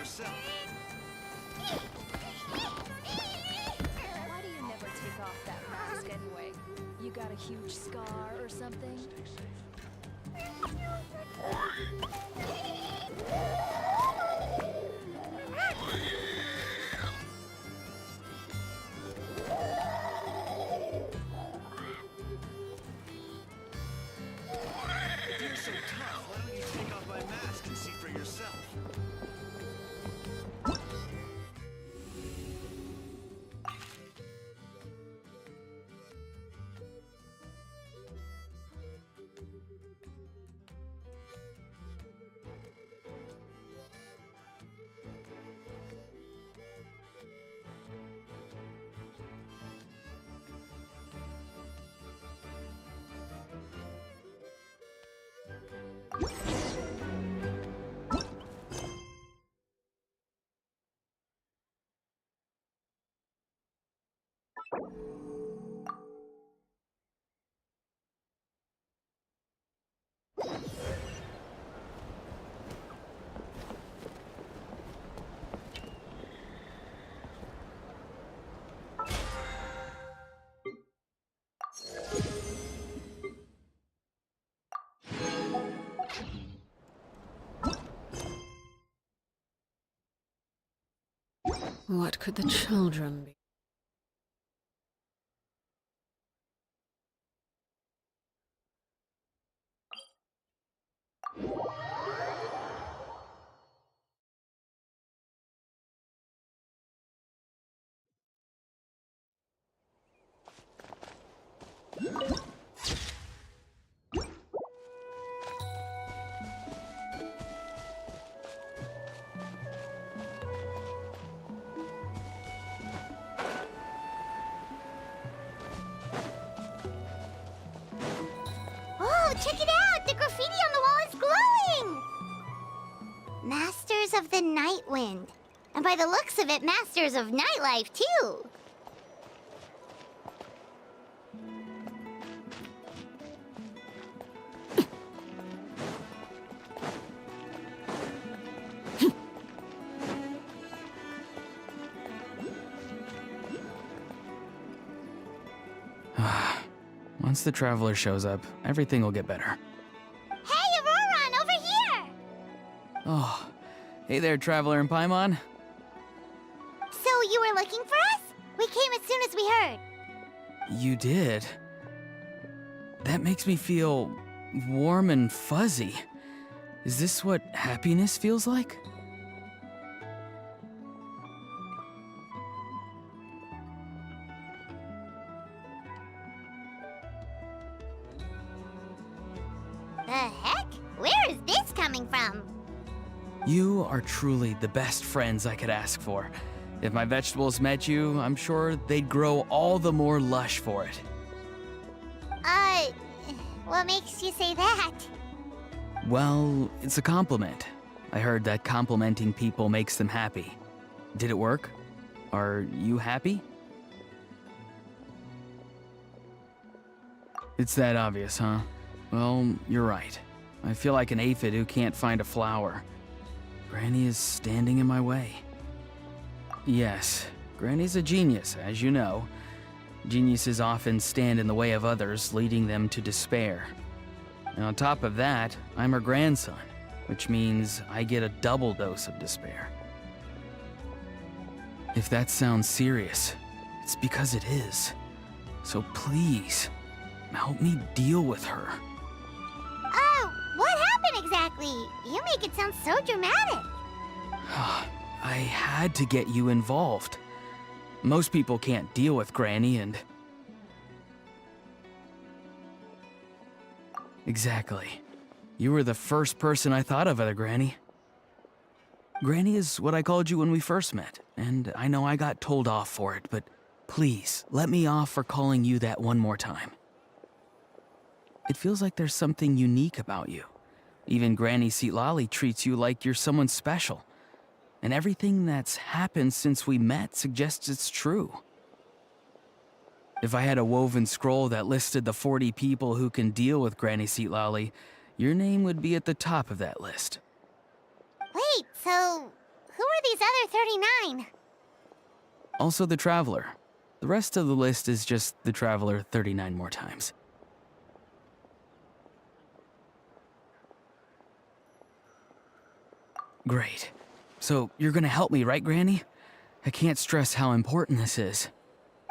yourself. Why do you never take off that mask anyway? You got a huge scar or something? If you're so tough, why don't you take off my mask and see for yourself? What could the children be? Oh, check it out! The graffiti on the wall is glowing! Masters of the Night Wind. And by the looks of it, masters of nightlife, too. Once the traveler shows up, everything will get better. Hey, Auroron, over here! Oh, hey there, traveler in Paimon. So you were looking for us? We came as soon as we heard. You did? That makes me feel warm and fuzzy. Is this what happiness feels like? The heck? Where is this coming from? You are truly the best friends I could ask for. If my vegetables met you, I'm sure they'd grow all the more lush for it. What makes you say that? Well, it's a compliment. I heard that complimenting people makes them happy. Did it work? Are you happy? It's that obvious, huh? Well, you're right. I feel like an aphid who can't find a flower. Granny is standing in my way. Yes, Granny's a genius, as you know. Geniuses often stand in the way of others, leading them to despair. And on top of that, I'm her grandson, which means I get a double dose of despair. If that sounds serious, it's because it is. So please, help me deal with her. Oh, what happened exactly? You make it sound so dramatic. I had to get you involved. Most people can't deal with Granny and... Exactly. You were the first person I thought of other Granny. Granny is what I called you when we first met, and I know I got told off for it, but please, let me off for calling you that one more time. It feels like there's something unique about you. Even Granny Seatlali treats you like you're someone special. And everything that's happened since we met suggests it's true. If I had a woven scroll that listed the 40 people who can deal with Granny Seatlali, your name would be at the top of that list. Wait, so who Who are these other 39? Also the Traveler. The rest of the list is just the Traveler 39 more times. Great. So you're gonna help me, right, Granny? I can't stress how important this is.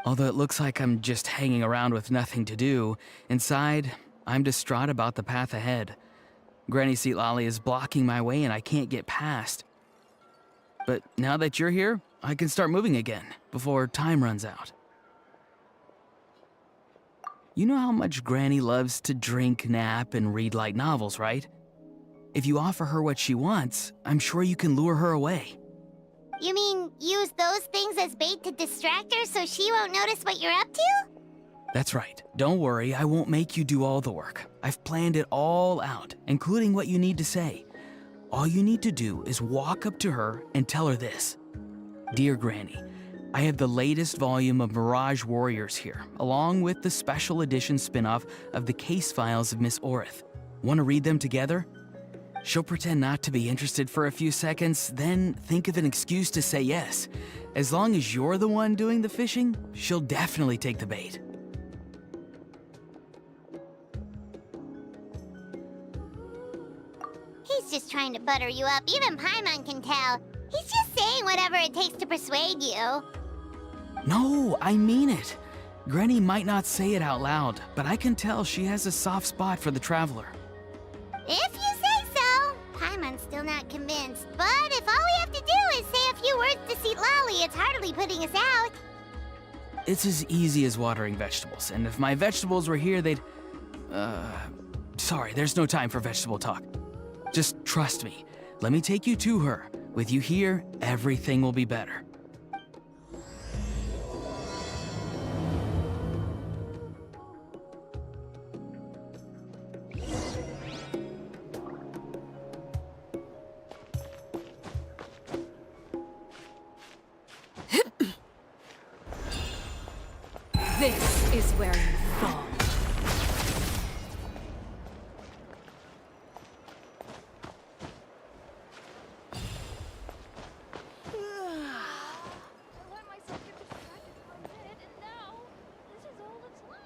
Although it looks like I'm just hanging around with nothing to do, inside, I'm distraught about the path ahead. Granny Seat Lolly is blocking my way and I can't get past. But now that you're here, I can start moving again, before time runs out. You know how much Granny loves to drink, nap, and read light novels, right? If you offer her what she wants, I'm sure you can lure her away. You mean use those things as bait to distract her so she won't notice what you're up to? That's right. Don't worry, I won't make you do all the work. I've planned it all out, including what you need to say. All you need to do is walk up to her and tell her this. Dear Granny, I have the latest volume of Mirage Warriors here, along with the special edition spin-off of the case files of Miss Orith. Want to read them together? She'll pretend not to be interested for a few seconds, then think of an excuse to say yes. As long as you're the one doing the fishing, she'll definitely take the bait. He's just trying to butter you up. Even Paimon can tell. He's just saying whatever it takes to persuade you. No, I mean it. Granny might not say it out loud, but I can tell she has a soft spot for the Traveler. If you say so. Paimon's still not convinced, but if all we have to do is say a few words to Seat Lolly, it's hardly putting us out. It's as easy as watering vegetables, and if my vegetables were here, they'd... Sorry, there's no time for vegetable talk. Just trust me. Let me take you to her. With you here, everything will be better. This is where you fall. I let myself get distracted for a minute, and now this is all that's left.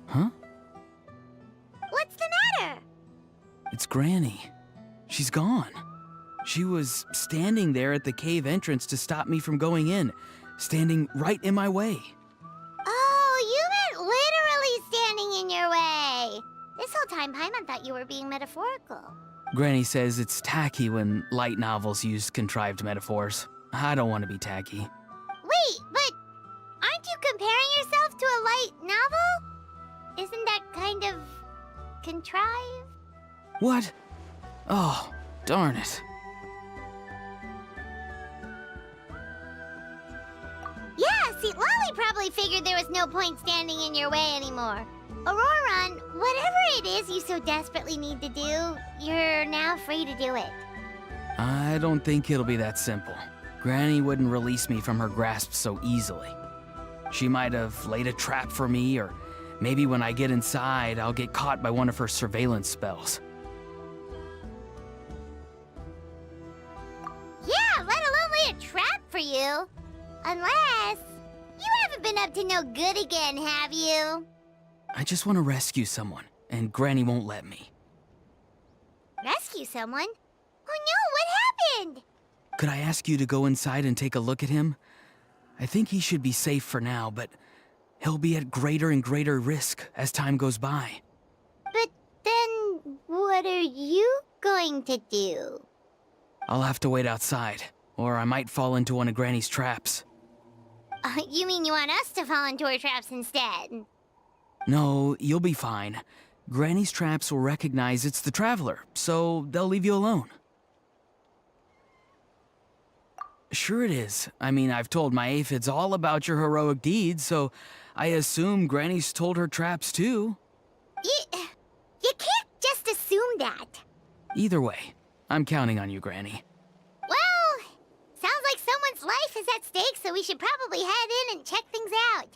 Huh? What's the matter? It's Granny. She's gone. She was standing there at the cave entrance to stop me from going in, standing right in my way. Oh, you meant literally standing in your way. This whole time, Paimon thought you were being metaphorical. Granny says it's tacky when light novels use contrived metaphors. I don't want to be tacky. Wait, but aren't you comparing yourself to a light novel? Isn't that kind of contrived? What? Oh, darn it. Yeah, see, Lolly probably figured there was no point standing in your way anymore. Auroron, whatever it is you so desperately need to do, you're now free to do it. I don't think it'll be that simple. Granny wouldn't release me from her grasp so easily. She might have laid a trap for me, or maybe when I get inside, I'll get caught by one of her surveillance spells. for you. Unless... You haven't been up to no good again, have you? I just want to rescue someone, and Granny won't let me. Rescue someone? Oh no, what happened? Could I ask you to go inside and take a look at him? I think he should be safe for now, but he'll be at greater and greater risk as time goes by. But then, what are you going to do? I'll have to wait outside, or I might fall into one of Granny's traps. You mean you want us to fall into her traps instead? No, you'll be fine. Granny's traps will recognize it's the Traveler, so they'll leave you alone. Sure it is. I mean, I've told my aphids all about your heroic deeds, so I assume Granny's told her traps too. You can't just assume that. Either way, I'm counting on you, Granny. Well, sounds like someone's life is at stake, so we should probably head in and check things out.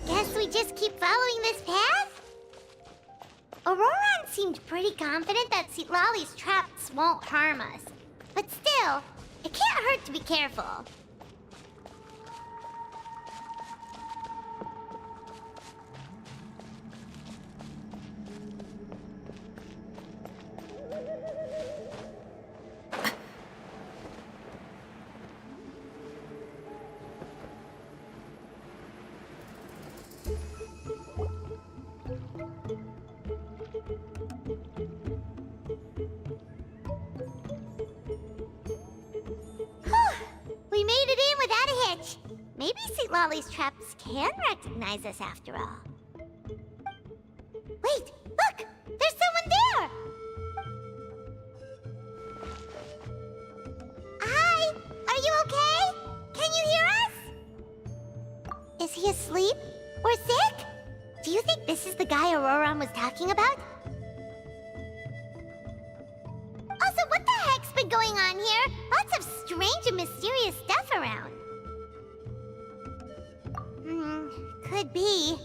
Guess we just keep following this path? Auroran seemed pretty confident that Lolly's traps won't harm us. But still, it can't hurt to be careful. We made it in without a hitch. Maybe St. Lolly's traps can recognize us after all. Wait, look! There's someone there! Hi! Are you okay? Can you hear us? Is he asleep? Or sick? Do you think this is the guy Auroran was talking about? Also, what the heck's been going on here? Lots of strange and mysterious stuff around. Could be.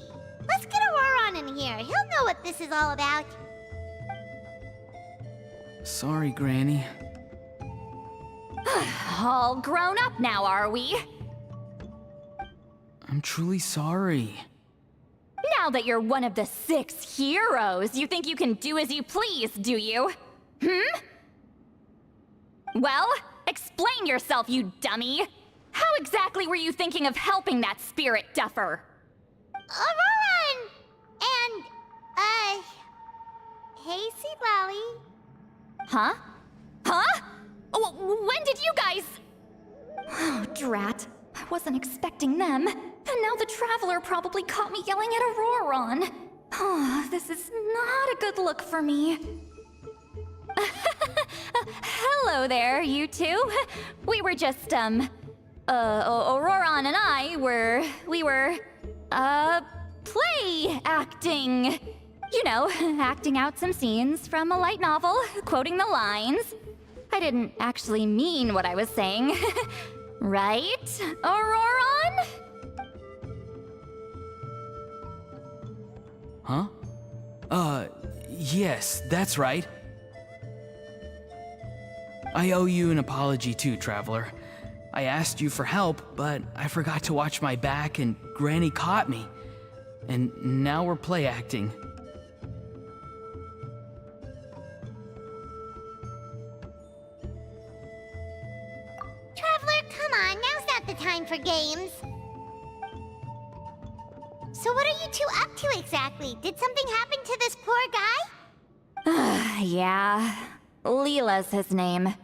Let's get Auroran in here. He'll know what this is all about. Sorry, Granny. All grown up now, are we? I'm truly sorry. Now that you're one of the 6 heroes, you think you can do as you please, do you? Well, explain yourself, you dummy! How exactly were you thinking of helping that spirit duffer? Auroran! And, hey, St. Lolly. Huh? Huh? When did you guys... Oh, drat. I wasn't expecting them. And now the Traveler probably caught me yelling at Auroran. Oh, this is not a good look for me. Hello there, you two. We were just, Auroran and I we were, play acting. You know, acting out some scenes from a light novel, quoting the lines. I didn't actually mean what I was saying. Right, Auroran? Huh? Yes, that's right. I owe you an apology too, Traveler. I asked you for help, but I forgot to watch my back and Granny caught me. And now we're play acting. Traveler, come on, now's not the time for games. So what are you two up to exactly? Did something happen to this poor guy? Yeah. Leela's his name.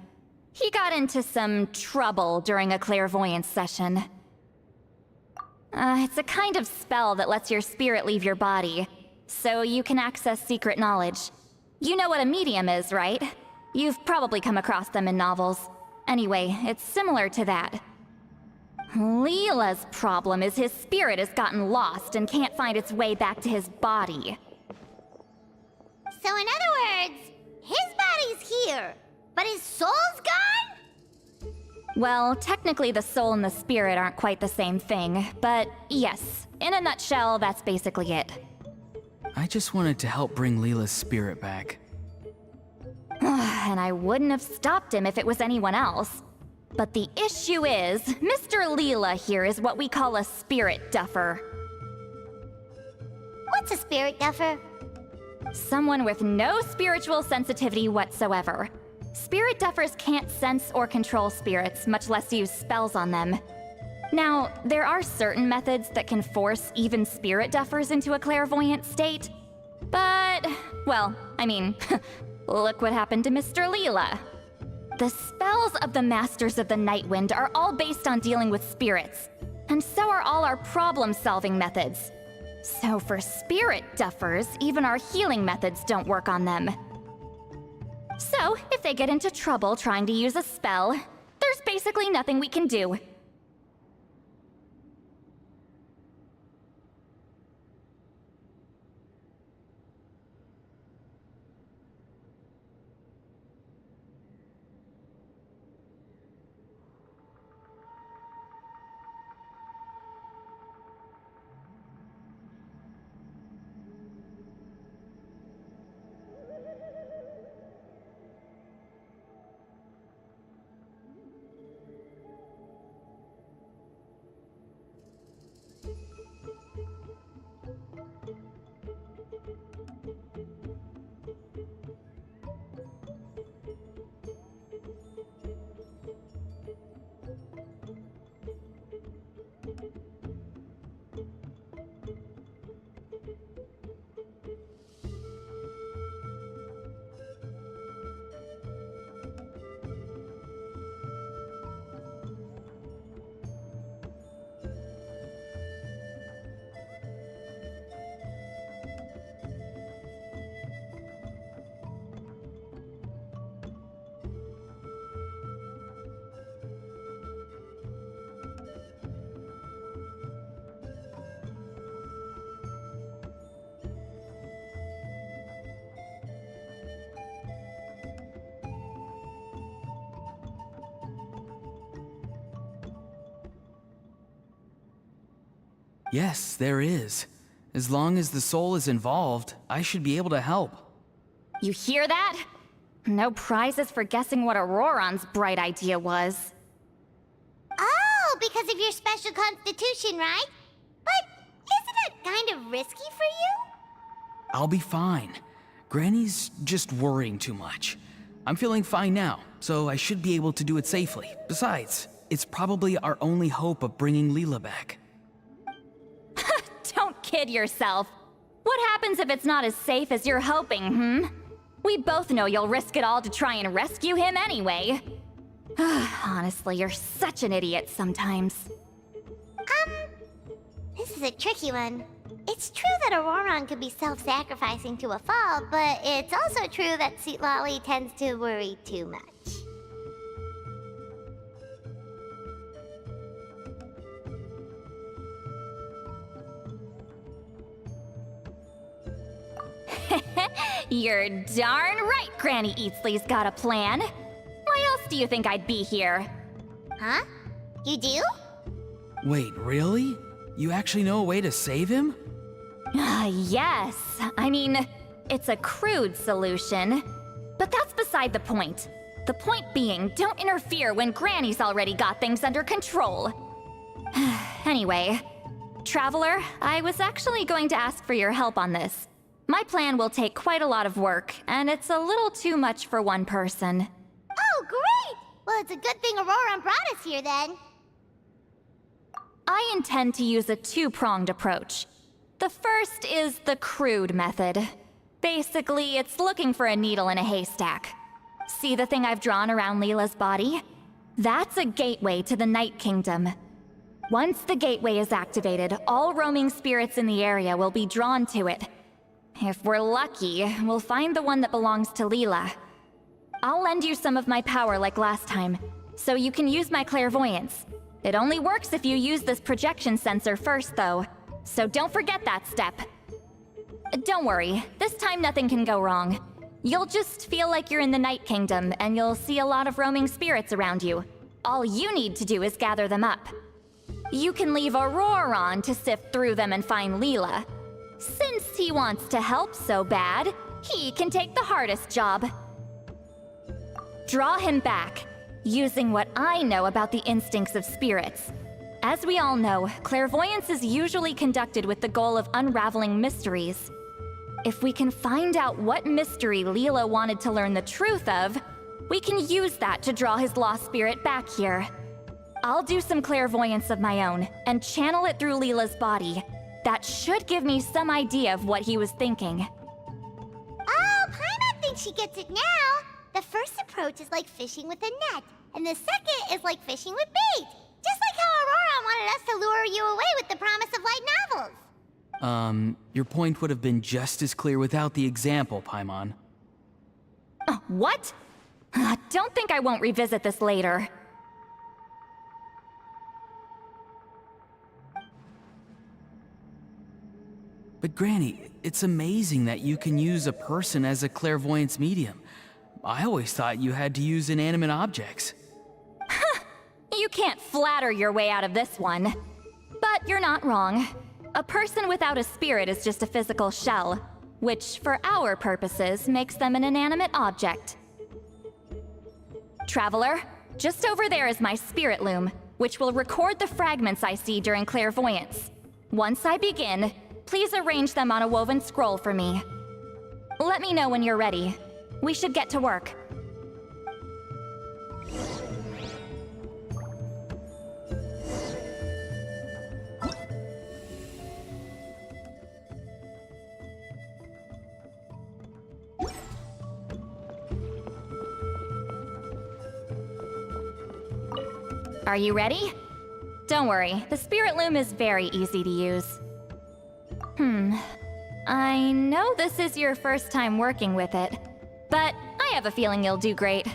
He got into some trouble during a clairvoyance session. It's a kind of spell that lets your spirit leave your body, so you can access secret knowledge. You know what a medium is, right? You've probably come across them in novels. Anyway, it's similar to that. Leela's problem is his spirit has gotten lost and can't find its way back to his body. So in other words, his body's here. But his soul's gone? Well, technically the soul and the spirit aren't quite the same thing, but yes, in a nutshell, that's basically it. I just wanted to help bring Leela's spirit back. And I wouldn't have stopped him if it was anyone else. But the issue is, Mr. Leela here is what we call a spirit duffer. What's a spirit duffer? Someone with no spiritual sensitivity whatsoever. Spirit duffers can't sense or control spirits, much less use spells on them. Now, there are certain methods that can force even spirit duffers into a clairvoyant state. But, well, I mean, look what happened to Mr. Leela. The spells of the Masters of the Nightwind are all based on dealing with spirits, and so are all our problem-solving methods. So for spirit duffers, even our healing methods don't work on them. So, if they get into trouble trying to use a spell, there's basically nothing we can do. Yes, there is. As long as the soul is involved, I should be able to help. You hear that? No prizes for guessing what Auroron's bright idea was. Oh, because of your special constitution, right? But isn't it kind of risky for you? I'll be fine. Granny's just worrying too much. I'm feeling fine now, so I should be able to do it safely. Besides, it's probably our only hope of bringing Leela back. Don't kid yourself. What happens if it's not as safe as you're hoping, We both know you'll risk it all to try and rescue him anyway. Honestly, you're such an idiot sometimes. This is a tricky one. It's true that Auroron could be self-sacrificing to a fault, but it's also true that Sweet Lolly tends to worry too much. You're darn right Granny Eatsley's got a plan. Why else do you think I'd be here? Huh? You do? Wait, really? You actually know a way to save him? Yes. I mean, it's a crude solution. But that's beside the point. The point being, don't interfere when Granny's already got things under control. Anyway, Traveler, I was actually going to ask for your help on this. My plan will take quite a lot of work, and it's a little too much for one person. Oh, great! Well, it's a good thing Auroron brought us here then. I intend to use a two-pronged approach. The first is the crude method. Basically, it's looking for a needle in a haystack. See the thing I've drawn around Leela's body? That's a gateway to the Night Kingdom. Once the gateway is activated, all roaming spirits in the area will be drawn to it. If we're lucky, we'll find the one that belongs to Leela. I'll lend you some of my power like last time, so you can use my clairvoyance. It only works if you use this projection sensor first, though, so don't forget that step. Don't worry, this time nothing can go wrong. You'll just feel like you're in the Night Kingdom, and you'll see a lot of roaming spirits around you. All you need to do is gather them up. You can leave Auroron to sift through them and find Leela. Since he wants to help so bad, he can take the hardest job. Draw him back, using what I know about the instincts of spirits. As we all know, clairvoyance is usually conducted with the goal of unraveling mysteries. If we can find out what mystery Leela wanted to learn the truth of, we can use that to draw his lost spirit back here. I'll do some clairvoyance of my own, and channel it through Leela's body. That should give me some idea of what he was thinking. Oh, Paimon thinks she gets it now. The first approach is like fishing with a net, and the second is like fishing with bait. Just like how Aurora wanted us to lure you away with the promise of light novels. Your point would have been just as clear without the example, Paimon. What? Don't think I won't revisit this later. But Granny, it's amazing that you can use a person as a clairvoyance medium. I always thought you had to use inanimate objects. You can't flatter your way out of this one. But you're not wrong. A person without a spirit is just a physical shell, which for our purposes makes them an inanimate object. Traveler, just over there is my spirit loom, which will record the fragments I see during clairvoyance. Once I begin, please arrange them on a woven scroll for me. Let me know when you're ready. We should get to work. Are you ready? Don't worry, the spirit loom is very easy to use. I know this is your first time working with it, but I have a feeling you'll do great.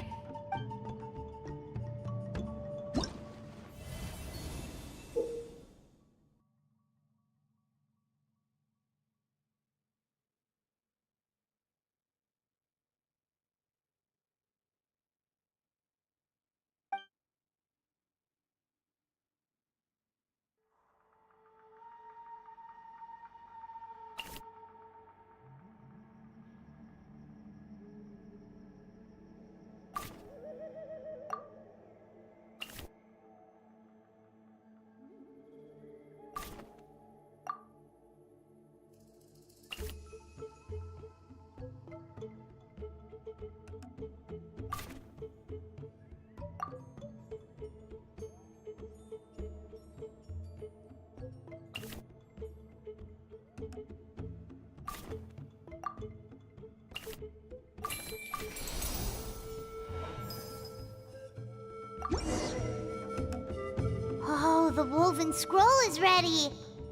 Oh, the woven scroll is ready.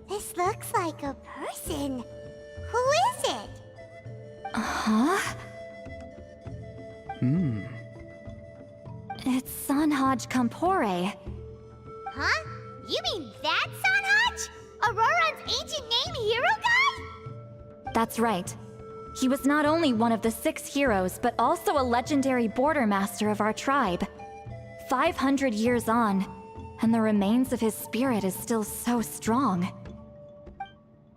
This looks like a person. Who is it? Huh? It's Sanhaj Kampore. Huh? You mean that Sanhaj? Auroron's ancient name hero guy? That's right. He was not only one of the 6 heroes, but also a legendary border master of our tribe. 500 years on, and the remains of his spirit is still so strong.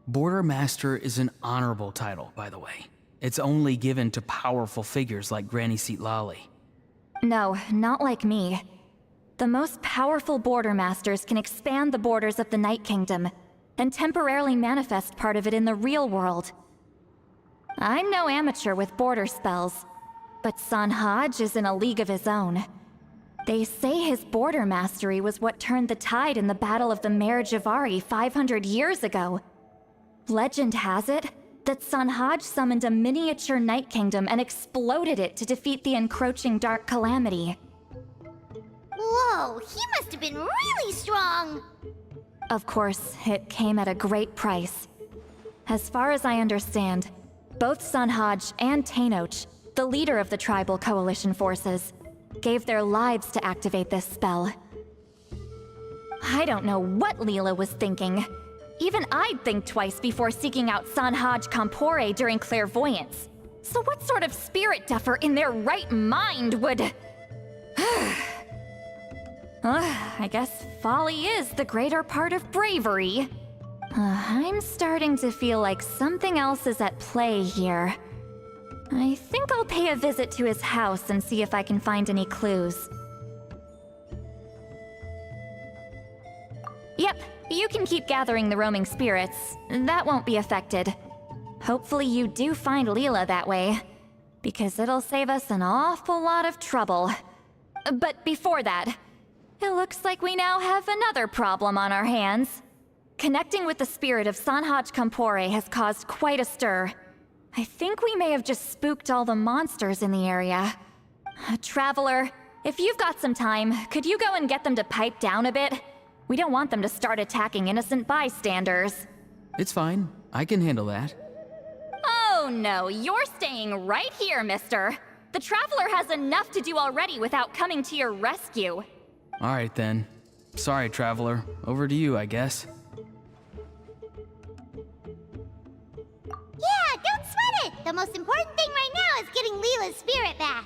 Border Master is an honorable title, by the way. It's only given to powerful figures like Granny Citlali. No, not like me. The most powerful border masters can expand the borders of the Night Kingdom and temporarily manifest part of it in the real world. I'm no amateur with border spells, but Sanhaj is in a league of his own. They say his border mastery was what turned the tide in the Battle of the Mare Javari 500 years ago. Legend has it that Sanhaj summoned a miniature Night Kingdom and exploded it to defeat the encroaching Dark Calamity. Whoa, he must have been really strong! Of course, it came at a great price. As far as I understand, both Sanhaj and Tainoch, the leader of the tribal coalition forces, gave their lives to activate this spell. I don't know what Leela was thinking. Even I'd think twice before seeking out Sanhaj Kampore during clairvoyance. So what sort of spirit duffer in their right mind would... I guess folly is the greater part of bravery. I'm starting to feel like something else is at play here. I think I'll pay a visit to his house and see if I can find any clues. Yep, you can keep gathering the roaming spirits. That won't be affected. Hopefully you do find Leela that way, because it'll save us an awful lot of trouble. But before that, it looks like we now have another problem on our hands. Connecting with the spirit of Sanhaj Kampore has caused quite a stir. I think we may have just spooked all the monsters in the area. Traveler, if you've got some time, could you go and get them to pipe down a bit? We don't want them to start attacking innocent bystanders. It's fine. I can handle that. Oh no, you're staying right here, mister. The Traveler has enough to do already without coming to your rescue. Alright then. Sorry, Traveler. Over to you, I guess. Yeah, don't sweat it! The most important thing right now is getting Leela's spirit back.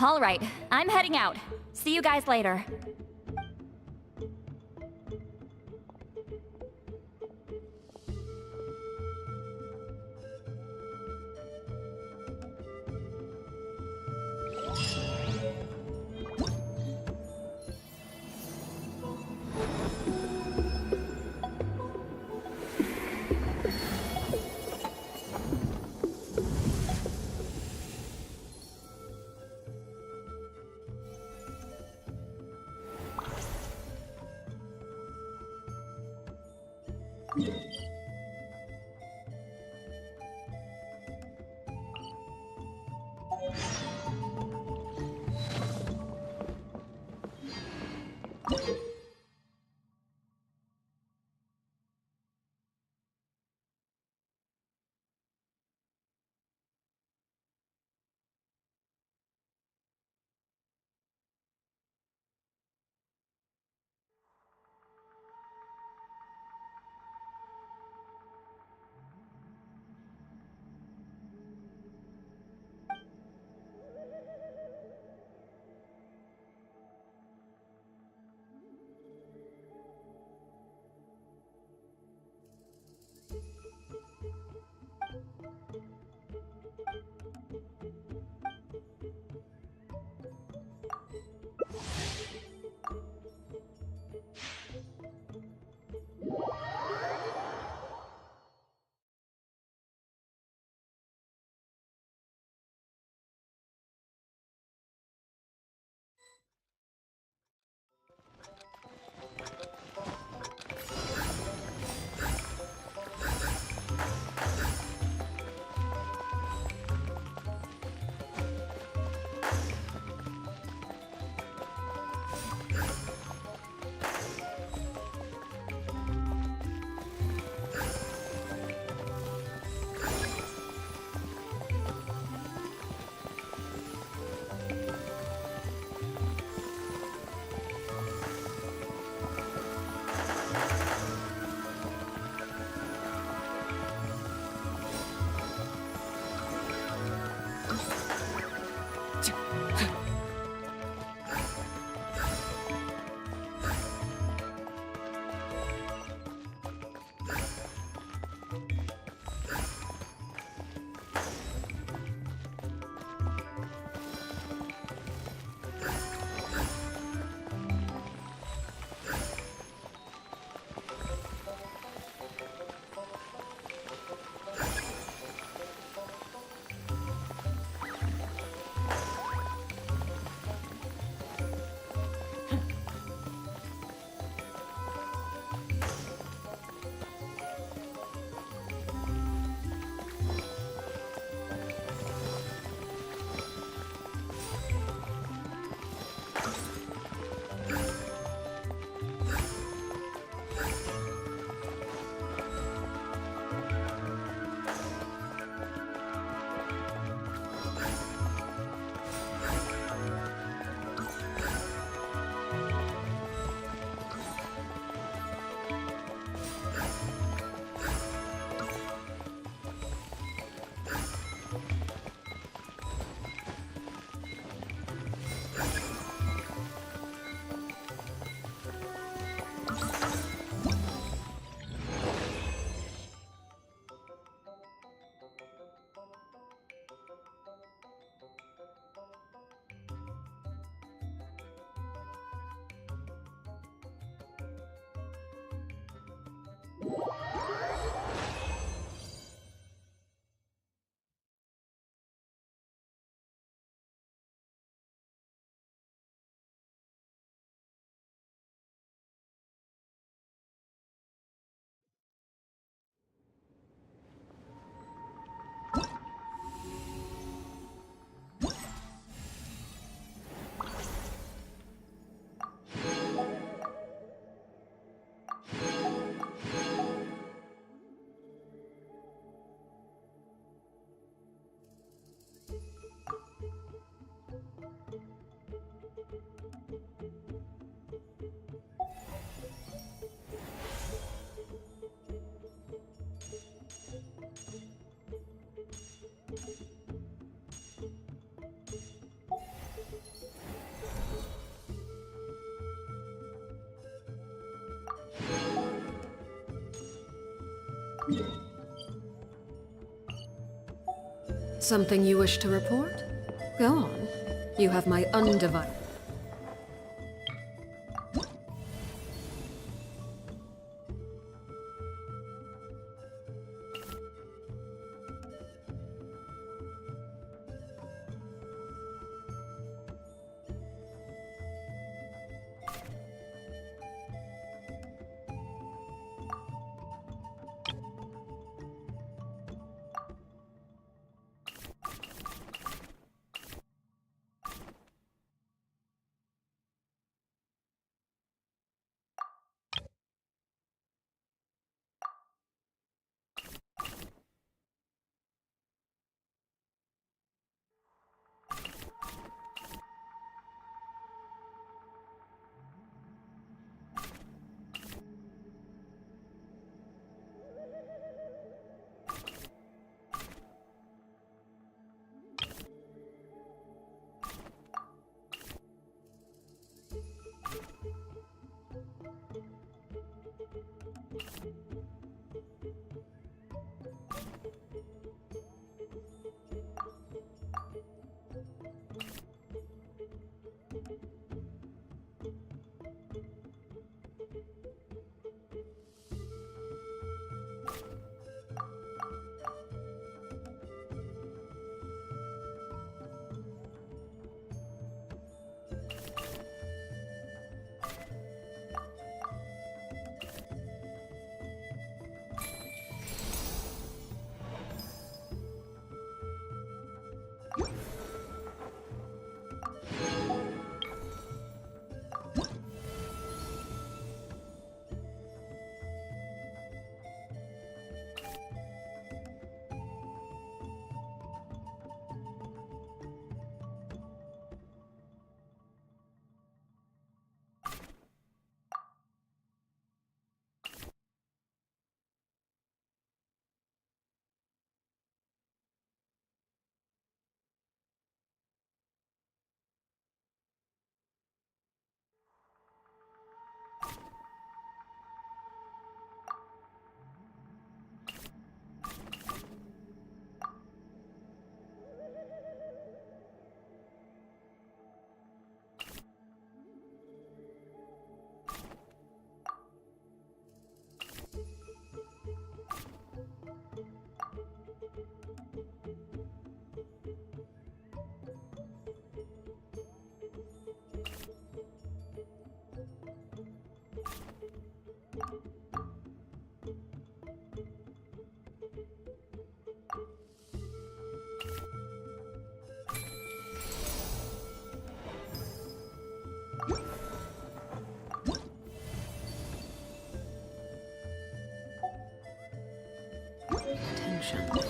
Alright, I'm heading out. See you guys later. Something you wish to report? Go on. You have my undivided... Attention.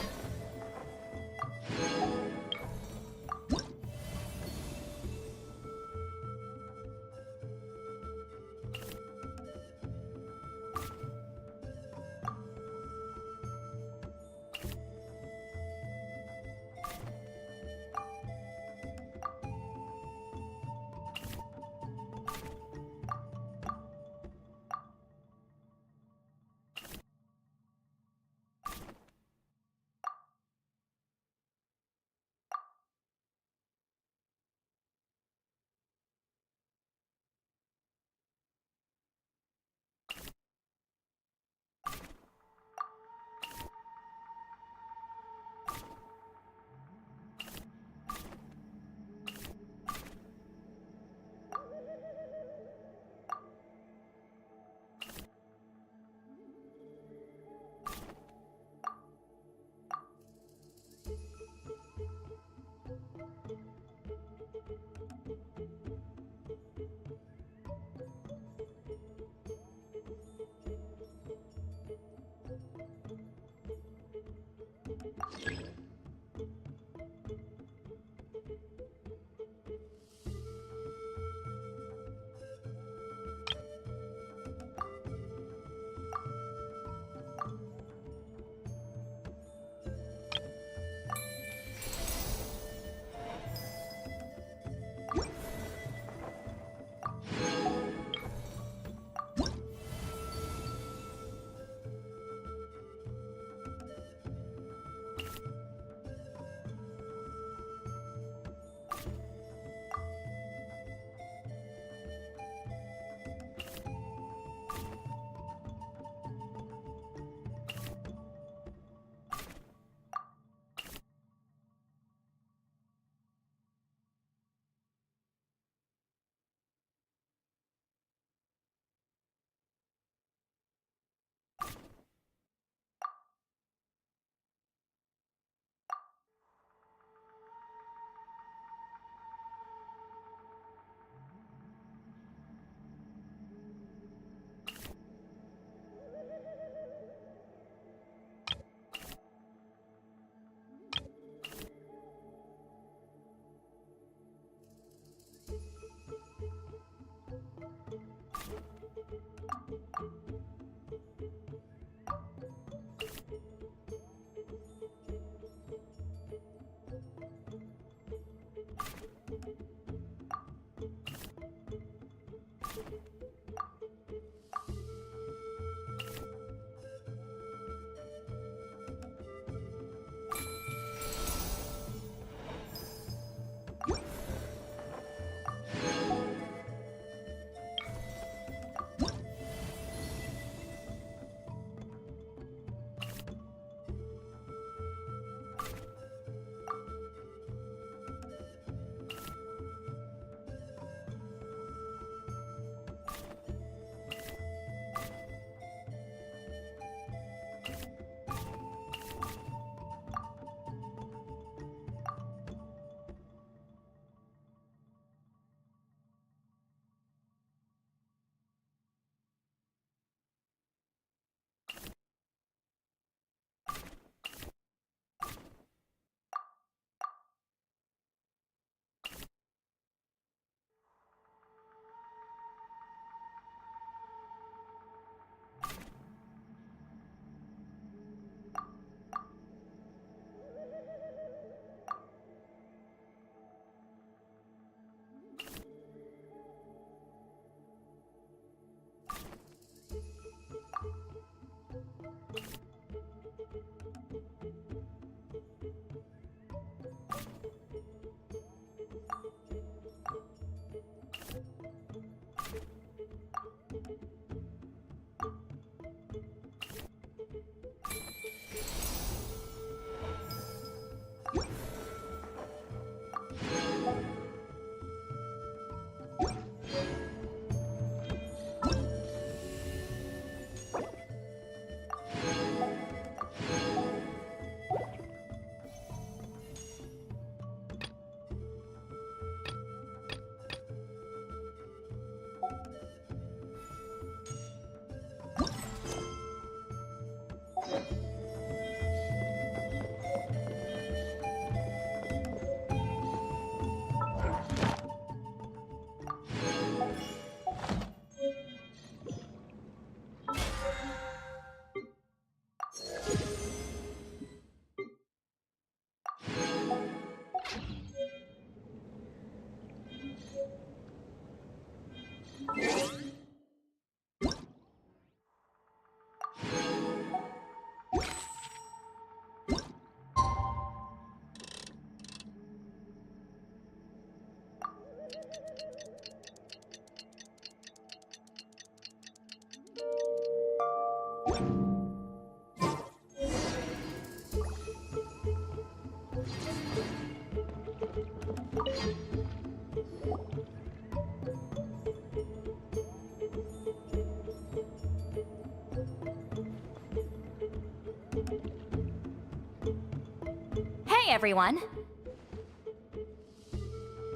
Hey, everyone.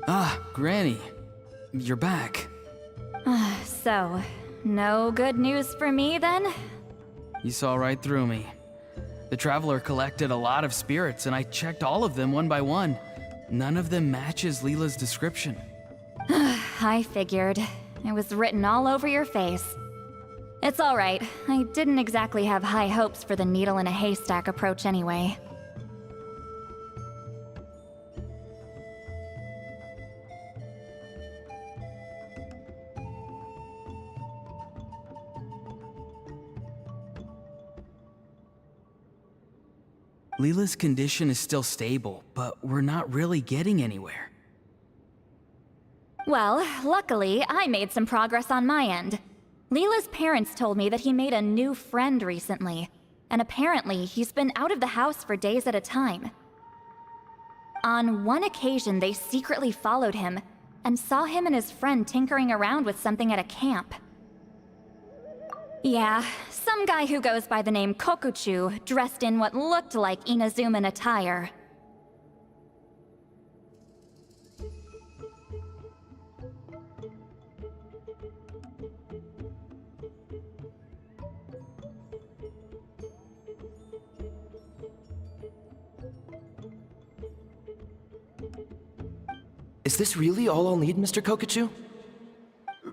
Ah, Granny. You're back. So, no good news for me then? You saw right through me. The Traveler collected a lot of spirits, and I checked all of them one by one. None of them matches Leela's description. I figured. It was written all over your face. It's alright. I didn't exactly have high hopes for the needle in a haystack approach anyway. Leela's condition is still stable, but we're not really getting anywhere. Well, luckily, I made some progress on my end. Leela's parents told me that he made a new friend recently, and apparently he's been out of the house for days at a time. On one occasion, they secretly followed him and saw him and his friend tinkering around with something at a camp. Yeah, some guy who goes by the name Kokuchu, dressed in what looked like Inazuman attire. Is this really all I'll need, Mr. Kokachu?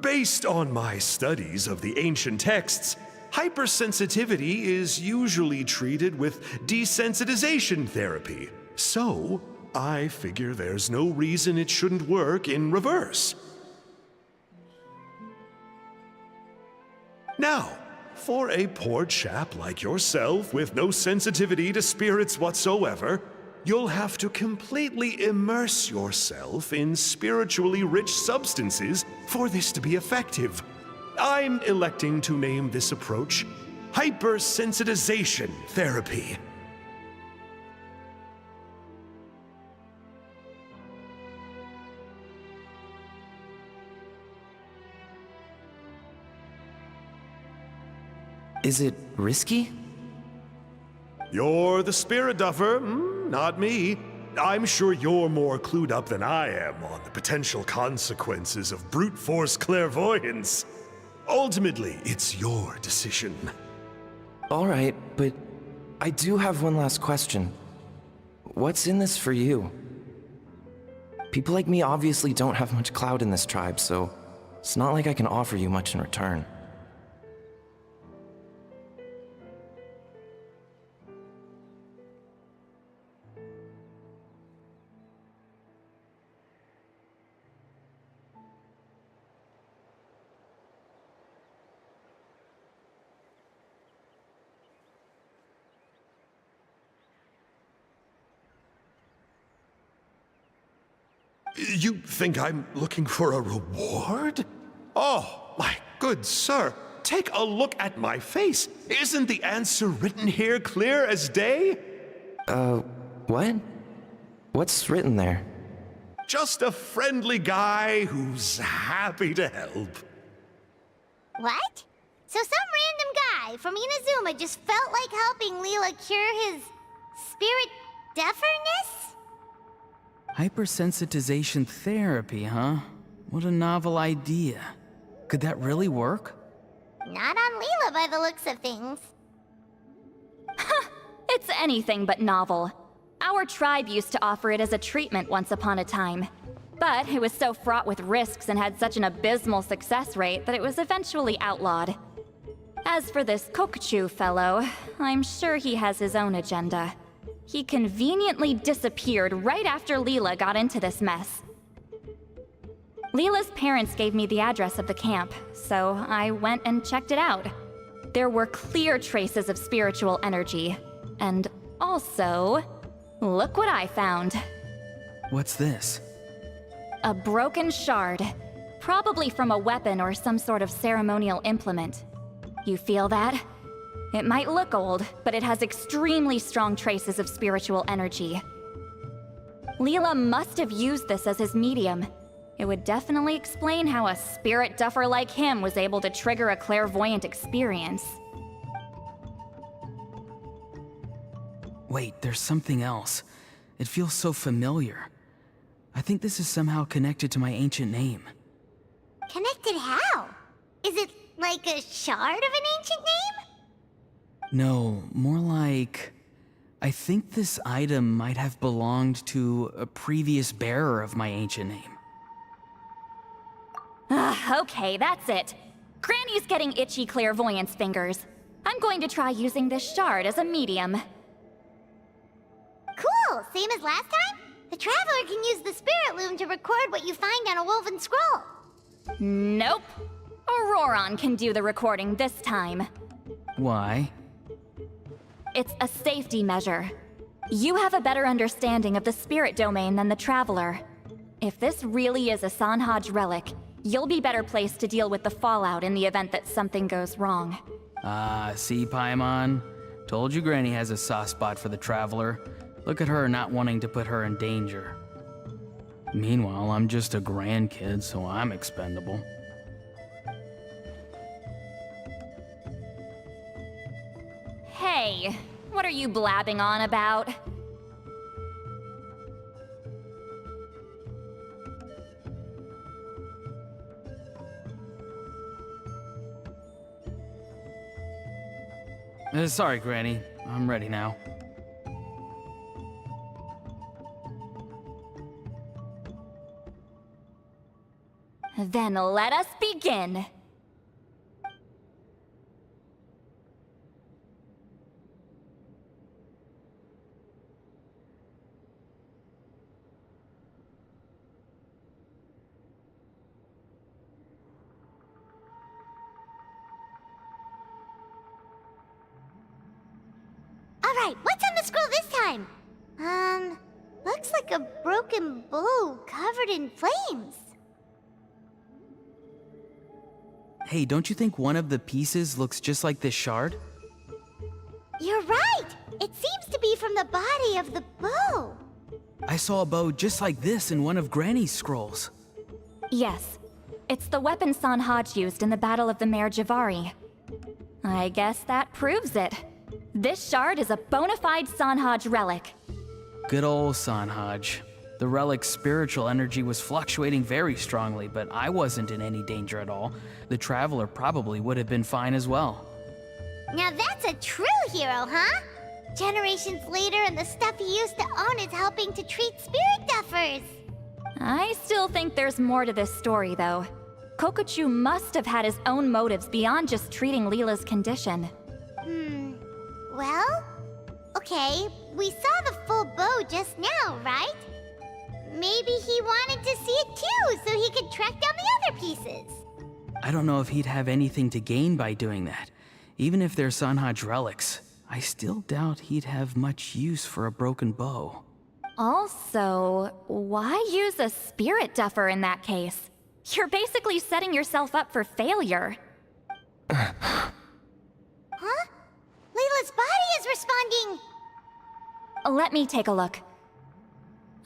Based on my studies of the ancient texts, hypersensitivity is usually treated with desensitization therapy. So, I figure there's no reason it shouldn't work in reverse. Now, for a poor chap like yourself with no sensitivity to spirits whatsoever, you'll have to completely immerse yourself in spiritually rich substances for this to be effective. I'm electing to name this approach hypersensitization therapy. Is it risky? You're the spirit duffer, not me. I'm sure you're more clued up than I am on the potential consequences of brute force clairvoyance. Ultimately, it's your decision. All right, but I do have one last question. What's in this for you? People like me obviously don't have much clout in this tribe, so it's not like I can offer you much in return. You think I'm looking for a reward? Oh, my good sir, take a look at my face. Isn't the answer written here clear as day? What? What's written there? Just a friendly guy who's happy to help. What? So some random guy from Inazuma just felt like helping Leela cure his spirit deaferness? Hypersensitization therapy, huh? What a novel idea. Could that really work? Not on Leela by the looks of things. It's anything but novel. Our tribe used to offer it as a treatment once upon a time. But it was so fraught with risks and had such an abysmal success rate that it was eventually outlawed. As for this Kokchu fellow, I'm sure he has his own agenda. He conveniently disappeared right after Leela got into this mess. Leela's parents gave me the address of the camp, so I went and checked it out. There were clear traces of spiritual energy. And also, look what I found. What's this? A broken shard. Probably from a weapon or some sort of ceremonial implement. You feel that? It might look old, but it has extremely strong traces of spiritual energy. Leela must have used this as his medium. It would definitely explain how a spirit duffer like him was able to trigger a clairvoyant experience. Wait, there's something else. It feels so familiar. I think this is somehow connected to my ancient name. Connected how? Is it like a shard of an ancient name? No, more like... I think this item might have belonged to a previous bearer of my ancient name. Okay, that's it. Granny's getting itchy clairvoyance fingers. I'm going to try using this shard as a medium. Cool, same as last time? The Traveler can use the Spirit Loom to record what you find on a woven scroll. Nope. Auroron can do the recording this time. Why? It's a safety measure. You have a better understanding of the spirit domain than the Traveler. If this really is a Sanhaj relic, you'll be better placed to deal with the fallout in the event that something goes wrong. See, Paimon? Told you Granny has a soft spot for the Traveler. Look at her not wanting to put her in danger. Meanwhile, I'm just a grandkid, so I'm expendable. Hey, what are you blabbing on about? Sorry, Granny. I'm ready now. Then let us begin. Alright, what's on the scroll this time? Looks like a broken bow covered in flames. Hey, don't you think one of the pieces looks just like this shard? You're right! It seems to be from the body of the bow. I saw a bow just like this in one of Granny's scrolls. Yes, it's the weapon Sanhaj used in the Battle of the Mare Javari. I guess that proves it. This shard is a bona fide Sanhaj relic. Good old Sanhaj. The relic's spiritual energy was fluctuating very strongly, but I wasn't in any danger at all. The Traveler probably would have been fine as well. Now that's a true hero, huh? Generations later and the stuff he used to own is helping to treat spirit duffers. I still think there's more to this story, though. Kokochu must have had his own motives beyond just treating Leela's condition. Well, okay, we saw the full bow just now, right? Maybe he wanted to see it too, so he could track down the other pieces. I don't know if he'd have anything to gain by doing that. Even if they're Sanhaj relics, I still doubt he'd have much use for a broken bow. Also, why use a spirit duffer in that case? You're basically setting yourself up for failure. Huh? Leela's body is responding! Let me take a look.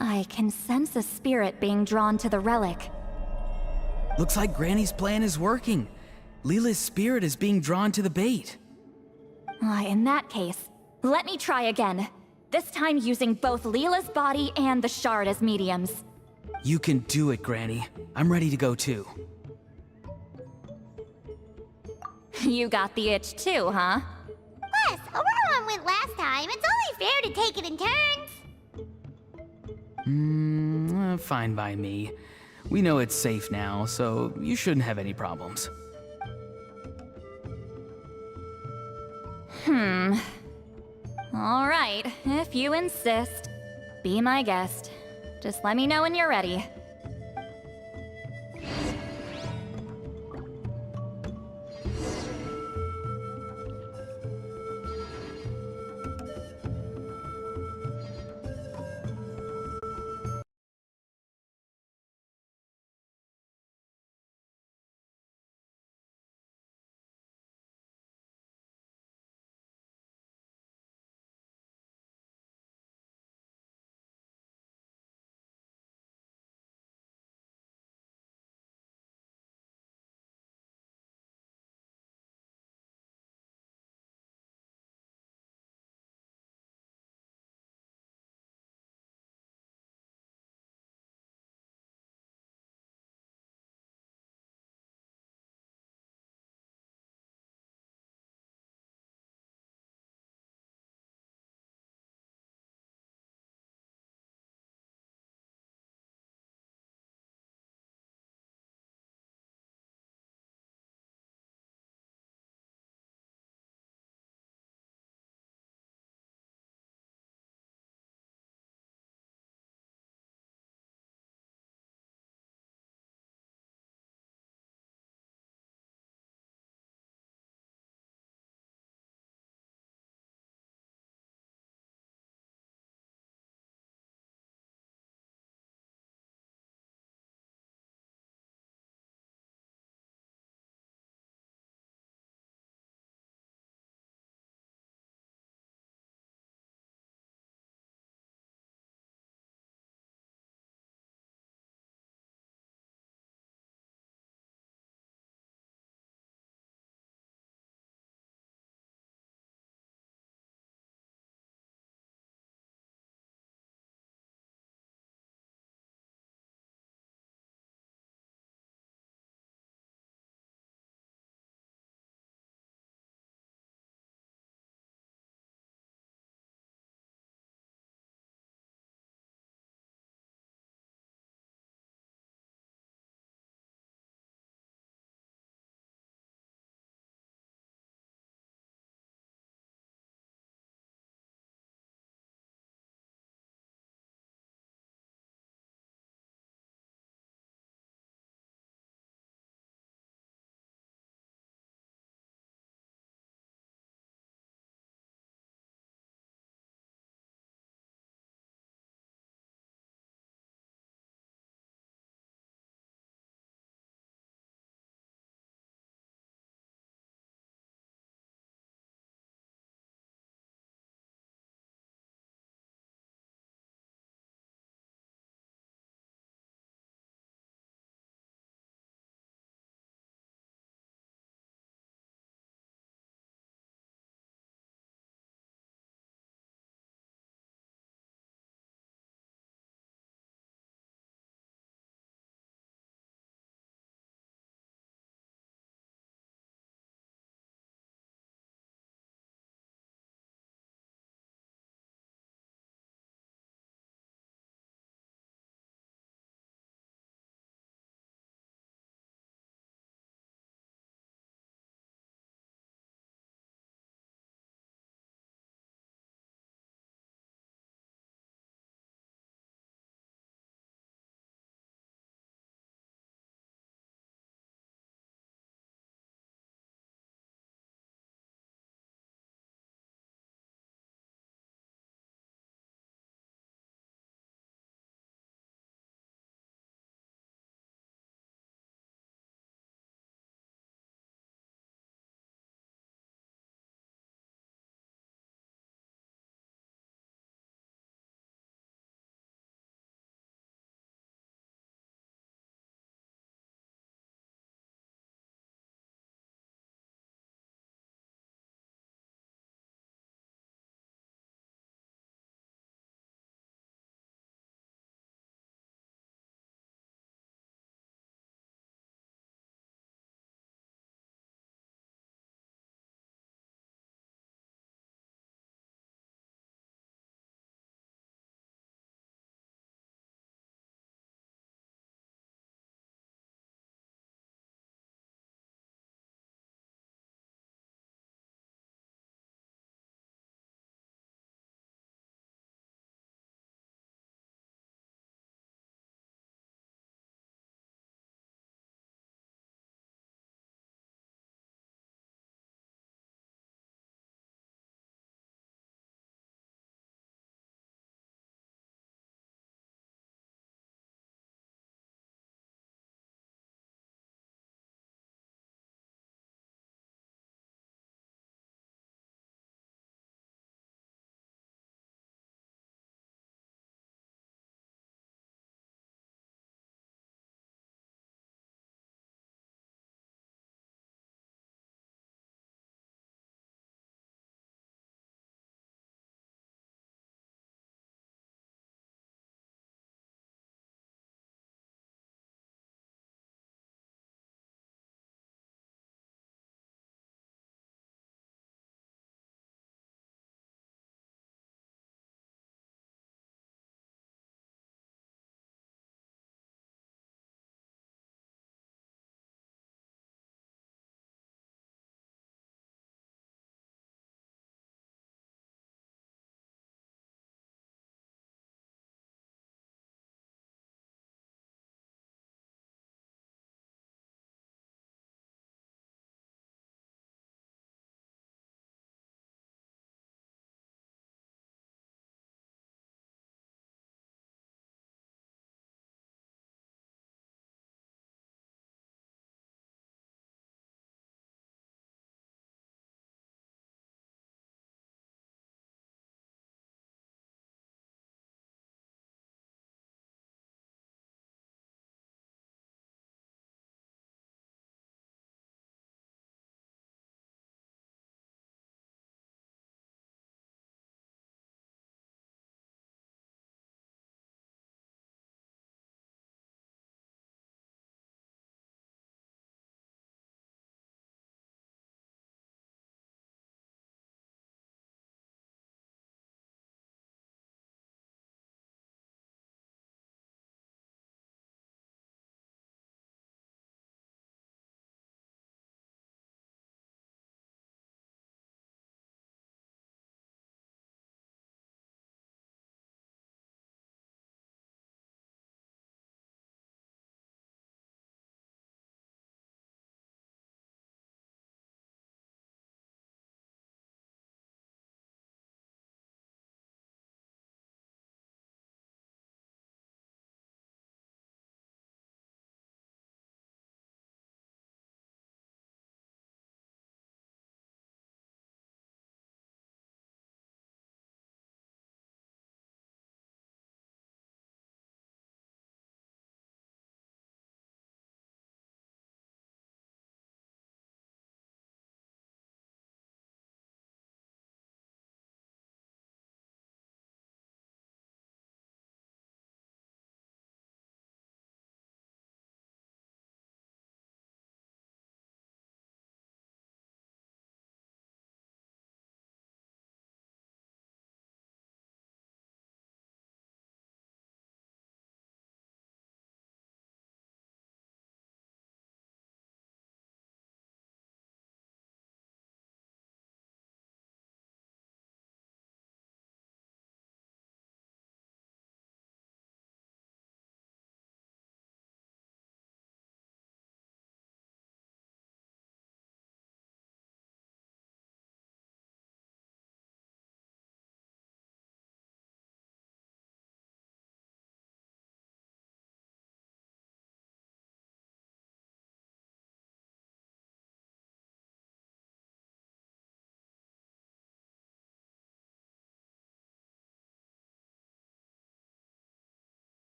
I can sense a spirit being drawn to the relic. Looks like Granny's plan is working. Leela's spirit is being drawn to the bait. In that case, let me try again. This time using both Leela's body and the shard as mediums. You can do it, Granny. I'm ready to go too. You got the itch too, huh? Plus, Auroran went last time. It's only fair to take it in turns. Fine by me. We know it's safe now, so you shouldn't have any problems. All right, if you insist. Be my guest. Just let me know when you're ready.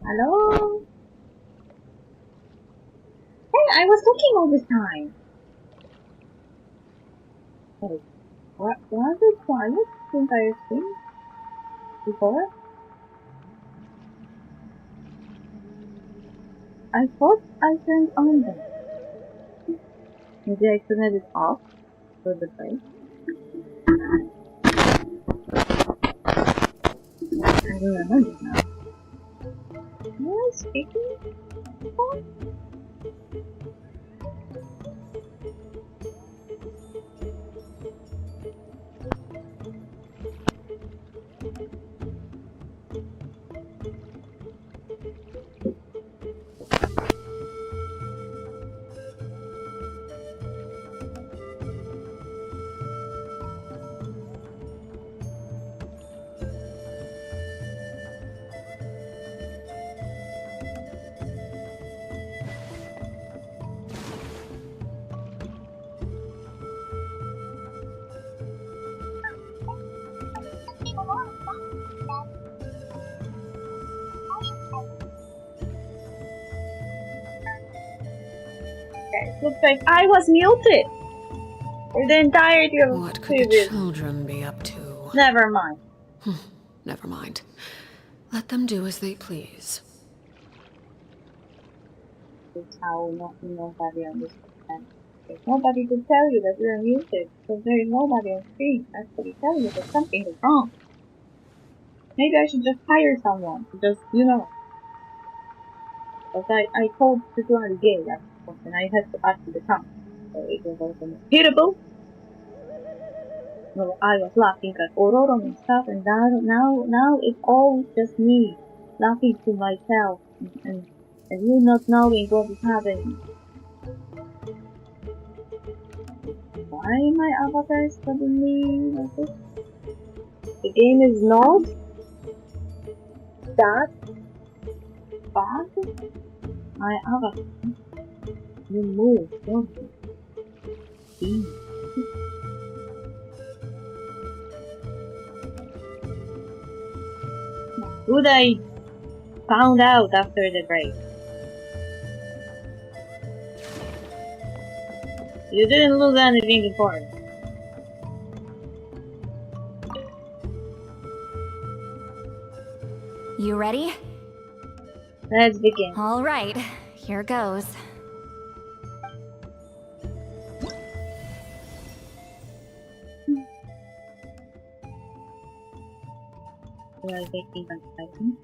Hello? Hey, I was talking all this time. Wait, what? Was it quiet the entire screen? Before? I thought I turned on them. Maybe I turned it off for the break. I don't remember now. Am I speaking? Looks like I was muted for the entirety of What the could the previous. children be up to? Never mind. Never mind. Let them do as they please. It's how nobody understands. There's nobody to tell you that you're muted, because there is nobody on screen to actually tell you that something is wrong. Maybe I should just hire someone to just, But I told Security Gay at one point, and I had to ask the count. So it was also mutable. No, I was laughing at Aurora and stuff, and now it's all just me laughing to myself and you not knowing what is happening. Why my avatar is suddenly like this? The game is not that bad. My avatar, you move, don't you? Good I found out after the break. You didn't lose anything important. You ready? Let's begin. All right, here goes. We are getting exciting.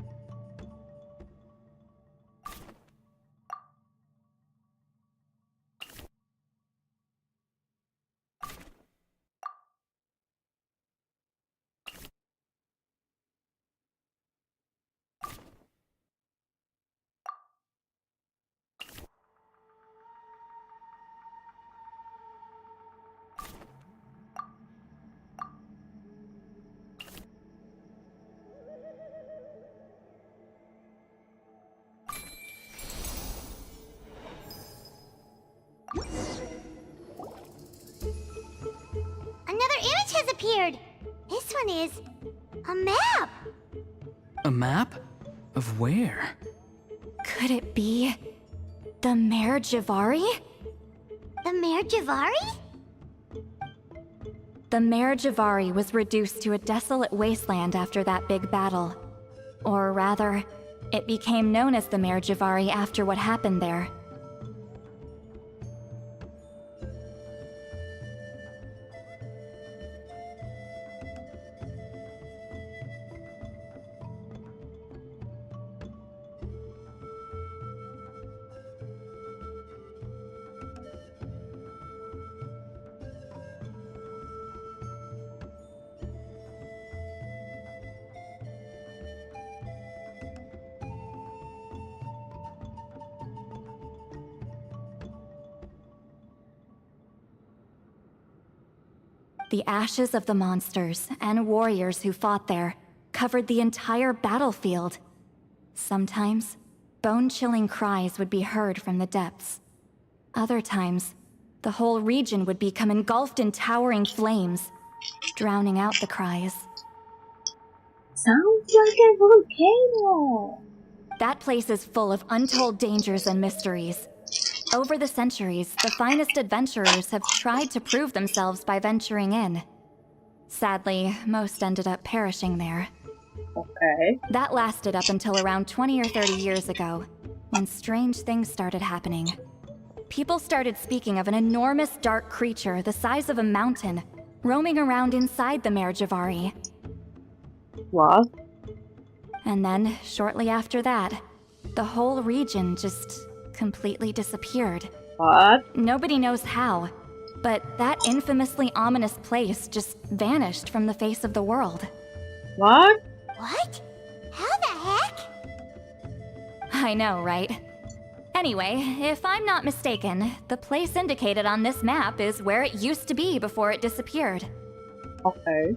Another image has appeared. This one is a map. A map? Of where? Could it be the Mare Javari? The Mare Javari? The Mare Javari was reduced to a desolate wasteland after that big battle. Or rather, it became known as the Mare Javari after what happened there. The ashes of the monsters and warriors who fought there covered the entire battlefield. Sometimes, bone-chilling cries would be heard from the depths. Other times, the whole region would become engulfed in towering flames, drowning out the cries. Sounds like a volcano. That place is full of untold dangers and mysteries. Over the centuries, the finest adventurers have tried to prove themselves by venturing in. Sadly, most ended up perishing there. Okay. That lasted up until around 20 or 30 years ago, when strange things started happening. People started speaking of an enormous dark creature the size of a mountain, roaming around inside the Mare Javari. What? And then, shortly after that, the whole region just completely disappeared. What? Nobody knows how, but that infamously ominous place just vanished from the face of the world. What? What? How the heck? I know, right? Anyway, if I'm not mistaken, the place indicated on this map is where it used to be before it disappeared. Okay.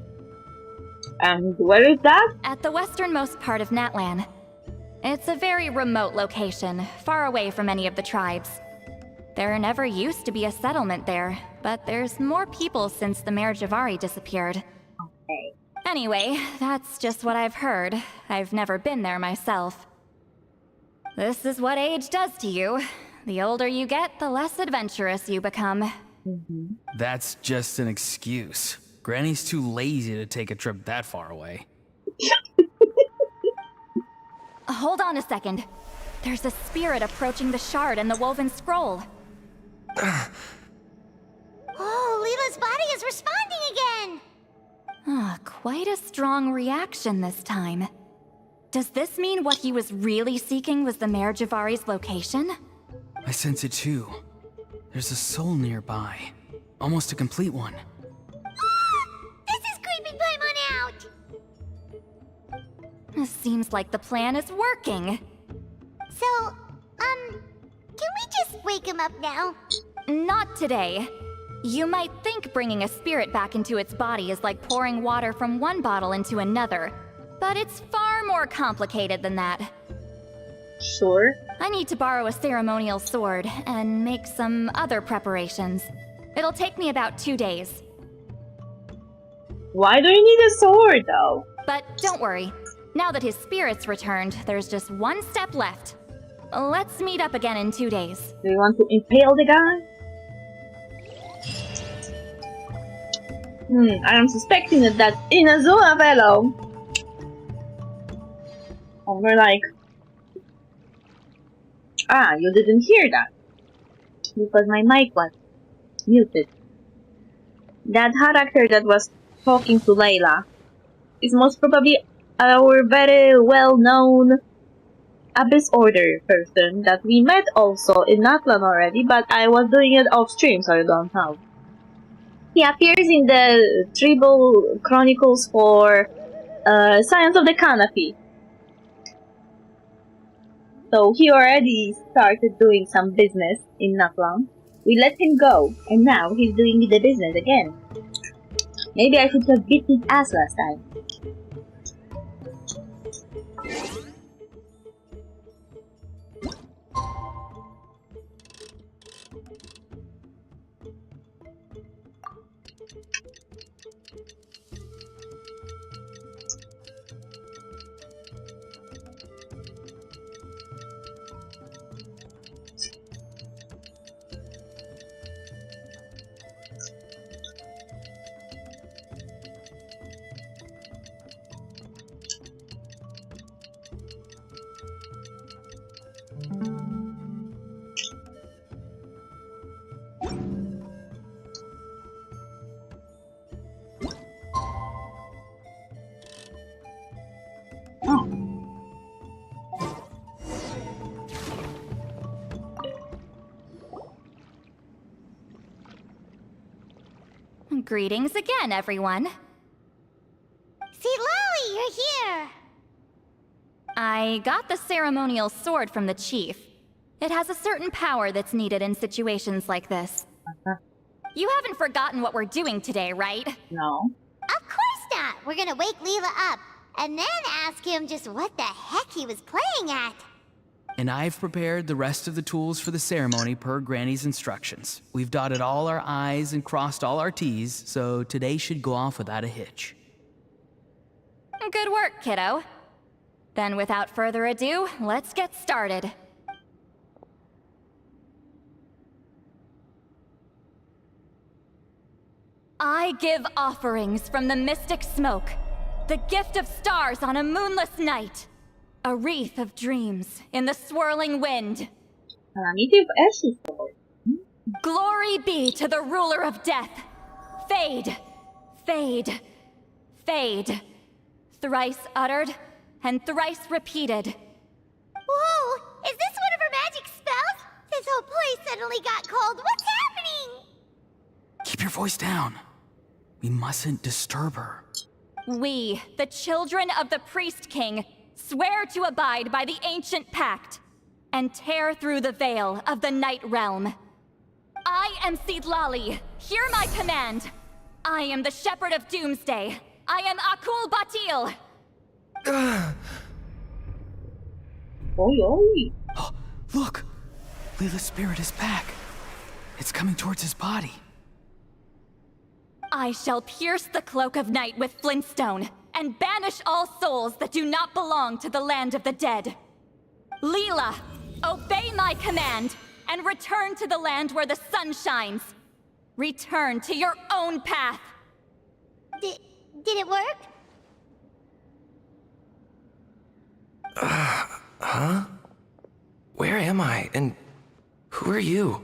And where is that? At the westernmost part of Natlan. It's a very remote location, far away from any of the tribes. There never used to be a settlement there, but there's more people since the Mare Javari disappeared. Okay. Anyway, that's just what I've heard. I've never been there myself. This is what age does to you. The older you get, the less adventurous you become. That's just an excuse. Granny's too lazy to take a trip that far away. Hold on a second. There's a spirit approaching the shard and the woven scroll. Oh, Leela's body is responding again! Quite a strong reaction this time. Does this mean what he was really seeking was the Mare Javari's location? I sense it too. There's a soul nearby. Almost a complete one. This is creeping Paimon out! Seems like the plan is working. So, can we just wake him up now? Not today. You might think bringing a spirit back into its body is like pouring water from one bottle into another, but it's far more complicated than that. Sure. I need to borrow a ceremonial sword and make some other preparations. It'll take me about 2 days. Why do you need a sword, though? But don't worry. Now that his spirit's returned, there's just one step left. Let's meet up again in 2 days. Do you want to impale the guy? I am suspecting that that's Inazuma fellow. And we're like... Ah, you didn't hear that. Because my mic was muted. That character that was talking to Layla is most probably our very well-known Abyss Order person that we met also in Natlan already, but I was doing it off stream, so I don't know. He appears in the Tribal Chronicles for Science of the Canopy. So he already started doing some business in Natlan. We let him go, and now he's doing the business again. Maybe I should have beat his ass last time. Greetings again, everyone. See, Lolly, you're here! I got the ceremonial sword from the chief. It has a certain power that's needed in situations like this. You haven't forgotten what we're doing today, right? No. Of course not! We're gonna wake Leela up, and then ask him just what the heck he was playing at. And I've prepared the rest of the tools for the ceremony per Granny's instructions. We've dotted all our I's and crossed all our T's, so today should go off without a hitch. Good work, kiddo. Then without further ado, let's get started. I give offerings from the mystic smoke, the gift of stars on a moonless night, a wreath of dreams in the swirling wind. Native ashes. Glory be to the ruler of death. Fade, fade, fade. Thrice uttered and thrice repeated. Whoa! Is this one of her magic spells? This whole place suddenly got cold. What's happening? Keep your voice down. We mustn't disturb her. We, the children of the Priest King, swear to abide by the ancient pact and tear through the veil of the Night Realm. I am Sidlali. Hear my command. I am the Shepherd of Doomsday. I am Akul Batil. Oi, oi. Oh, look! Leela's spirit is back. It's coming towards his body. I shall pierce the cloak of night with flintstone and banish all souls that do not belong to the land of the dead. Leela, obey my command and return to the land where the sun shines. Return to your own path. Did it work? Huh? Where am I? And who are you?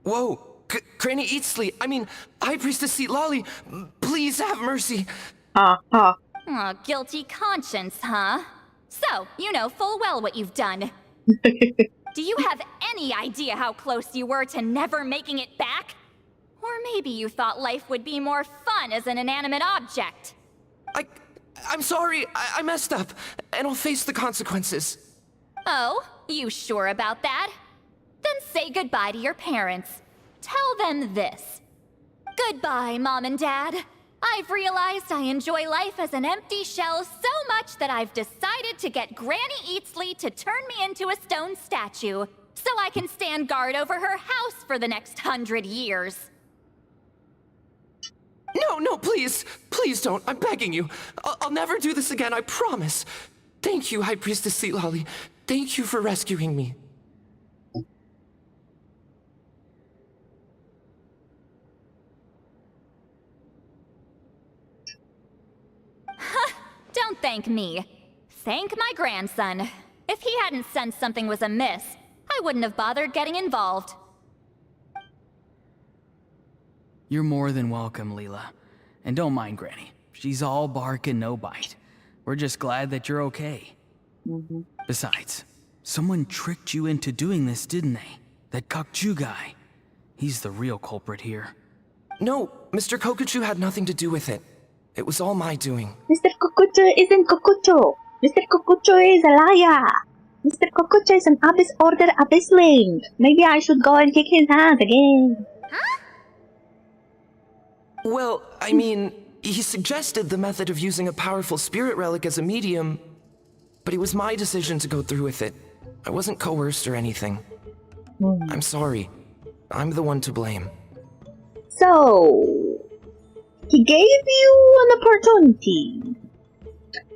Whoa! Granny Eatsley, I mean, High Priestess Lolly, please have mercy. Oh, guilty conscience, huh? So, you know full well what you've done. Do you have any idea how close you were to never making it back? Or maybe you thought life would be more fun as an inanimate object. I'm sorry, I messed up, and I'll face the consequences. Oh, you sure about that? Then say goodbye to your parents. Tell them this. Goodbye, Mom and Dad. I've realized I enjoy life as an empty shell so much that I've decided to get Granny Eatsley to turn me into a stone statue, so I can stand guard over her house for the next 100 years. No, please. Please don't. I'm begging you. I'll never do this again, I promise. Thank you, High Priestess Lolly. Thank you for rescuing me. Don't thank me. Thank my grandson. If he hadn't sensed something was amiss, I wouldn't have bothered getting involved. You're more than welcome, Leela. And don't mind Granny. She's all bark and no bite. We're just glad that you're okay. Besides, someone tricked you into doing this, didn't they? That Kokchu guy. He's the real culprit here. No, Mr. Kokuchu had nothing to do with it. It was all my doing. Mr. Kokucho isn't Kokucho. Mr. Kokucho is a liar. Mr. Kokucho is an Abyss Order Abyssling. Maybe I should go and kick his ass again. Huh? Well, I mean, he suggested the method of using a powerful spirit relic as a medium, but it was my decision to go through with it. I wasn't coerced or anything. I'm sorry. I'm the one to blame. So, he gave you an opportunity,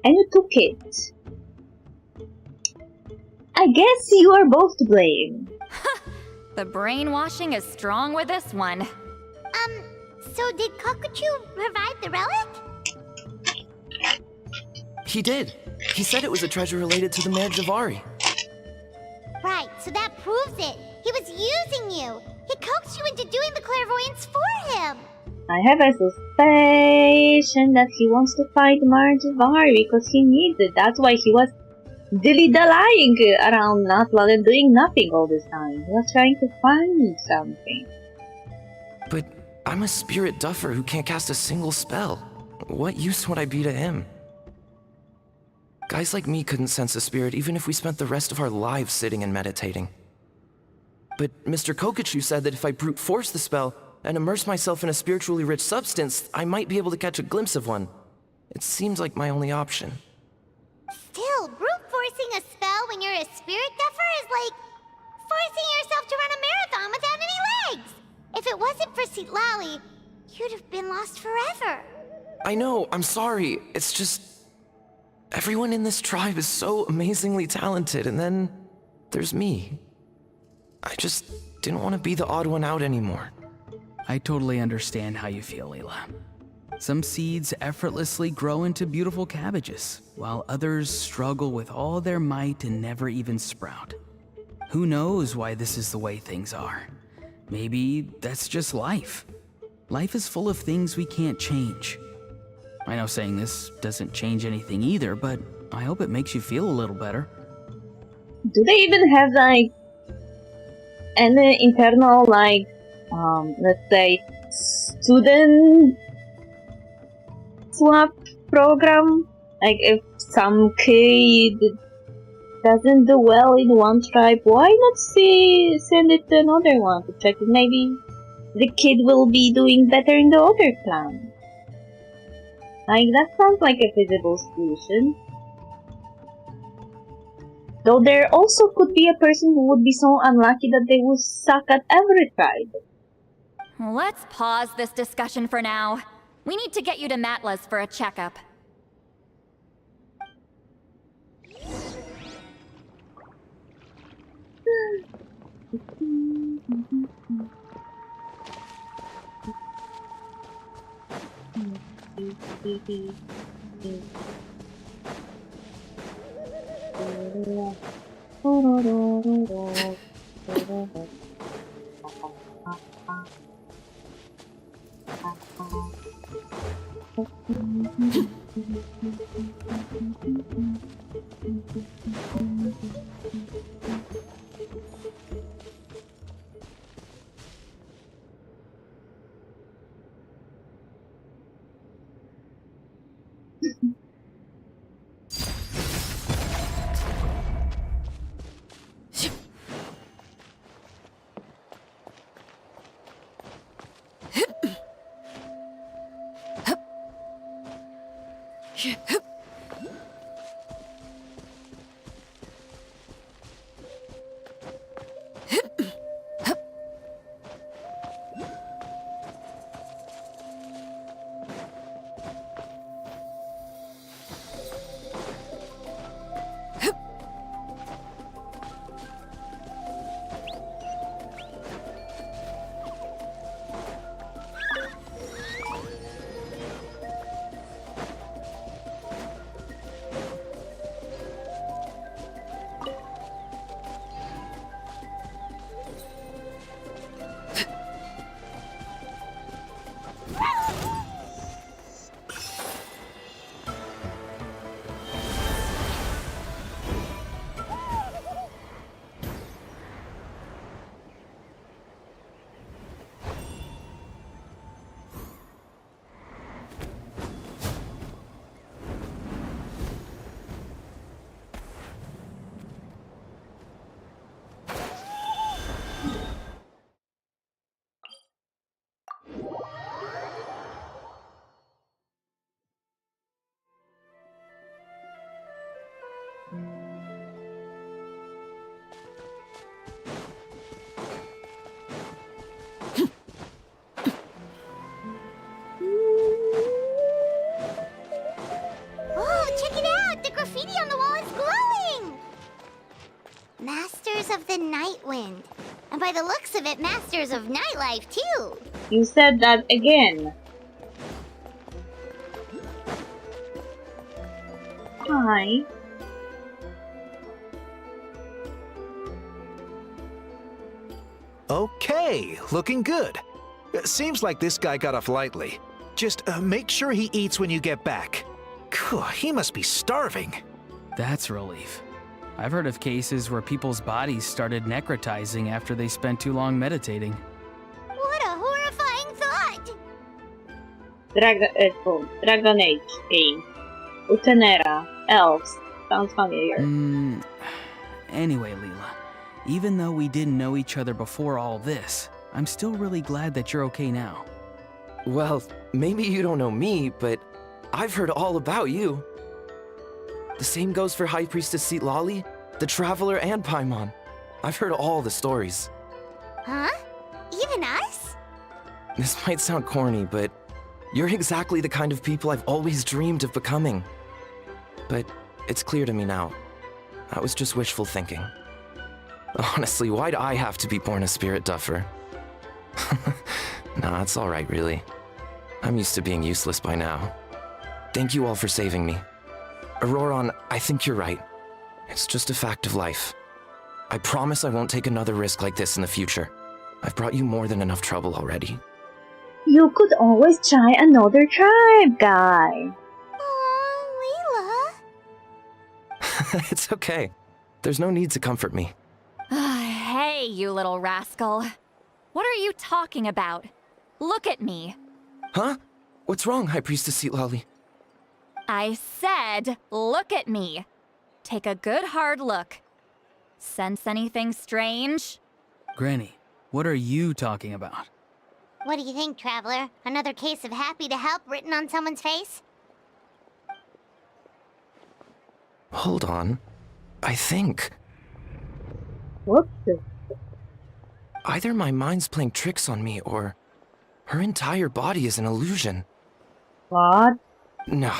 and you took it. I guess you are both to blame. The brainwashing is strong with this one. So did Kokuchu provide the relic? He did. He said it was a treasure related to the Mare Javari. Right, so that proves it. He was using you. He coaxed you into doing the clairvoyance for him. I have a suspicion that he wants to fight Marjavari because he needs it. That's why he was dilly-dallying around Natwal and doing nothing all this time. He was trying to find something. But I'm a spirit duffer who can't cast a single spell. What use would I be to him? Guys like me couldn't sense a spirit even if we spent the rest of our lives sitting and meditating. But Mr. Kokuchu said that if I brute force the spell and immerse myself in a spiritually rich substance, I might be able to catch a glimpse of one. It seems like my only option. Still, brute forcing a spell when you're a spirit duffer is like forcing yourself to run a marathon without any legs. If it wasn't for Sitlali, You'd have been lost forever. I know, I'm sorry. It's just... everyone in this tribe is so amazingly talented, and then there's me. I just didn't want to be the odd one out anymore. I totally understand how you feel, Leela. Some seeds effortlessly grow into beautiful cabbages, while others struggle with all their might and never even sprout. Who knows why this is the way things are? Maybe that's just life. Life is full of things we can't change. I know saying this doesn't change anything either, but I hope it makes you feel a little better. Do they even have like any internal let's say student swap program? Like if some kid doesn't do well in one tribe, why not send it to another one to check if maybe the kid will be doing better in the other clan? Like, that sounds like a feasible solution. Though there also could be a person who would be so unlucky that they would suck at every tribe. Let's pause this discussion for now. We need to get you to Matla's for a checkup. Of the Night Wind. And by the looks of it, Masters of Nightlife, too. You said that again. Hi. Okay, looking good. Seems like this guy got off lightly. Just make sure he eats when you get back. He must be starving. That's relief. I've heard of cases where people's bodies started necrotizing after they spent too long meditating. What a horrifying thought! Dragon Age game. Utenera. Elves. Sounds familiar. Anyway, Leela, even though we didn't know each other before all this, I'm still really glad that you're okay now. Well, maybe you don't know me, but I've heard all about you. The same goes for High Priestess Citlali, the Traveler, and Paimon. I've heard all the stories. Huh? Even us? This might sound corny, but you're exactly the kind of people I've always dreamed of becoming. But it's clear to me now. That was just wishful thinking. Honestly, why'd I have to be born a spirit duffer? Nah, it's alright, really. I'm used to being useless by now. Thank you all for saving me. Auroron, I think you're right. It's just a fact of life. I promise I won't take another risk like this in the future. I've brought you more than enough trouble already. You could always try another tribe, guy. Aw, Leela. It's okay. There's no need to comfort me. Hey, you little rascal. What are you talking about? Look at me. Huh? What's wrong, High Priestess Seatlolly? I said, look at me. Take a good hard look. Sense anything strange? Granny, what are you talking about? What do you think, Traveler? Another case of happy to help written on someone's face? Hold on. I think What the? either my mind's playing tricks on me or her entire body is an illusion. What? No,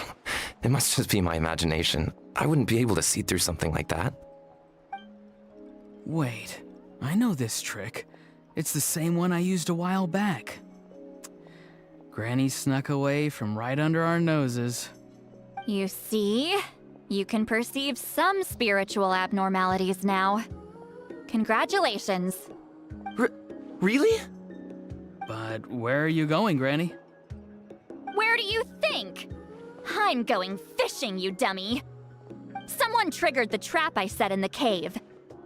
it must just be my imagination. I wouldn't be able to see through something like that. Wait, I know this trick. It's the same one I used a while back. Granny snuck away from right under our noses. You see? You can perceive some spiritual abnormalities now. Congratulations. Really? But where are you going, Granny? Where do you think? I'm going fishing, you dummy. Someone triggered the trap I set in the cave.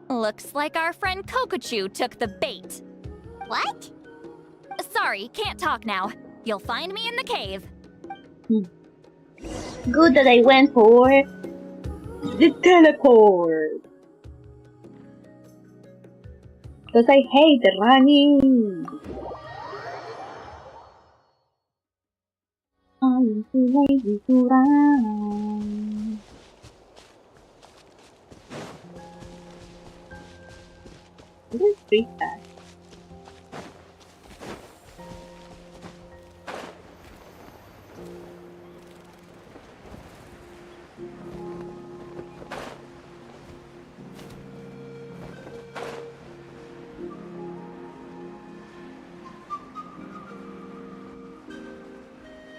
Looks like our friend Kokochu took the bait. What? Sorry, can't talk now. You'll find me in the cave. Good that I went for the teleport. Because I hate running. I'm too lazy to run. This is pretty fast.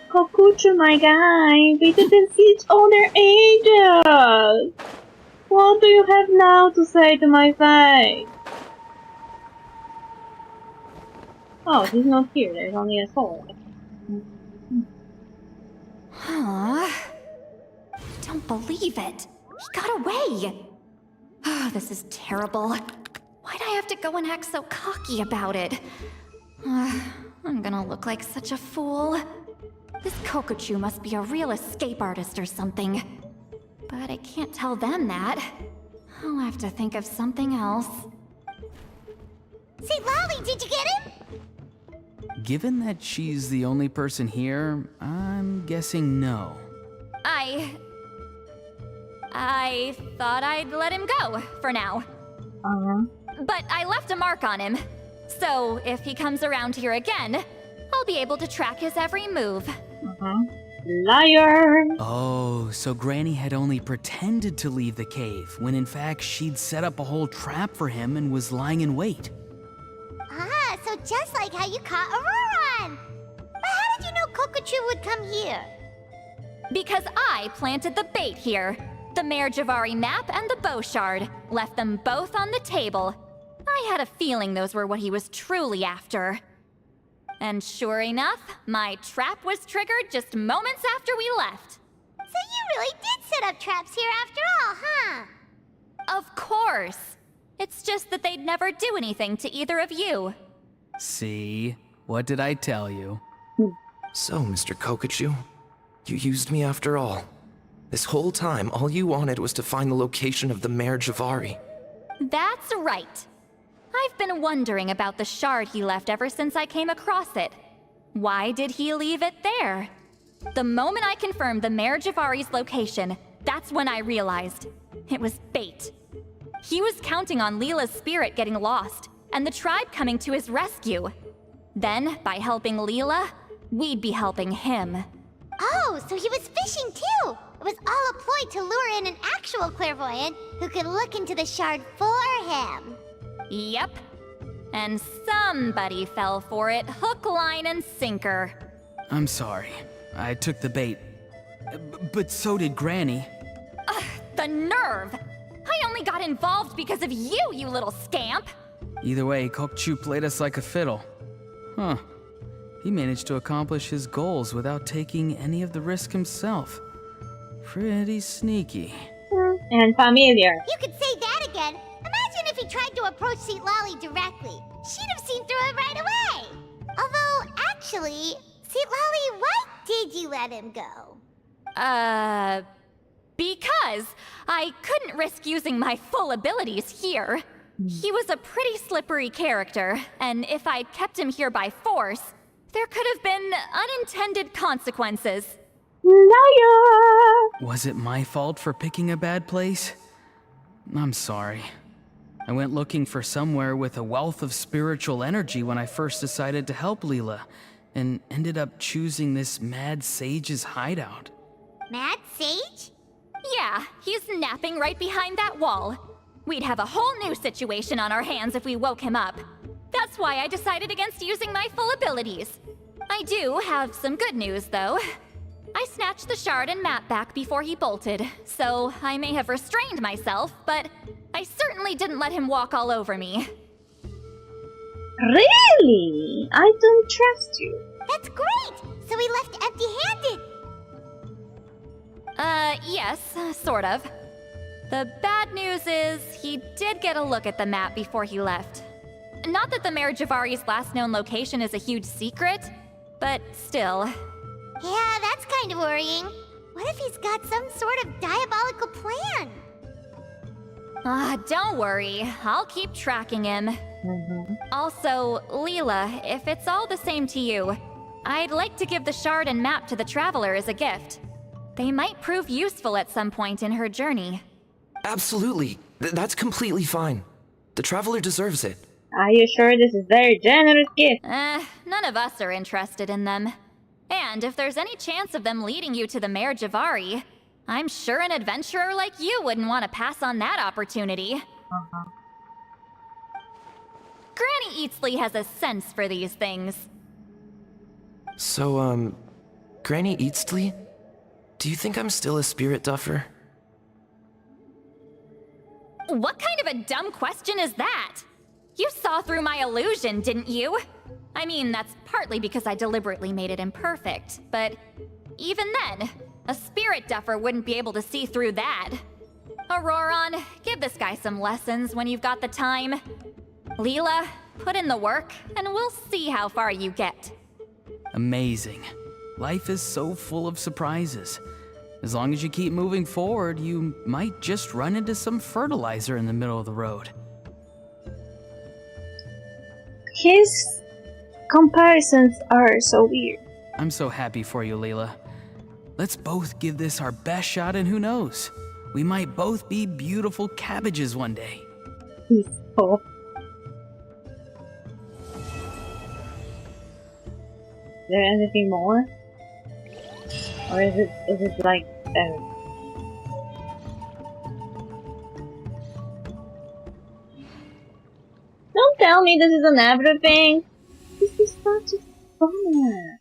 Kokuchu, my guy, we didn't see each other ages. What do you have now to say to my face? Oh, he's not here. There's only a soul. Huh? I don't believe it. He got away. Oh, this is terrible. Why'd I have to go and act so cocky about it? I'm gonna look like such a fool. This Kokochu must be a real escape artist or something. But I can't tell them that. I'll have to think of something else. Say, Lolly, did you get him? Given that she's the only person here, I'm guessing no. I thought I'd let him go for now. But I left a mark on him. So if he comes around here again, I'll be able to track his every move. Liar! Oh, so Granny had only pretended to leave the cave, when in fact she'd set up a whole trap for him and was lying in wait. Ah, so just like how you caught Auroron! But how did you know Kokochu would come here? Because I planted the bait here. The Mare Javari map and the bow shard. Left them both on the table. I had a feeling those were what he was truly after. And sure enough, my trap was triggered just moments after we left. So you really did set up traps here after all, huh? Of course. It's just that they'd never do anything to either of you. See? What did I tell you? So, Mr. Kokochu, you used me after all. This whole time, all you wanted was to find the location of the Mare Javari. That's right. I've been wondering about the shard he left ever since I came across it. Why did he leave it there? The moment I confirmed the Mare Javari's location, that's when I realized it was bait. He was counting on Leela's spirit getting lost, and the tribe coming to his rescue. Then, by helping Leela, we'd be helping him. Oh, so he was fishing too! It was all a ploy to lure in an actual clairvoyant who could look into the shard for him. Yep. And somebody fell for it, hook, line, and sinker. I'm sorry. I took the bait. But so did Granny. Ugh, the nerve! I only got involved because of you, you little scamp! Either way, Kokchu played us like a fiddle. Huh. He managed to accomplish his goals without taking any of the risk himself. Pretty sneaky. And familiar. You could say that again. Imagine if he tried to approach Seat Lolly directly. She'd have seen through it right away. Although, actually, Seat Lolly, why did you let him go? Because I couldn't risk using my full abilities here. He was a pretty slippery character, and if I'd kept him here by force, there could have been unintended consequences. Liar! Was it my fault for picking a bad place? I'm sorry. I went looking for somewhere with a wealth of spiritual energy when I first decided to help Leela, and ended up choosing this mad sage's hideout. Mad Sage? Yeah, he's napping right behind that wall. We'd have a whole new situation on our hands if we woke him up. That's why I decided against using my full abilities. I do have some good news, though. I snatched the shard and map back before he bolted, so I may have restrained myself, but I certainly didn't let him walk all over me. Really? I don't trust you. That's great! So he left empty-handed! Yes, sort of. The bad news is, he did get a look at the map before he left. Not that the Mayor Javari's last known location is a huge secret, but still. Yeah, that's kind of worrying. What if he's got some sort of diabolical plan? Don't worry, I'll keep tracking him. Also, Leela, if it's all the same to you, I'd like to give the shard and map to the Traveler as a gift. They might prove useful at some point in her journey. Absolutely. That's completely fine. The Traveler deserves it. Are you sure this is very generous gift? None of us are interested in them. And if there's any chance of them leading you to the Mayor Javari, I'm sure an adventurer like you wouldn't want to pass on that opportunity. Granny Eatsley has a sense for these things. So, Granny Eatsley? Do you think I'm still a spirit duffer? What kind of a dumb question is that? You saw through my illusion, didn't you? I mean, that's partly because I deliberately made it imperfect, but even then, a spirit duffer wouldn't be able to see through that. Auroron, give this guy some lessons when you've got the time. Leela, put in the work, and we'll see how far you get. Amazing. Life is so full of surprises. As long as you keep moving forward, you might just run into some fertilizer in the middle of the road. His comparisons are so weird. I'm so happy for you, Leela. Let's both give this our best shot, and who knows? We might both be beautiful cabbages one day. Oh. Is there anything more? Or is it like Don't tell me this is an everything. This is such a bummer.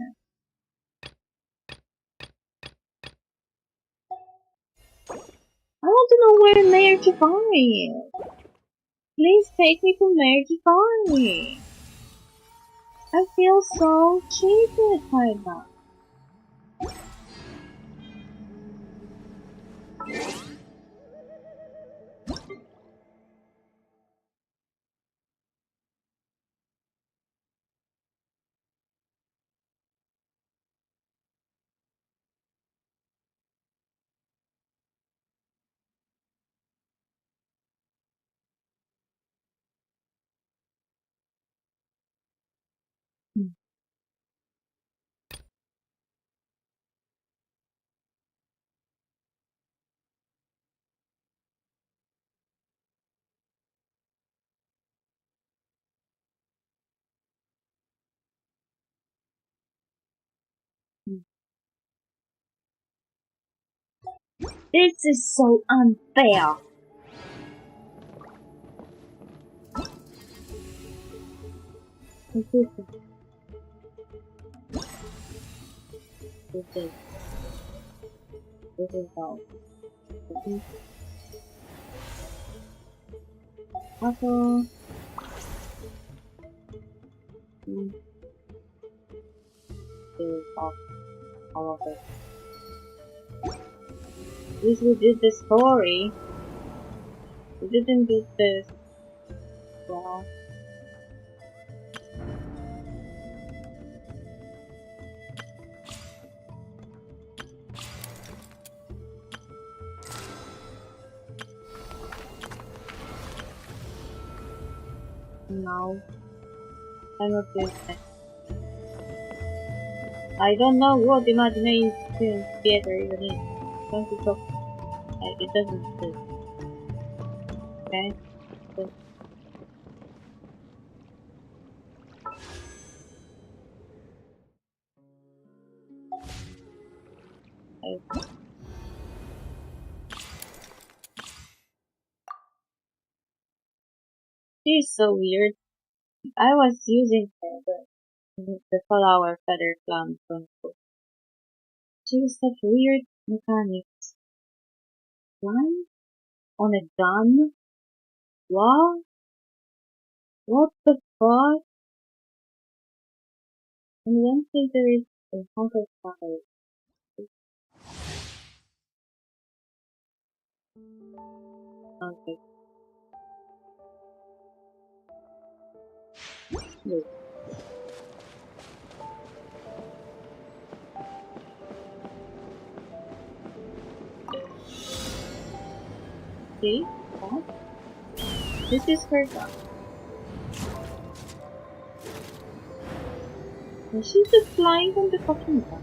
I want to know where Mayor Jafari is. Please take me to Mayor Jafari. I feel so cheated right now. This is so unfair. This is all. Also, this is all of it. At least we did the story. We didn't do this. Well. No. I'm not doing that. I don't know what imagination theater even is. Don't you talk? It doesn't exist. Okay? So, she's so weird. I was using the flower feather clan from school. She was such weird mechanics. Climb on a gun? What? What the fuck? And then there is a hunk of fire. Okay. Wait. See? What? This is her gun. And she's just flying from the fucking gun.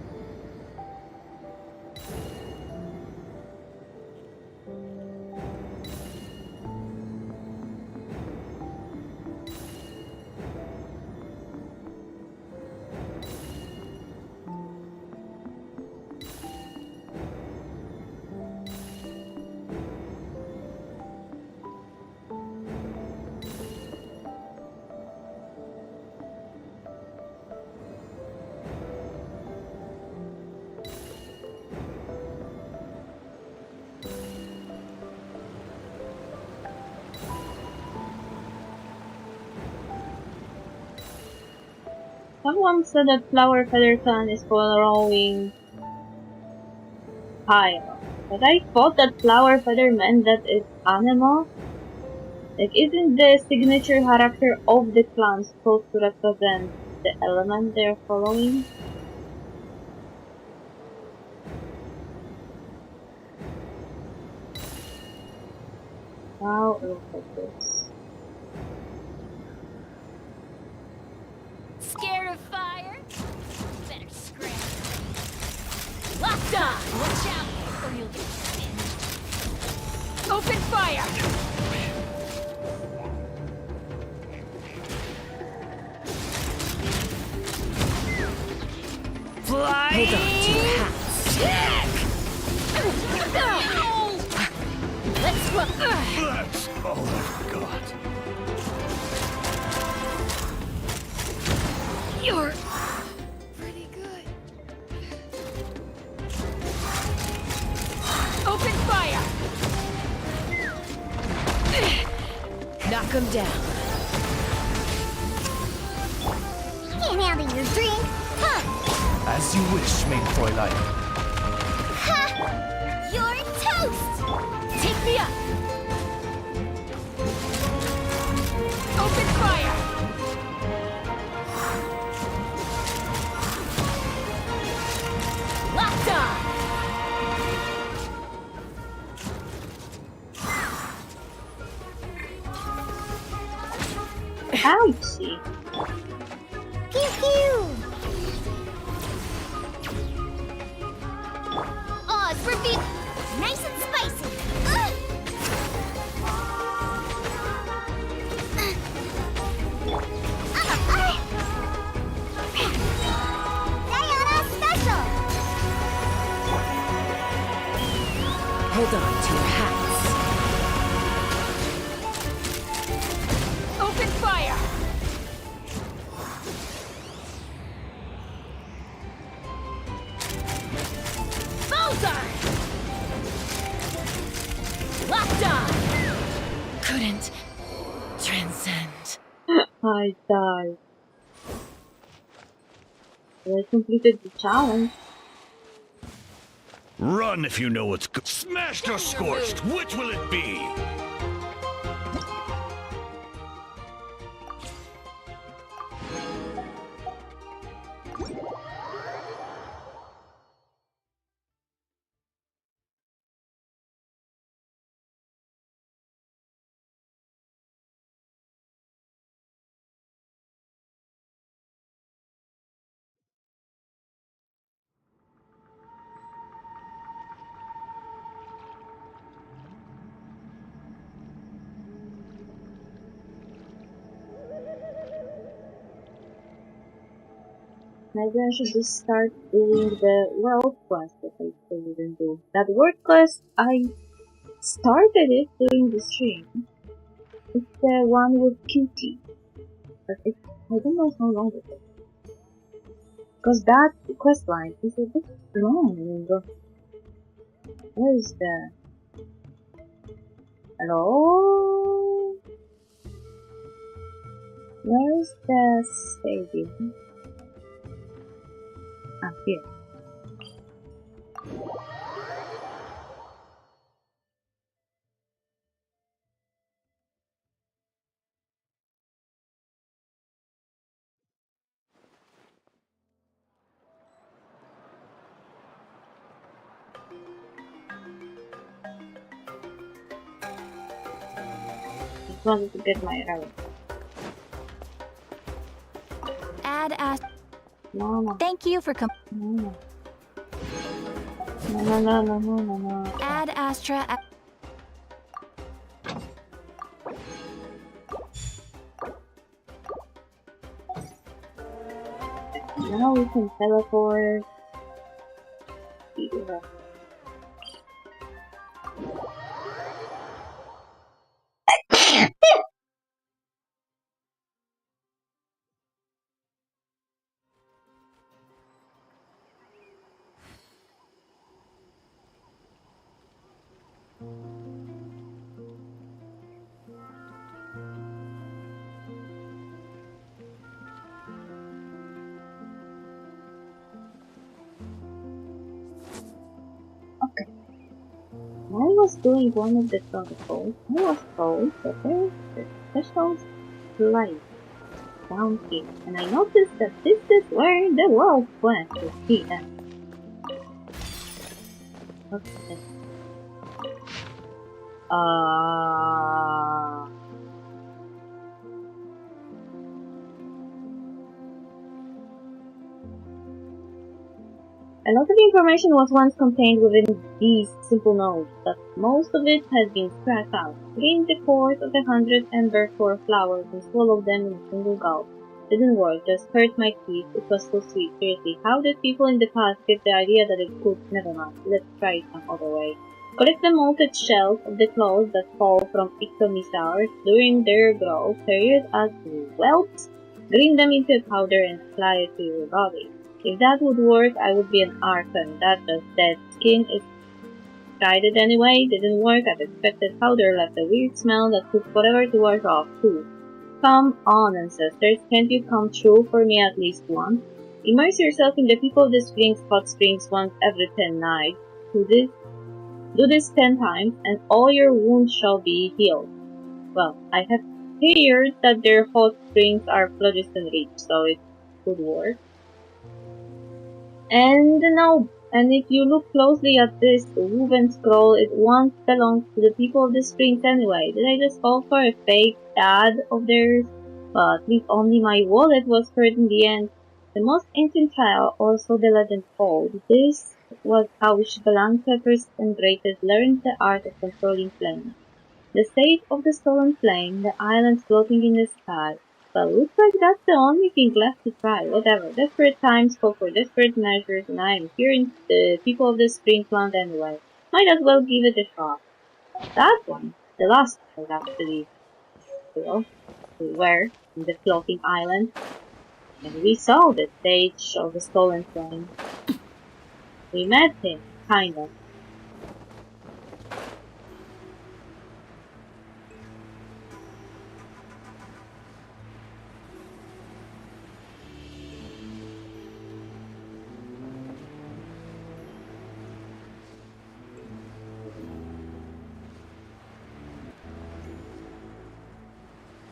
Someone said that flower feather clan is following higher, but I thought that flower feather meant that it's animal. Like, isn't the signature character of the clan supposed to represent the element they're following? Now look at this. Scared of fire? Better scram. Locked on! Watch out, or you'll get pinned. Open fire! Fly! Hold on to your hats. Let's go! That's all I've got. You're pretty good. Open fire! Knock him down. Can't handle your drink, huh? As you wish, main Fräulein. Ha! You're toast! Take me up! Open fire! Locked on! Ouchie! Pew pew! Oz, reveal! Nice and spicy! Ugh. Hold on to your hats. Open fire! Bullseye! Locked on! Couldn't transcend. I died. I completed the challenge. Run if you know what's good. Smashed or scorched, which will it be? Maybe I should just start doing the world quest that I still didn't do. That world quest, I started it during the stream. It's the one with Cutie. But I don't know how long it is. Because that quest line is a bit long. Where is the... Hello? Where is the stadium? Ah, here. Just wanted to get my relic. Add as. No, no, Thank you for no, no, no, no, no, no, no, no. Add Astra. Now we can teleport. Here. Okay. When I was doing one of the protocols, I was told that there is a special slide down here, and I noticed that this is where the world quest is here. What's this? A lot of information was once contained within these simple notes, but most of it has been scratched out. Drink the course of 100 Ember Core flowers and swallow them in a single gulp. Didn't work, just hurt my teeth. It was so sweet, seriously. How did people in the past get the idea that it could? Never mind, let's try it some other way. Collect the molted shells of the claws that fall from ictomisaurs during their growth period as whelps. Grind them into powder and apply it to your body. If that would work, I would be an Archon. That just dead skin is tried it anyway. Didn't work. I've expected powder left a weird smell that took forever to wash off too. Come on, ancestors, can't you come true for me at least once? Immerse yourself in the people of the springs, hot springs once every 10 nights. Do this 10 times, and all your wounds shall be healed. Well, I have heard that their hot springs are phlogiston rich, so it could work. And if you look closely at this woven scroll, it once belonged to the people of the springs anyway. Did I just fall for a fake ad of theirs? Well, at least only my wallet was hurt in the end. The most ancient tale, also the legend told, this was how Shbalanka first and greatest learned the art of controlling flames. The state of the stolen flame, the islands floating in the sky. Well, looks like that's the only thing left to try. Whatever. Desperate times call for desperate measures, and I am here in the people of the Springland anyway. Might as well give it a shot. That one, the last one actually, well, we were in the floating island, and we saw the stage of the stolen train. We met him, kind of.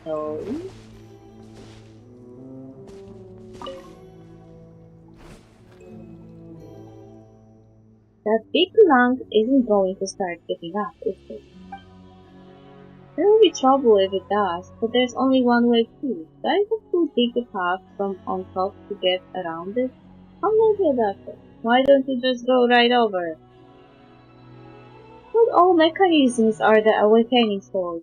So, that big lung isn't going to start picking up, is it? There will be trouble if it does, but there's only one way through. Do I have to dig a path from on top to get around it? I'm not good at it. Why don't you just go right over? Not all mechanisms are the awakening sword.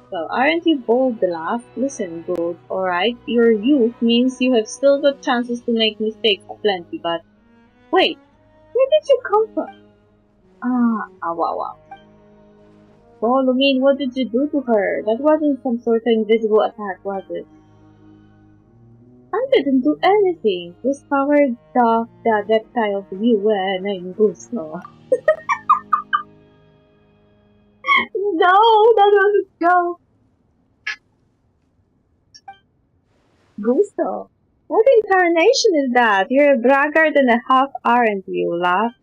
Well, aren't you bold, the last? Listen, good, alright, your youth means you have still got chances to make mistakes aplenty, but... Wait, where did you come from? Wow. Oh, Lumine, what did you do to her? That wasn't some sort of invisible attack, was it? I didn't do anything. This powered off the reptile to you when I'm Gusto. No, that was a joke. Gusto. What incarnation is that? You're a braggart and a half, aren't you, laugh?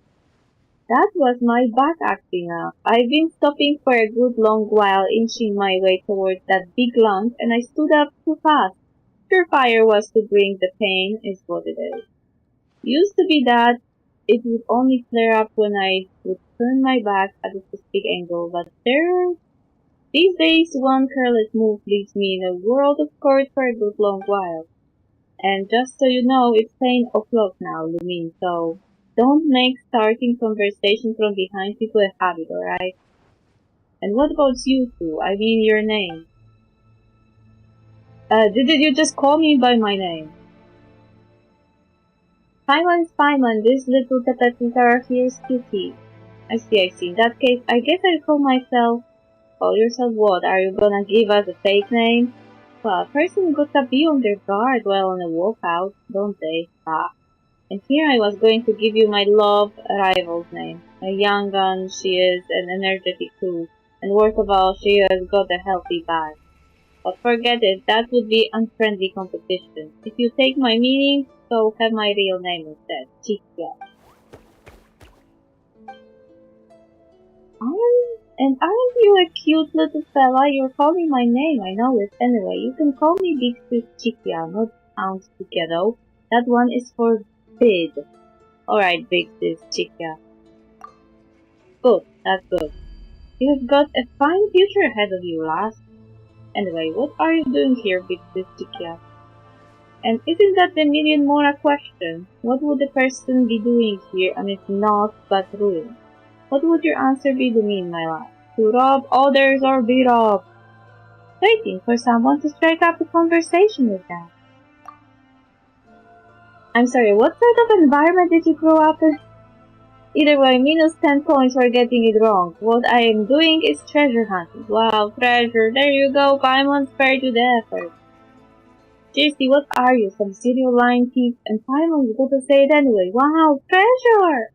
That was my back acting up. I've been stopping for a good long while, inching my way towards that big lump, and I stood up too fast. Surefire was to bring the pain, is what it is. Used to be that it would only flare up when I would turn my back at a specific angle, but these days one careless move leaves me in a world of course for a good long while. And just so you know, it's 10 o'clock now, Lumine, so don't make starting conversation from behind people a habit, alright? And what about you two? I mean your name. Did you just call me by my name? Paimon, this little Tatatara here is Cutie. I see. In that case, I guess I'll call yourself what? Are you gonna give us a fake name? Well, a person gotta be on their guard while on a walkout, don't they? And here I was going to give you my love rival's name. A young gun she is, and energetic too, and worst of all, she has got a healthy back. But forget it, that would be unfriendly competition. If you take my meaning, so have my real name instead, Chikia. Aren't you a cute little fella? You're calling my name, I know it. Anyway, you can call me Big Sis Chikia, not Ounce Chikia though. That one is for bid. Alright, Big Sis Chikia. Good, that's good. You've got a fine future ahead of you, lass. Anyway, what are you doing here, Big Sis Chikia? And isn't that the million more a question? What would the person be doing here and if not but ruin? What would your answer be to me, my lad? To rob others or be robbed? Waiting for someone to strike up a conversation with them. I'm sorry, what sort of environment did you grow up in? Either way, minus 10 points for getting it wrong. What I am doing is treasure hunting. Wow, treasure, there you go, Paimon, spare you the effort. Seriously, what are you, some serial lying thief? And Paimon's got to say it anyway. Wow, treasure!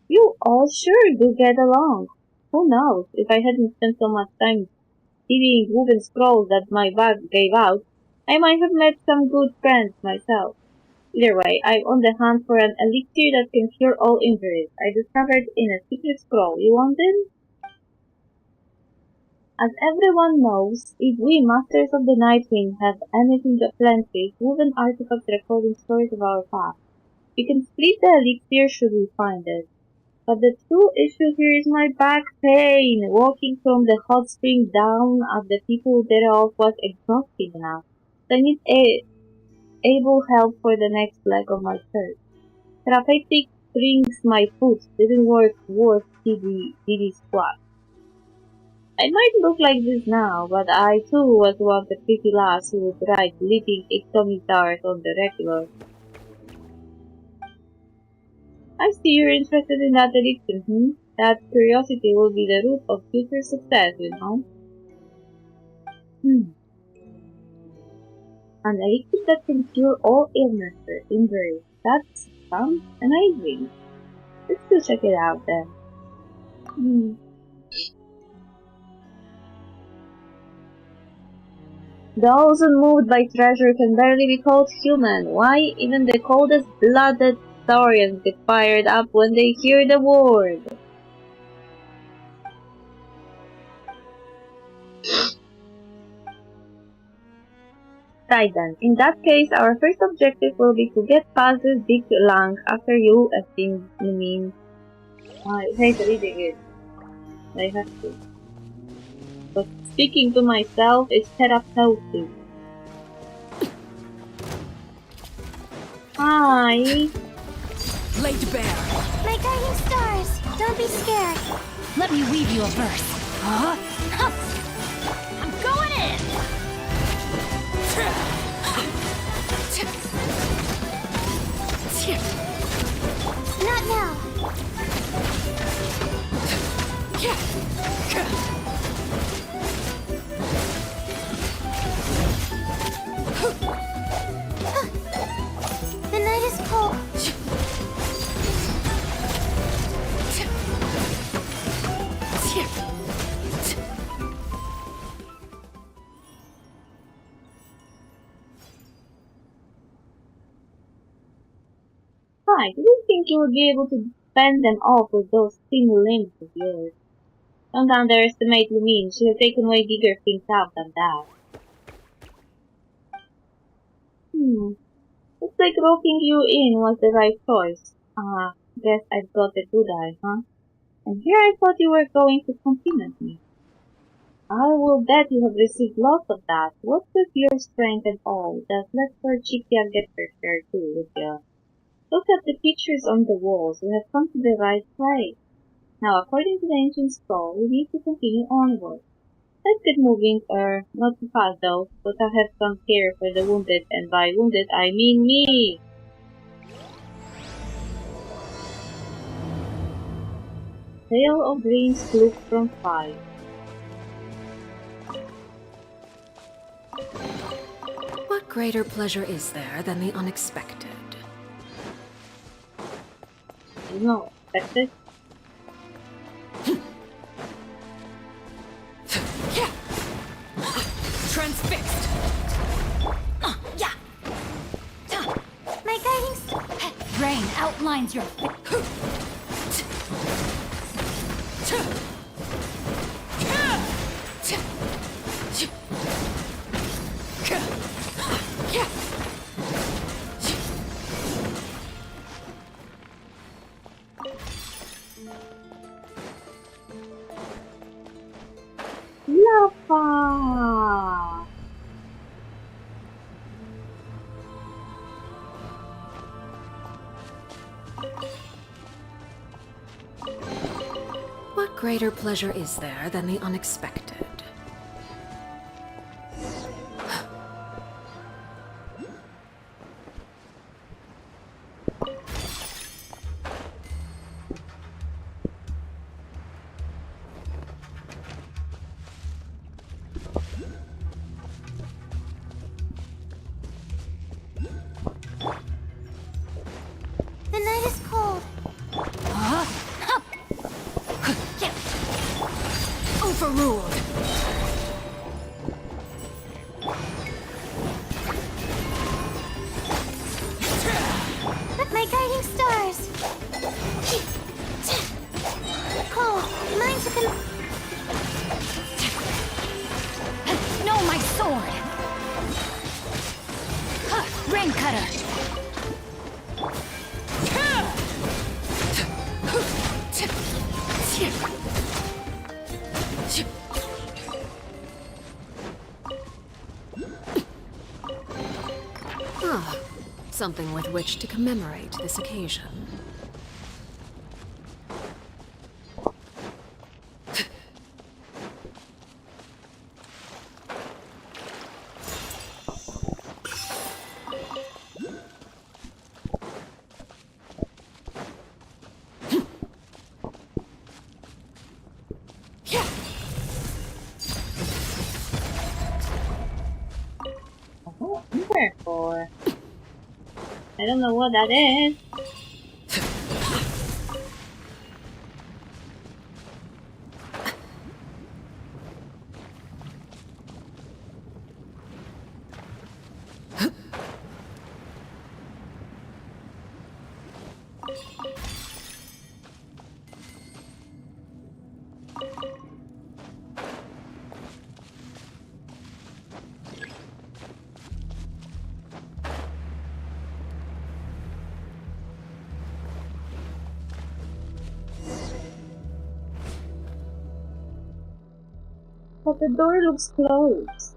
You all sure do get along. Who knows, if I hadn't spent so much time studying wooden scrolls that my bag gave out, I might have met some good friends myself. Either way, I'm on the hunt for an elixir that can cure all injuries. I discovered in a secret scroll. You want it? As everyone knows, if we Masters of the Nightwing have anything aplenty, woven artifacts recording stories of our past, we can split the elixir should we find it. But the true issue here is my back pain. Walking from the hot spring down at the people thereof was exhausting enough. So I need able help for the next leg of my search. Therapeutic brings my foot didn't work worth DD squat. I might look like this now, but I too was once a pretty lass who would ride leaping atomic towers on the regular. I see you're interested in that addiction, hmm? That curiosity will be the root of future success, you know? An addiction that can cure all illnesses, injuries. That sounds amazing. Let's go check it out then. Those unmoved by treasure can barely be called human. Why, even the coldest-blooded saurians get fired up when they hear the word. Right then, in that case, our first objective will be to get past this big lung after you, I think, you mean. I hate reading it. I have to. But speaking to myself is therapeutic. Hi. Laid bare. My guiding stars, don't be scared. Let me weave you a verse. Huh? I'm going in! Not now. The night is cold. Hi, did you think you would be able to fend them off with those thin limbs of yours? Don't underestimate Lumine. She has taken way bigger things out than that. Looks like roping you in was the right choice. Guess I've got the good eye, huh? And here I thought you were going to compliment me. I will bet you have received lots of that. What with your strength and all, just let her Chikia get her share too, would ya? Look at the pictures on the walls. We have come to the right place. Now, according to the ancient scroll, we need to continue onward. Let's get moving, not too fast though, but I have some care for the wounded, and by wounded I mean me! Tale of Dreams Look from 5. What greater pleasure is there than the unexpected? No, expected? Transfixed. Yeah. My guiding Rain outlines your. Lava! What greater pleasure is there than the unexpected? The night is cold. Overruled. My guiding stars. Cold. Mine's a No, my sword. Rain cutter. Ah, something with which to commemorate this occasion. Oh, therefore. I don't know what that is. But the door looks closed.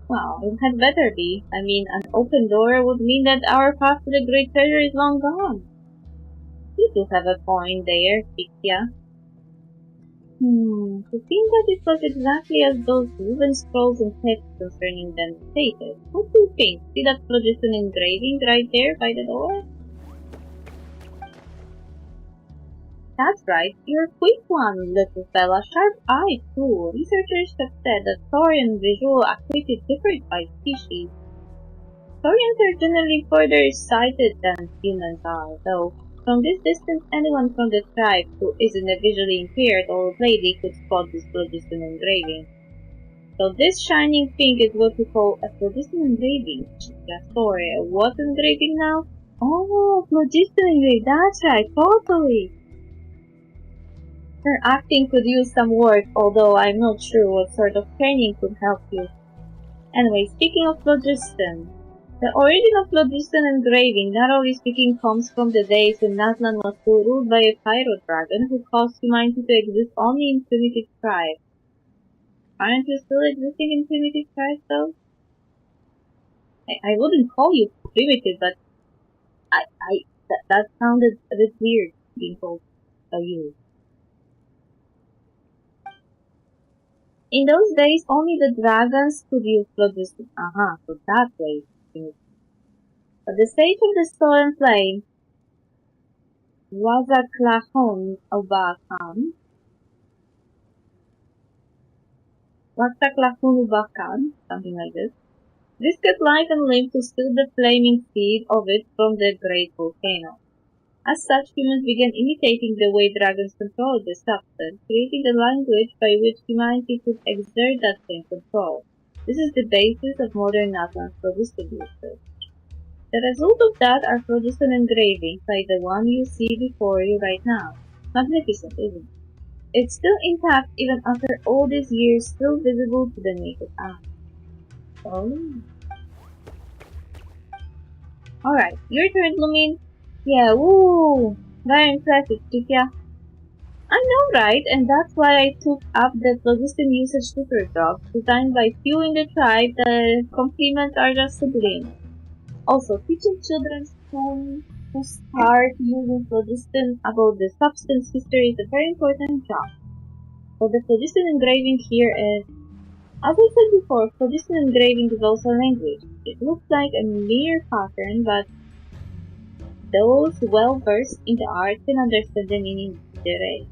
Well, it had better be. I mean, an open door would mean that our path to the great treasure is long gone. You do have a point there, Pikia. To think that it was exactly as those woven scrolls and texts concerning them stated. What do you think? See that phlogiston engraving right there by the door? That's right, you're a quick one, little fella. Sharp-eyed, too. Researchers have said that Saurian visual acuity differs by species. Saurians are generally further sighted than humans are, though from this distance anyone from the tribe who isn't visually impaired or lady could spot this phlogiston engraving. So this shining thing is what we call a phlogiston engraving. Yeah, sorry, what engraving now? Oh, phlogiston engraving, that's right, totally. Her acting could use some work, although I'm not sure what sort of training could help you. Anyway, speaking of phlogiston, the origin of phlogiston engraving, narrowly speaking, comes from the days when Nazlan was ruled by a pyro dragon who caused humanity to exist only in primitive tribes. Aren't you still existing in primitive tribes, though? I wouldn't call you primitive, but that sounded a bit weird, being called by you. In those days, only the dragons could use phlogiston. So that way. But the sage of the Storm Flame, Wazaklahon Ubakan, something like this, risked life and limb to steal the flaming seed of it from the great volcano. As such, humans began imitating the way dragons controlled the substance, creating a language by which humanity could exert that same control. This is the basis of modern Natlan's phlogiston research. The result of that are phlogiston engravings like the one you see before you right now. Magnificent, isn't it? It's still intact even after all these years, still visible to the naked eye. Oh. Alright, your turn, Lumin. Yeah, woo! Very impressive, Chikia. I know, right? And that's why I took up the phlogiston usage super job, designed by few in the tribe. The compliments are just sublime. Also, teaching children who start using phlogiston about the substance history is a very important job. So the phlogiston engraving here is, as I said before, phlogiston engraving is also a language. It looks like a mere pattern, but those well-versed in the art can understand the meaning either.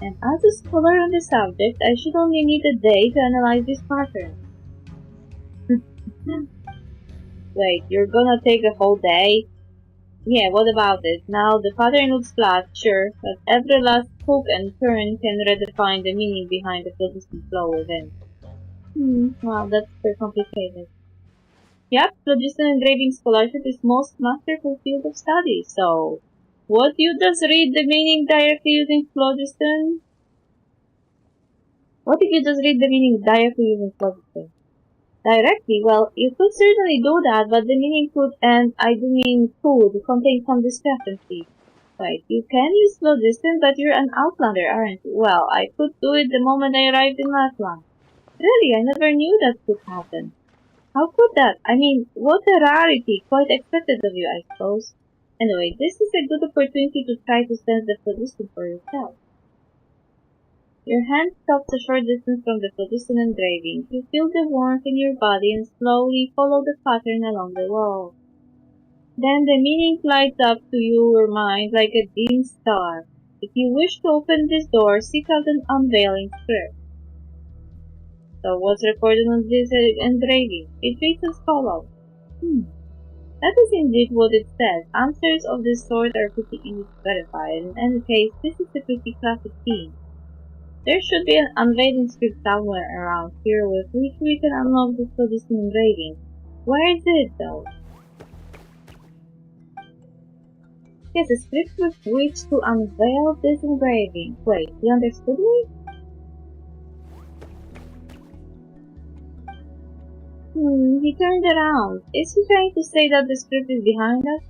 And as a scholar on the subject, I should only need a day to analyze this pattern. Wait, you're gonna take a whole day? Yeah, what about it? Now, the pattern looks flat, sure, but every last hook and turn can redefine the meaning behind the phlogiston flow within. Well, that's very complicated. Yep, phlogiston engraving scholarship is most masterful field of study, so what you just read the meaning directly using phlogiston? What if you just read the meaning directly using phlogiston? Directly, well, you could certainly do that, but the meaning could, and I do mean could, contain some discrepancy. Right, you can use phlogiston, but you're an outlander, aren't you? Well, I could do it the moment I arrived in Latlan. Really, I never knew that could happen. How could that? I mean, what a rarity, quite expected of you, I suppose. Anyway, this is a good opportunity to try to sense the phlogiston for yourself. Your hand stops a short distance from the phlogiston engraving. You feel the warmth in your body and slowly follow the pattern along the wall. Then the meaning lights up to your mind like a dim star. If you wish to open this door, seek out an unveiling script. So what's recorded on this engraving? It reads as follows. That is indeed what it says. Answers of this sort are pretty easy to verify, and in any case, this is a pretty classic theme. There should be an unveiling script somewhere around here with which we can unlock this solution engraving. Where is it, though? Yes, a script with which to unveil this engraving. Wait, you understood me? He turned around. Is he trying to say that the script is behind us?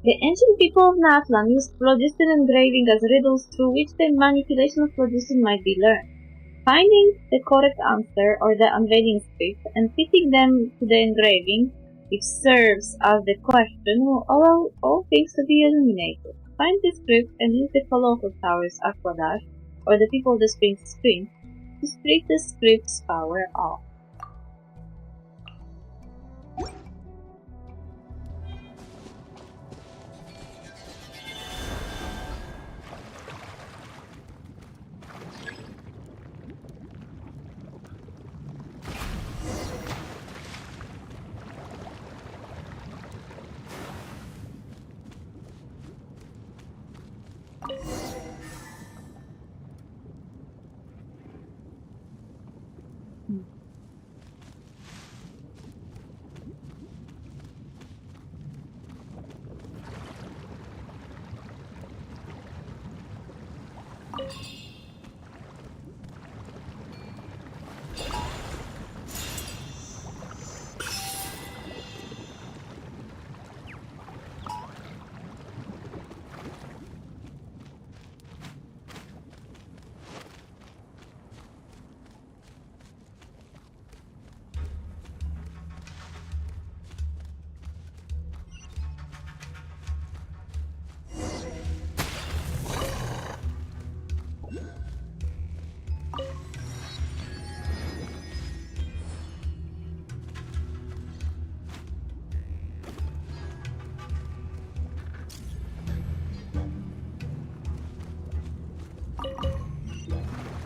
The ancient people of Natlan used phlogiston engraving as riddles through which the manipulation of phlogiston might be learned. Finding the correct answer or the unveiling script and fitting them to the engraving, which serves as the question, will allow all things to be illuminated. Find the script and use the Colossal Tower's Aquadash, or the People of the Spring Spring, to strip the script's power off.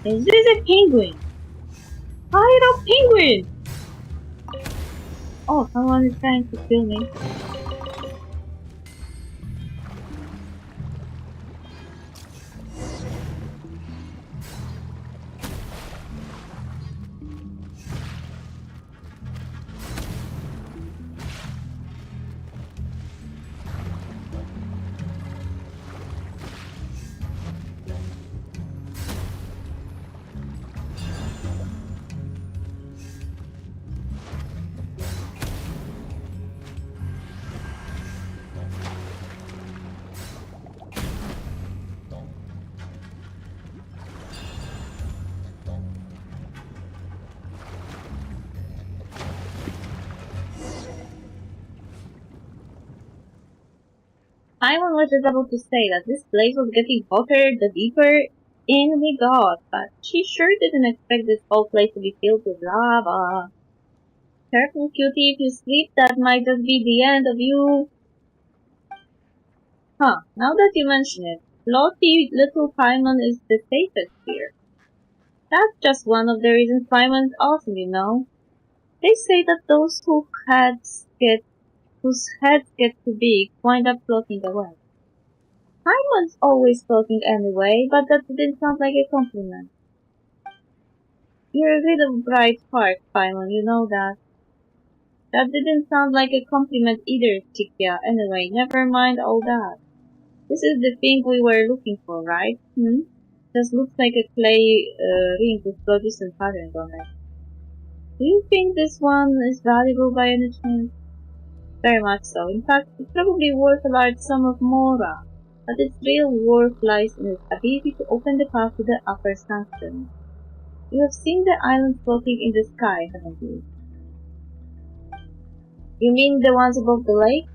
Is this a penguin? Hide up, penguin! Oh, someone is trying to kill me. Simon was just about to say that this place was getting hotter the deeper in we got, but she sure didn't expect this whole place to be filled with lava. Careful, cutie, if you sleep, that might just be the end of you. Huh, now that you mention it, Lottie Little Paimon is the safest here. That's just one of the reasons Paimon's awesome, you know. They say that those whose heads get too big wind up floating away. Paimon's always floating anyway, but that didn't sound like a compliment. You're a little bright spark, Paimon, you know that. That didn't sound like a compliment either, Chikia. Anyway, never mind all that. This is the thing we were looking for, right? Just looks like a clay ring with phlogiston patterns on it. Do you think this one is valuable by any chance? Very much so. In fact, it's probably worth a large sum of mora, but its real worth lies in its ability to open the path to the upper sanctum. You have seen the islands floating in the sky, haven't you? You mean the ones above the lake?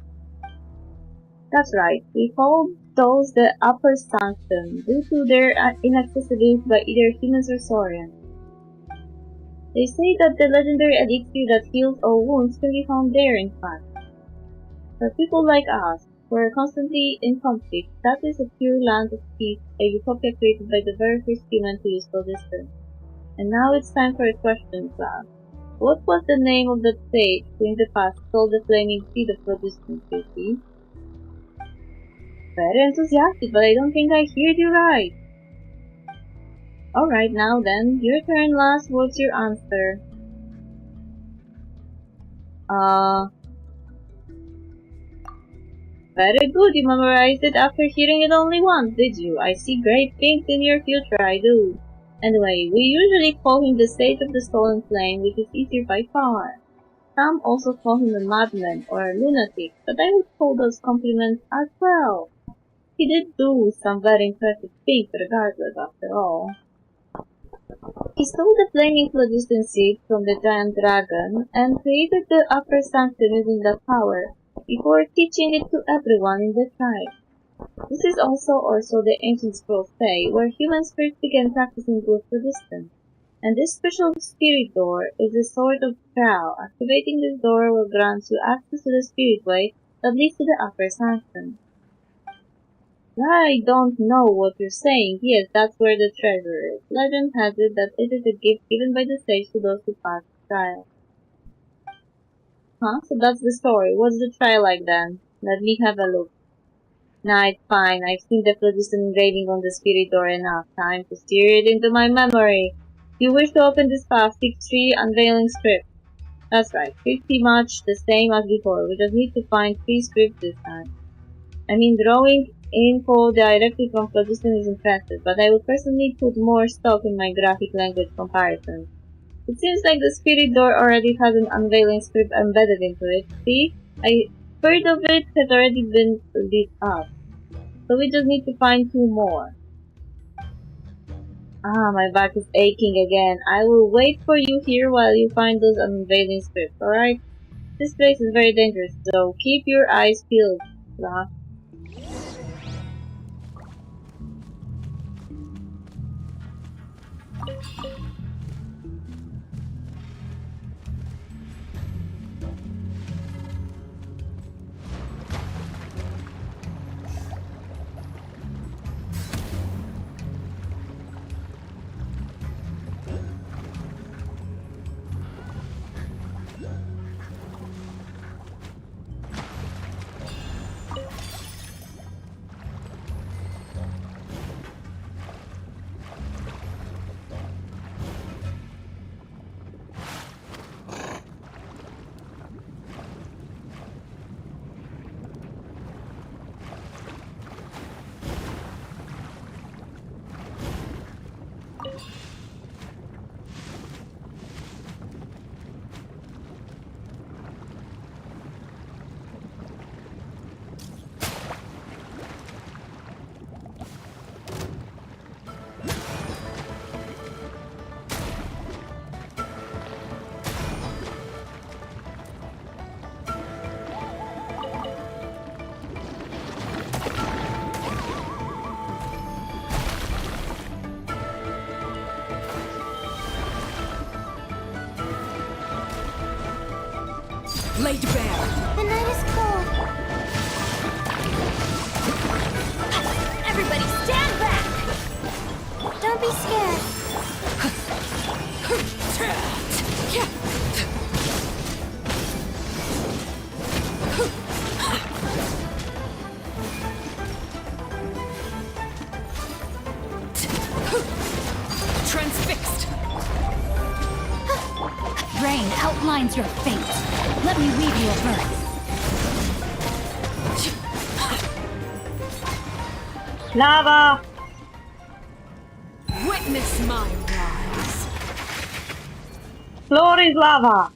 That's right. We call those the upper sanctum, due to their inaccessibility by either humans or saurians. They say that the legendary elixir that heals all wounds can be found there, in fact. For people like us, who are constantly in conflict, that is a pure land of peace, a utopia created by the very first human to use resistance. And now it's time for a question, class. What was the name of that sage who in the past stole the flaming seed of resistance, Lucy? Very enthusiastic, but I don't think I heard you right. Alright, now then, your turn, lass. What's your answer? Very good, you memorized it after hearing it only once, did you? I see great things in your future, I do. Anyway, we usually call him the Sage of the Stolen Flame, which is easier by far. Some also call him a madman or a lunatic, but I would call those compliments as well. He did do some very impressive things regardless, after all. He stole the flaming phlogiston seed from the giant dragon and created the upper sanctum using that power, before teaching it to everyone in the tribe. This is also the ancient scrolls say, where humans first began practicing good resistance. And this special spirit door is a sort of spell. Activating this door will grant you access to the spirit way that leads to the upper sanctum. I don't know what you're saying. Yes, that's where the treasure is. Legend has it that it is a gift given by the sage to those who pass the trial. Huh? So that's the story. What's the trial like then? Let me have a look. Nah, it's fine. I've seen the phlogiston engraving on the spirit door enough. Time to steer it into my memory. You wish to open this path, pick 3 unveiling scripts. That's right. Pretty much the same as before. We just need to find 3 scripts this time. I mean, drawing info directly from phlogiston is impressive, but I would personally put more stock in my graphic language comparisons. It seems like the spirit door already has an unveiling script embedded into it. See? A third of it has already been lit up. So we just need to find 2 more. Ah, my back is aching again. I will wait for you here while you find those unveiling scripts, alright? This place is very dangerous, so keep your eyes peeled, Rock. Laid bare. The night is cold. Everybody stand back! Don't be scared. Transfixed. Rain outlines your fate. Let me weave you a verse. Lava! Witness my rise. Floor is lava!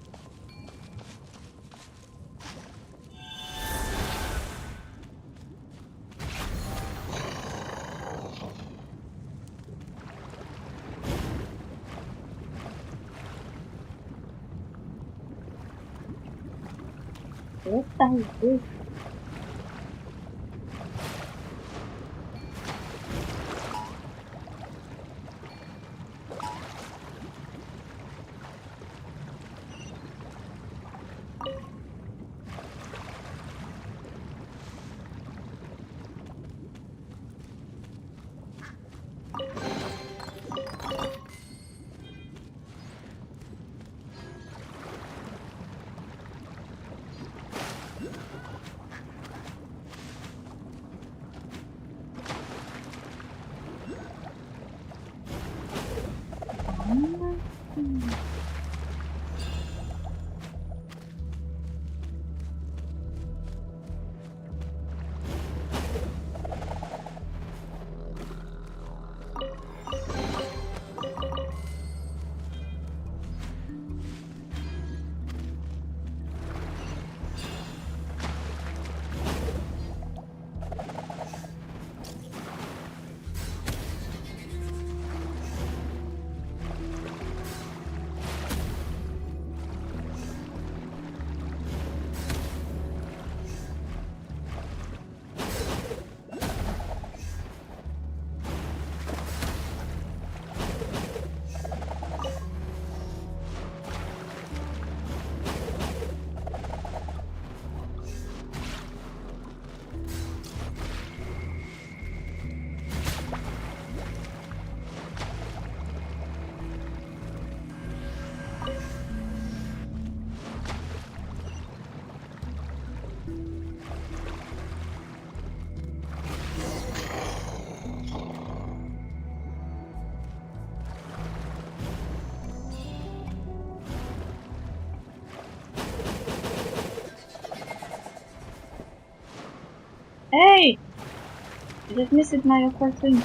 What the hell is this? I just missed my opportunity.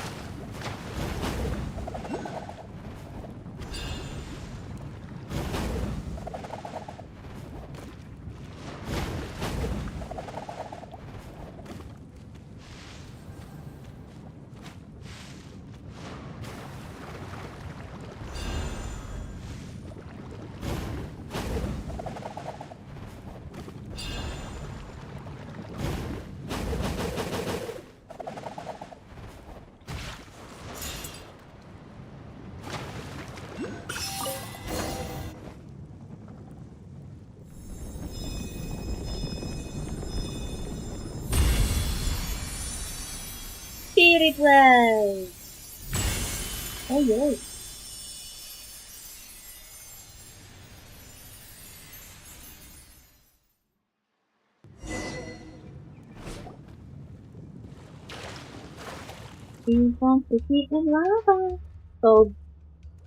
Spirit Well! Oh, yeah. We want to keep in lava. So,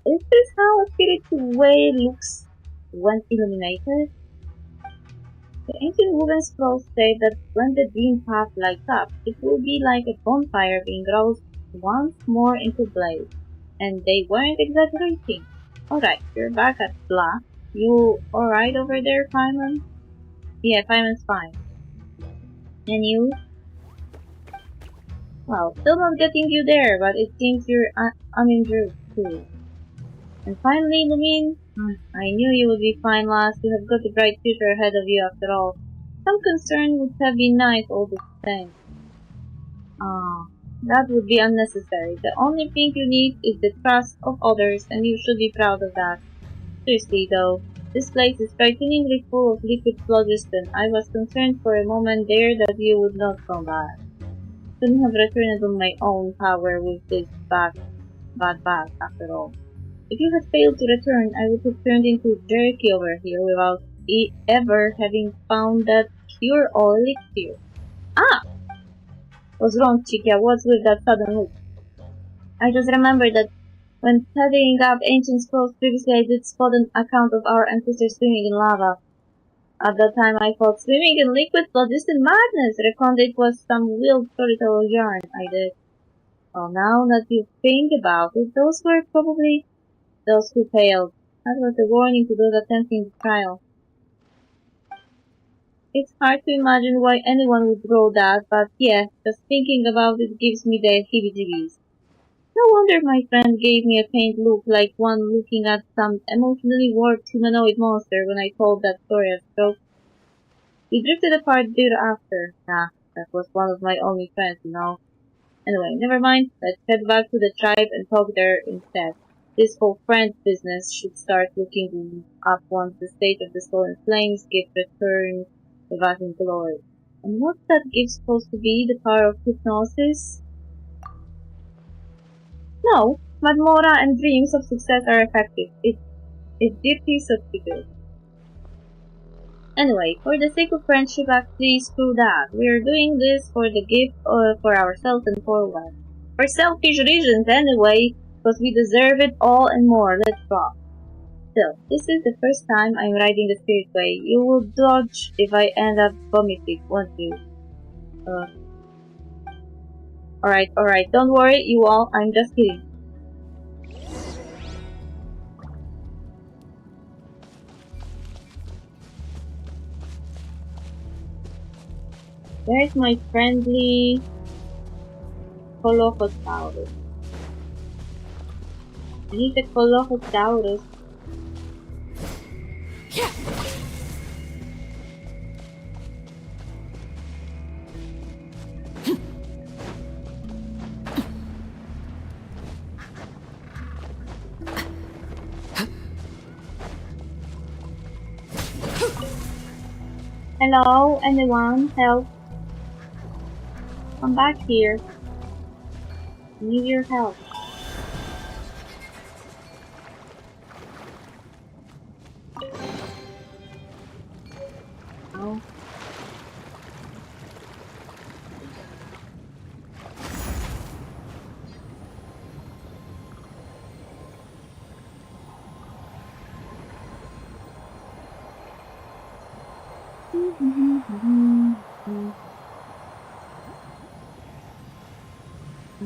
is this how a spirit way looks when illuminated? The ancient wooden scrolls say that when the dim path lights up, it will be like a bonfire being roused once more into blaze. And they weren't exaggerating. Alright, you're back at blah. You alright over there, Paimon? Yeah, Paimon's fine. And you? Well, still not getting you there, but it seems you're uninjured too. And finally, Lumine, I knew you would be fine, lass. You have got a bright future ahead of you after all. Some concern would have been nice all the same. Ah, that would be unnecessary. The only thing you need is the trust of others, and you should be proud of that. Seriously though, this place is frighteningly full of liquid phlogiston. I was concerned for a moment there that you would not come back. Couldn't have returned on my own power with this bad back after all. If you had failed to return, I would have turned into jerky over here without ever having found that cure-all elixir. Ah! What's wrong, Chikia? What's with that sudden look? I just remembered that when studying up ancient scrolls previously, I did spot an account of our ancestors swimming in lava. At that time, I thought swimming in liquid phlogiston madness. Reckoned it was some wild storyteller yarn. I did. Well, now that you think about it, those were probably those who failed. That was a warning to those attempting the trial. It's hard to imagine why anyone would roll that, but yeah, just thinking about it gives me the heebie-jeebies. No wonder my friend gave me a faint look like one looking at some emotionally warped humanoid monster when I told that story at Stroke. We drifted apart thereafter. Nah, that was one of my only friends, you know. Anyway, never mind. Let's head back to the tribe and talk there instead. This whole friend business should start looking up once the state of the stolen flames gift returns with us in glory. And what's that gift supposed to be? The power of hypnosis? No, Madmora and dreams of success are effective. It's deeply substitute. Anyway, for the sake of friendship, actually screw that. We're doing this for the gift for ourselves and for what? For selfish reasons anyway, because we deserve it all and more. Let's rock. Still, this is the first time I'm riding the Spirit Way. You will dodge if I end up vomiting, won't you? Alright, don't worry, you all, I'm just kidding. Where's my friendly Colophosaurus? I need the Colophosaurus. Hello, anyone? Help. Come back here. I need your help. Oh. As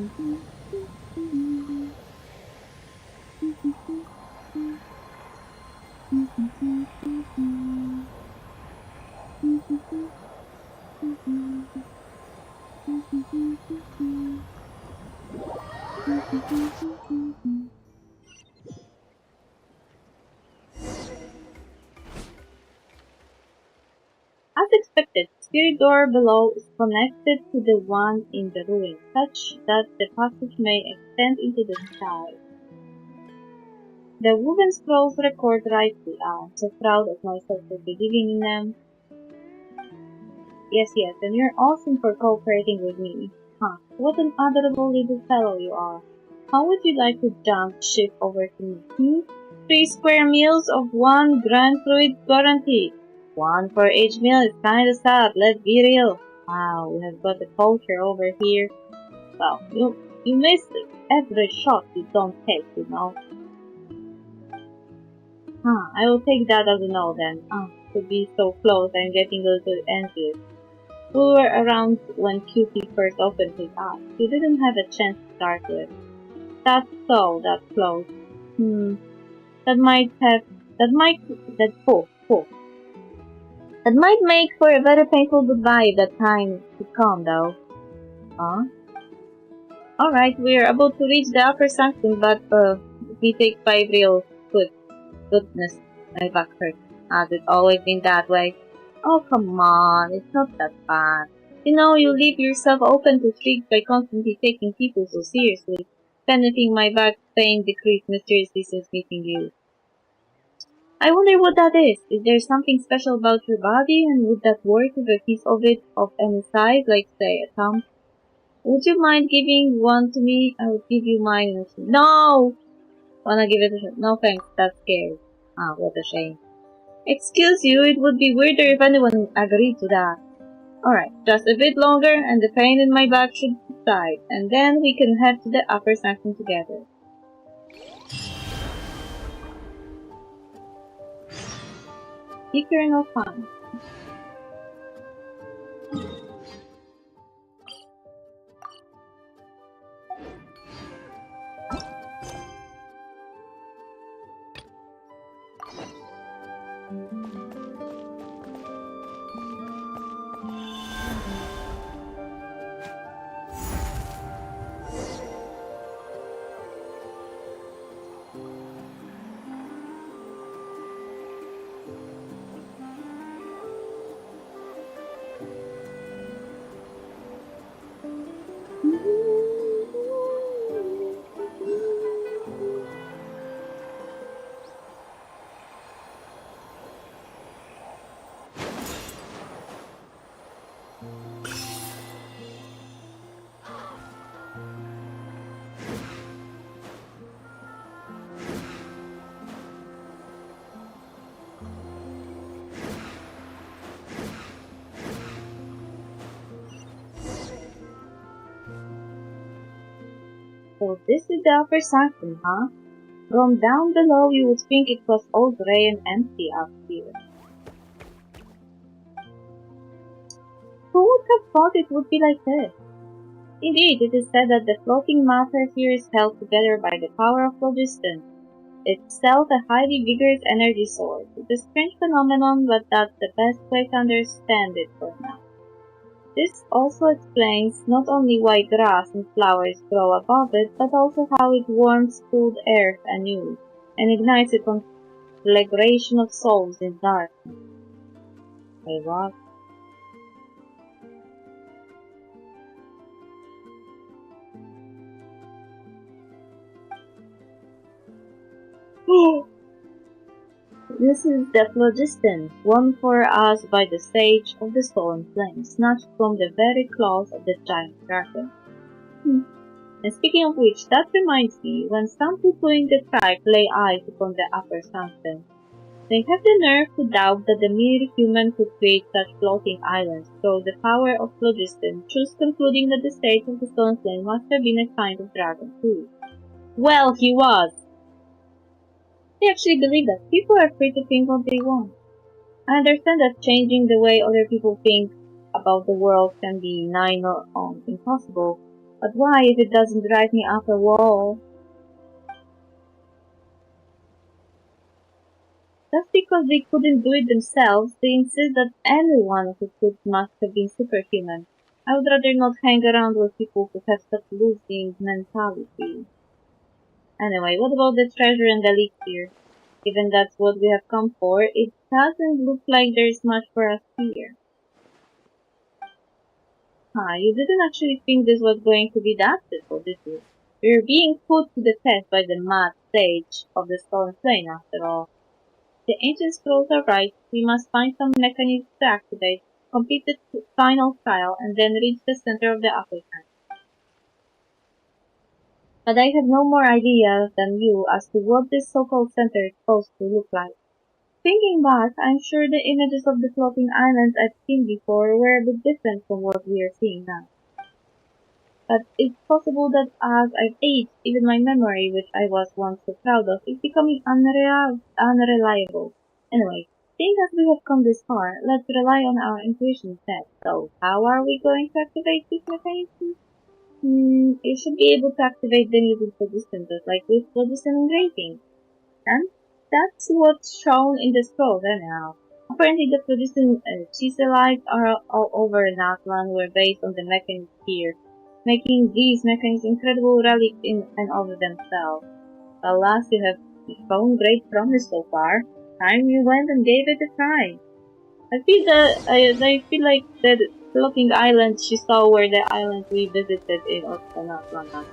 expected, the spirit door below is connected to the one in the ruin, such that the passage may extend into the sky. The woven scrolls record rightly. I'm so proud of myself for believing in them. Yes, and you're awesome for cooperating with me. Huh, what an adorable little fellow you are. How would you like to jump ship over to me? 3 square meals of 1 grand fluid guaranteed. 1 for each meal is kinda sad, let's be real. Wow, we have got a poacher over here. Well, you missed every shot you don't take, you know. I will take that as a no then. To be so close, I'm getting a little envious. We were around when Cutie first opened his eyes. You didn't have a chance to start with. That's so, that close. That might make for a very painful goodbye if that time should come, though. Huh? Alright, we're about to reach the upper sanctum, but, we take 5 real foot. Goodness, my back hurts. Has it always been that way? Oh, come on, it's not that bad. You know, you leave yourself open to tricks by constantly taking people so seriously. If anything, my back pain decreased mysteriously since meeting you. I wonder what that is. Is there something special about your body, and would that work with a piece of it of any size, like say a thumb? Would you mind giving one to me? I would give you mine. No! Wanna give it a shot? No thanks, that's scary. What a shame. Excuse you, it would be weirder if anyone agreed to that. Alright, just a bit longer and the pain in my back should subside, and then we can head to the upper sanctum together. Eternal fun. So this is the upper sanctum, huh? From down below you would think it was all grey and empty up here. Who would have thought it would be like this? Indeed, it is said that the floating matter here is held together by the power of phlogiston, itself a highly vigorous energy source. It's a strange phenomenon, but that's the best way to understand it for now. This also explains not only why grass and flowers grow above it, but also how it warms cooled earth anew, and ignites a conflagration of souls in darkness. Wait, what? This is the phlogiston, won for us by the sage of the stolen flame, snatched from the very claws of the giant dragon. And speaking of which, that reminds me, when some people in the tribe lay eyes upon the upper sanctum, they have the nerve to doubt that the mere human could create such floating islands, so the power of phlogiston, thus concluding that the sage of the stolen flame must have been a kind of dragon too. Well, he was! They actually believe that people are free to think what they want. I understand that changing the way other people think about the world can be nigh on impossible, But why if it doesn't drive me off a wall? Just because they couldn't do it themselves, they insist that anyone who could must have been superhuman. I would rather not hang around with people who have such losing mentality. Anyway, what about the treasure and the elixir? Given that's what we have come for, it doesn't look like there's much for us here. You didn't actually think this was going to be that simple, did you? We're being put to the test by the mad sage of the Stolen Flame, after all. The ancient scrolls are right, we must find some mechanism to activate, complete the final trial, and then reach the center of the applicant. But I have no more idea than you as to what this so-called center is supposed to look like. Thinking back, I'm sure the images of the floating islands I've seen before were a bit different from what we are seeing now. But it's possible that as I've aged, even my memory, which I was once so proud of, is becoming unreliable. Anyway, seeing as we have come this far, let's rely on our intuition instead. So, how are we going to activate this mechanism? You should be able to activate them using phlogiston, just like with phlogiston engraving. And that's what's shown in the scrolls anyhow. Apparently the phlogiston chiselites are all over Natlan were based on the mechanism here, making these mechanisms incredible relics in and of themselves. Alas, you have shown great promise so far. Time you went and gave it a try. I feel like the floating island she saw were the islands we visited in Natlan.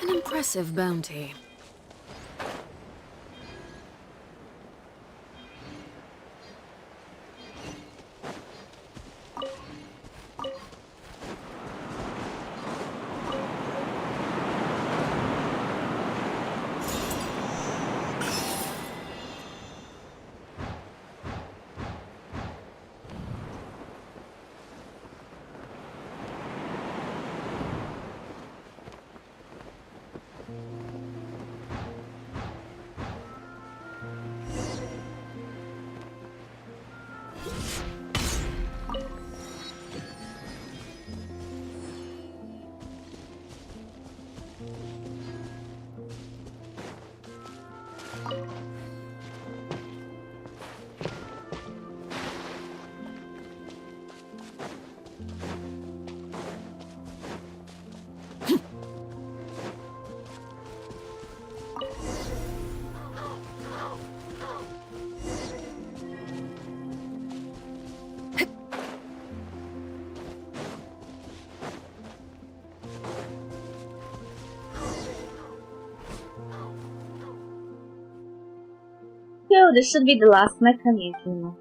An impressive bounty. So this should be the last mechanism.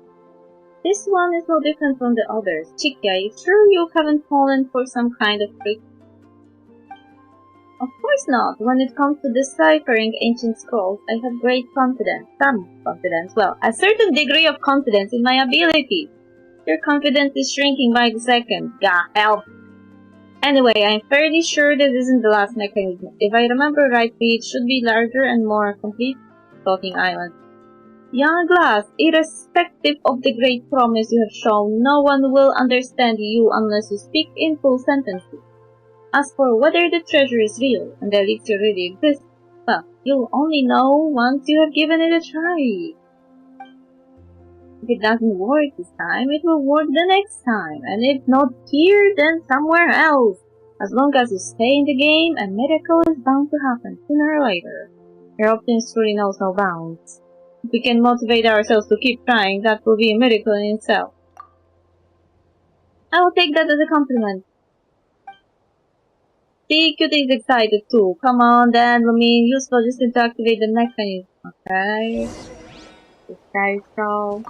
This one is no different from the others. Chicky, are you sure you haven't fallen for some kind of trick? Of course not. When it comes to deciphering ancient scrolls, I have great confidence. Well, a certain degree of confidence in my abilities. Your confidence is shrinking by the second. Gah, help. Anyway, I'm fairly sure this isn't the last mechanism. If I remember rightly, it should be larger and more complete. Floating island. Young Glass, irrespective of the great promise you have shown, no one will understand you unless you speak in full sentences. As for whether the treasure is real and the elixir really exists, well, you'll only know once you have given it a try. If it doesn't work this time, it will work the next time, and if not here, then somewhere else. As long as you stay in the game, a miracle is bound to happen sooner or later. Your optimism truly knows no bounds. If we can motivate ourselves to keep trying, that will be a miracle in itself. I will take that as a compliment. See, Cutie is excited too. Come on then, Lumine, use logistic to activate the mechanism. Okay. This guy's so...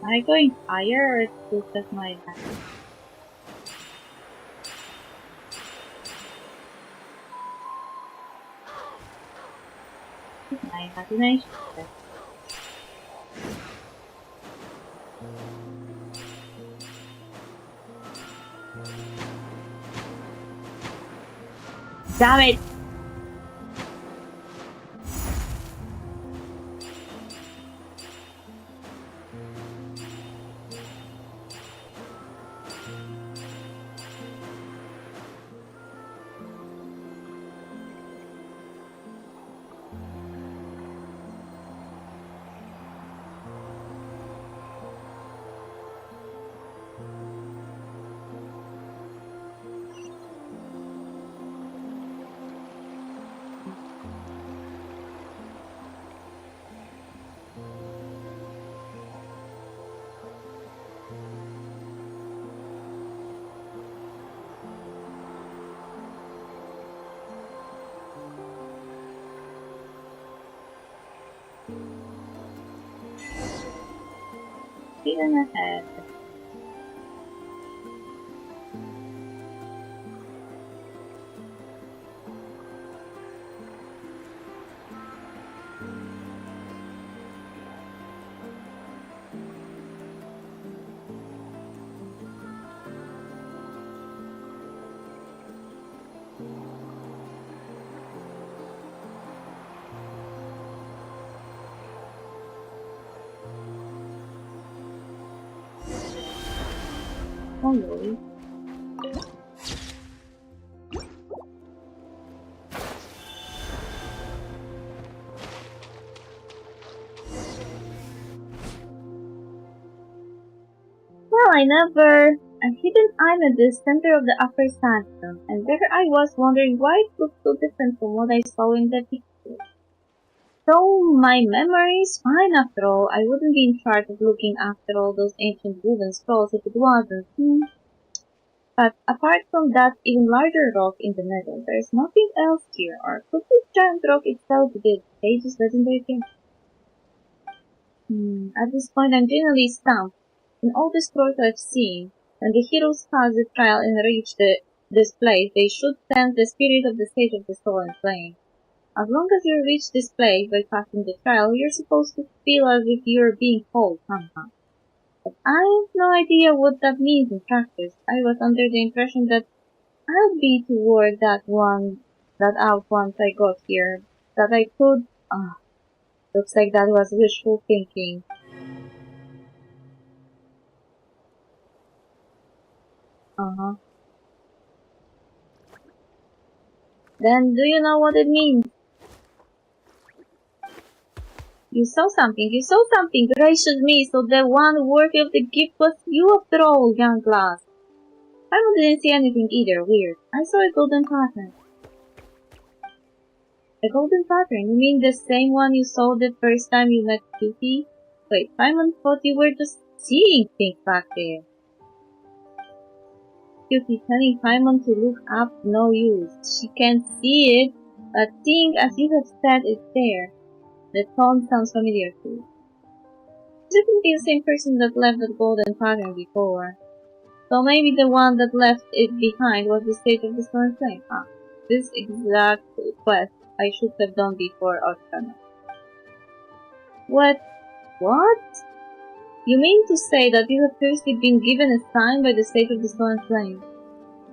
Am I going higher or is this just my back? My imagination. Damn it! Even ahead. Oh, really? Well, I never... A hidden island at the center of the upper sandstone, and there I was wondering why it looked so different from what I saw in the picture. So, my memory is fine after all. I wouldn't be in charge of looking after all those ancient wooden scrolls if it wasn't. But apart from that even larger rock in the middle, there's nothing else here, or could this giant rock itself be the Sage's legendary gift? At this point I'm genuinely stumped. In all the scrolls I've seen, when the heroes pass the trial and reach this place, they should sense the spirit of the Sage of the Stolen Flame. As long as you reach this place by passing the trial, you're supposed to feel as if you're being called somehow. But I have no idea what that means in practice. I was under the impression that I'd be to work that out once I got here. That I could... looks like that was wishful thinking. Then do you know what it means? You saw something, gracious me, so the one worthy of the gift was you after all, young glass. I didn't see anything either, weird. I saw a golden pattern. A golden pattern? You mean the same one you saw the first time you met Cutie? Wait, Simon thought you were just seeing things back there. Cutie telling Simon to look up, no use. She can't see it, but seeing as you have said it's there. The tone sounds familiar too. Definitely the same person that left that golden pattern before. So maybe the one that left it behind was the state of the storm flame. This exact quest I should have done before Oshana. What? You mean to say that you have previously been given a sign by the state of the storm flame?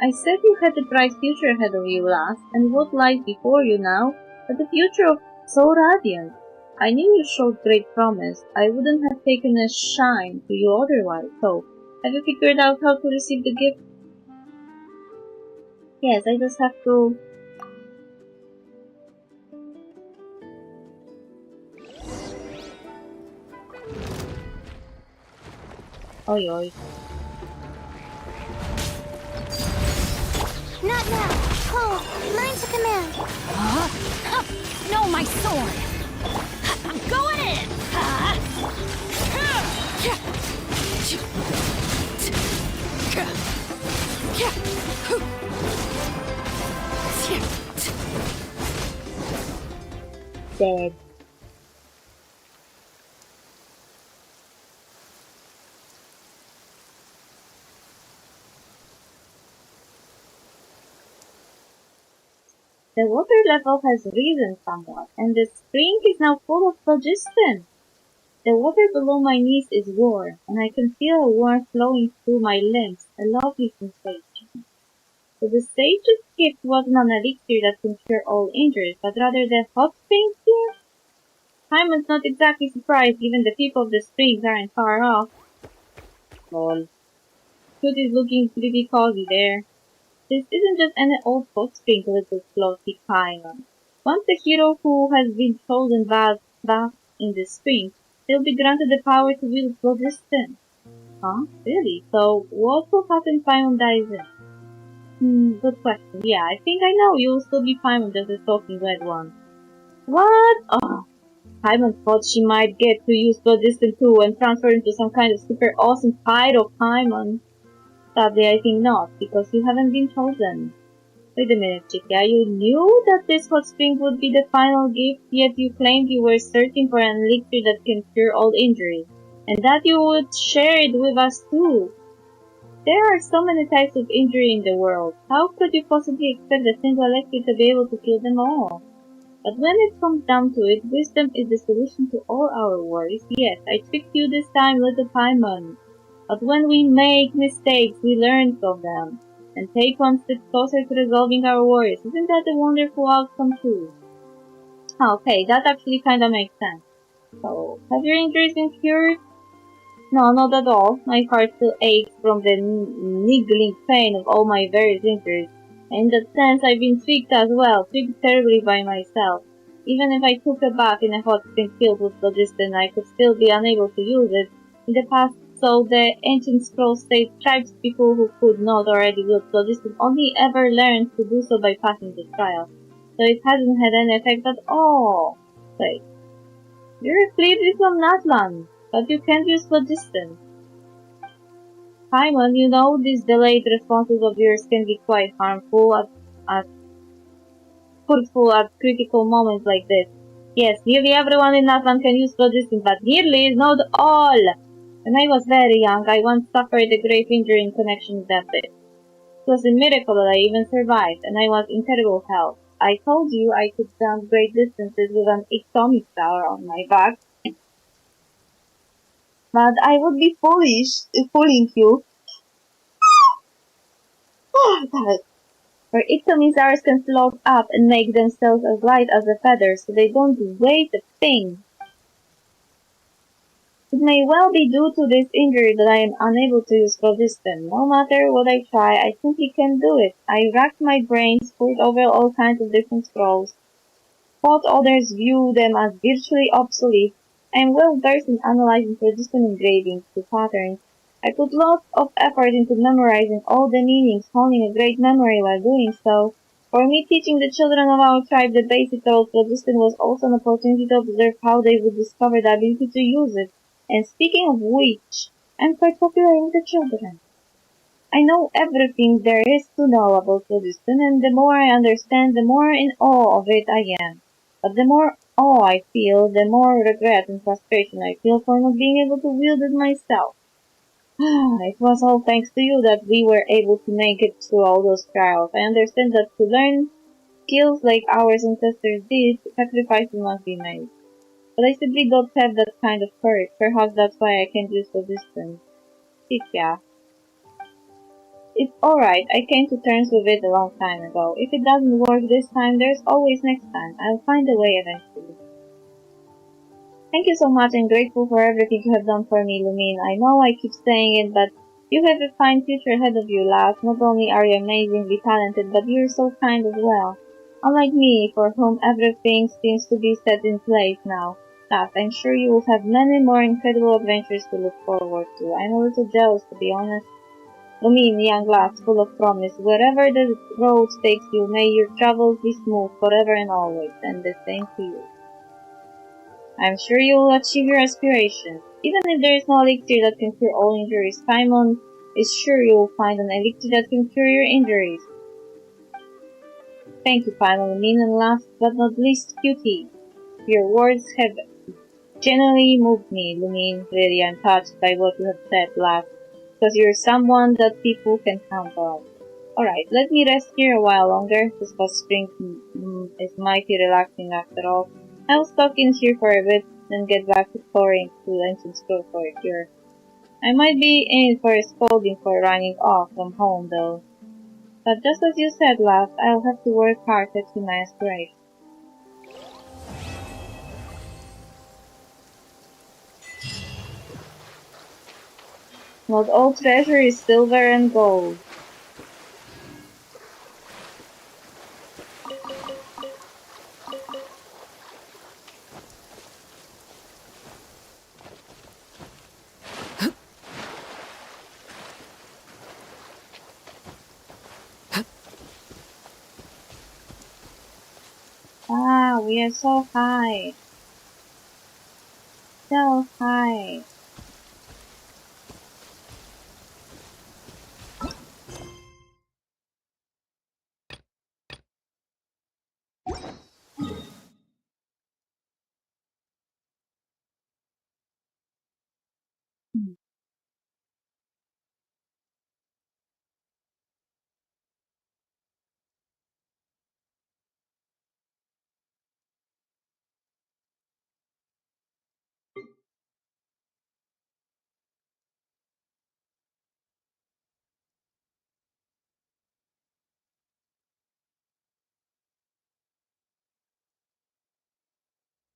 I said you had a bright future ahead of you last, and what lies before you now, but the future of so radiant. I knew you showed great promise. I wouldn't have taken a shine to you otherwise, so have you figured out how to receive the gift? Yes, I just have to... Oi oi. Not now. Cold. Learn to command. No, my sword! I'm going in! Dead. The water level has risen somewhat, and the spring is now full of phlogiston. The water below my knees is warm, and I can feel a warmth flowing through my limbs, a lovely sensation. So the sage's gift wasn't an elixir that can cure all injuries, but rather the hot springs here? Simon's not exactly surprised, given the people of the springs aren't far off. Lol. Cutie's looking pretty cozy there. This isn't just any old hot spring, little floaty Simon. Once the hero who has been chosen bath in the spring, he'll be granted the power to wield phlogiston. Huh? Really? So, what will happen if Simon dies in? Good question. Yeah, I think I know. You'll still be Simon, just a talking red one. What? Simon thought she might get to use phlogiston too and transfer into some kind of super awesome pyro Simon. Sadly, I think not, because you haven't been chosen. Wait a minute, Chikia, you knew that this hot spring would be the final gift, yet you claimed you were searching for an elixir that can cure all injuries, and that you would share it with us too. There are so many types of injury in the world. How could you possibly expect a single elixir to be able to kill them all? But when it comes down to it, wisdom is the solution to all our worries. Yes, I tricked you this time, little Paimon. But when we make mistakes, we learn from them, and take one step closer to resolving our worries. Isn't that a wonderful outcome too? Okay, that actually kinda makes sense. So, have your injuries been cured? No, not at all. My heart still aches from the niggling pain of all my various injuries. And in that sense, I've been tweaked as well, tweaked terribly by myself. Even if I took a bath in a hot spring filled with phlogiston, I could still be unable to use it. In the past, so the ancient scrolls state tribes people who could not already wield phlogiston only ever learned to do so by passing the trial. So it hasn't had any effect at all. Wait. You're a clearly from Natlan, but you can't use phlogiston. Simon, you know these delayed responses of yours can be quite hurtful at critical moments like this. Yes, nearly everyone in Natlan can use phlogiston, but nearly is not all. When I was very young, I once suffered a grave injury in connection with that bit. It was a miracle that I even survived, and I was in terrible health. I told you I could jump great distances with an atomic tower on my back. But I would be foolish fooling you. Oh, God. For ectomysaurs can float up and make themselves as light as a feather, so they don't weigh a thing. It may well be due to this injury that I am unable to use phlogiston. No matter what I try, I simply can't do it. I racked my brains, pored over all kinds of different scrolls, thought others view them as virtually obsolete. I am well versed in analyzing phlogiston engravings to patterns. I put lots of effort into memorizing all the meanings, honing a great memory while doing so. For me, teaching the children of our tribe the basics of phlogiston was also an opportunity to observe how they would discover the ability to use it. And speaking of which, I'm quite popular with the children. I know everything there is to know about phlogiston, and the more I understand, the more in awe of it I am. But the more awe I feel, the more regret and frustration I feel for not being able to wield it myself. It was all thanks to you that we were able to make it through all those trials. I understand that to learn skills like our ancestors did, sacrifices must be made. But I simply don't have that kind of courage. Perhaps that's why I can't use phlogiston. Yeah. It's alright, I came to terms with it a long time ago. If it doesn't work this time, there's always next time. I'll find a way eventually. Thank you so much. I'm grateful for everything you have done for me, Lumine. I know I keep saying it, but you have a fine future ahead of you, lass. Not only are you amazingly talented, but you're so kind as well. Unlike me, for whom everything seems to be set in place now. Lass, I'm sure you will have many more incredible adventures to look forward to. I'm a little jealous, to be honest. Lumine, young lass, full of promise. Wherever the road takes you, may your travels be smooth forever and always, and the same to you. I'm sure you will achieve your aspirations. Even if there is no elixir that can cure all injuries, Paimon is sure you will find an elixir that can cure your injuries. Thank you, Paimon, Lumine, and last but not least, Cutie. Your words have genuinely moved me, Lumine. Really, I'm touched by what you have said, last. Because you're someone that people can count on. Alright, let me rest here a while longer. This hot spring is mighty relaxing after all. I'll stop in here for a bit, then get back to pouring to ancient scroll for a cure. I might be in for a scolding for running off from home, though. But just as you said, last, I'll have to work hard to achieve my aspirations. Not all treasure is silver and gold. Ah, we are so high. So high.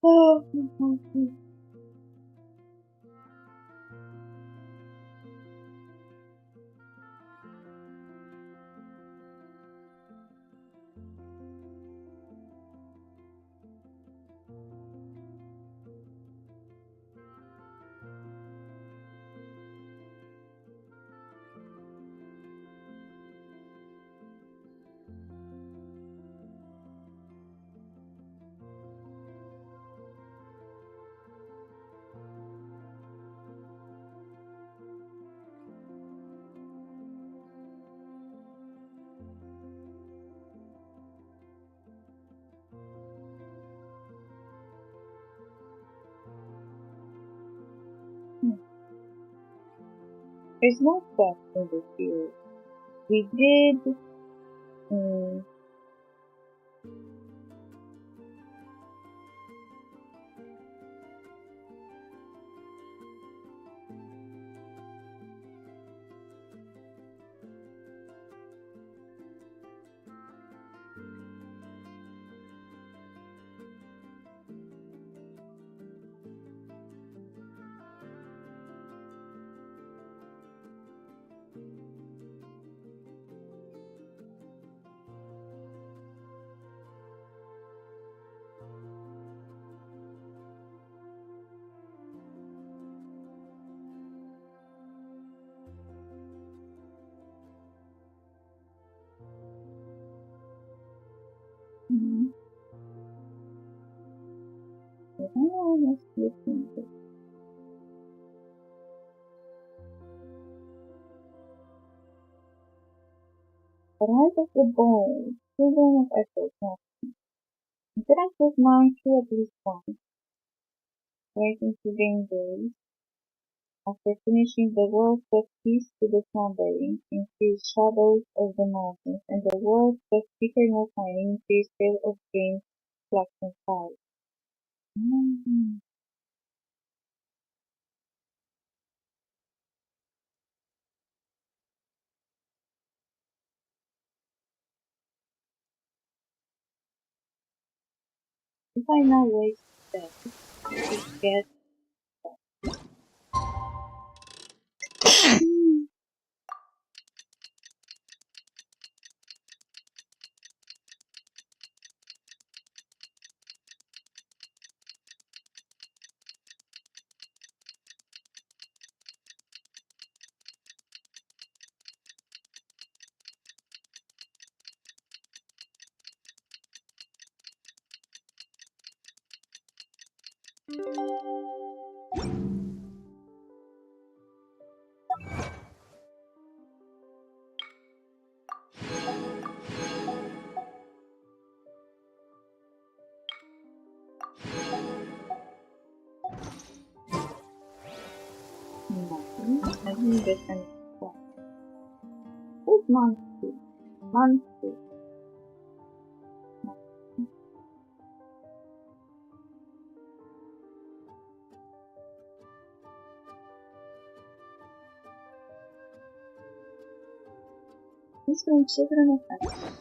Oh, there's no stuff in this field. We did. Mm-hmm. But I almost looking at the rise of the bold, children of effort, interact with mind through at least once, waiting to gain days. After finishing the world swept peace to the slumbering, in fierce shadows of the mountains, and the world swept eternal shining, fierce trail of green, flaxen skies. If I now waste that, to get nothing, I didn't get any stuff. Who's Monty? Monty. These are children of effort.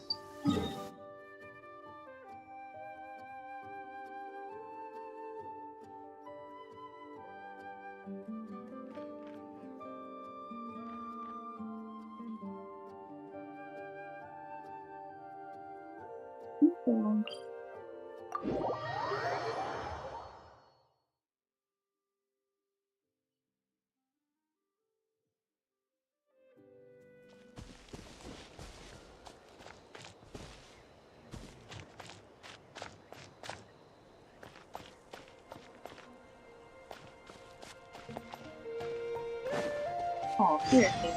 Oh, here it is.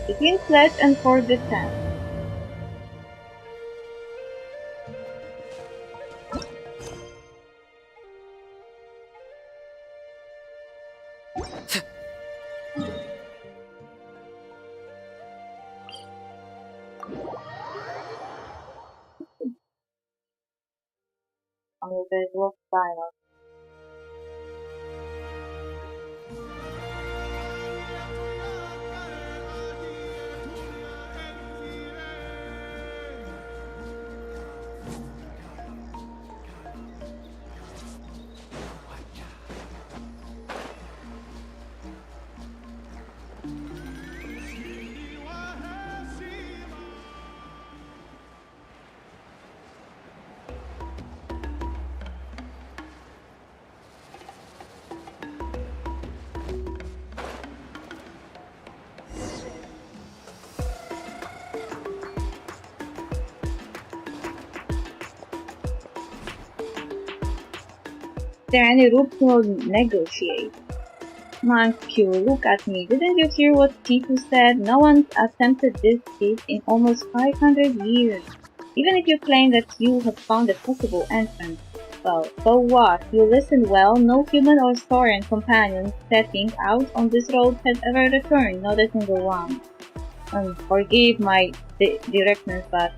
Between Pledge and For the Town. Oh, there's lots of dialogue. Is there any room to negotiate? Q, look at me. Didn't you hear what Titu said? No one's attempted this feat in almost 500 years. Even if you claim that you have found a possible entrance. Well, so what? You listened well. No human or Saurian companion setting out on this road has ever returned. Not a single one. Forgive my directness, but...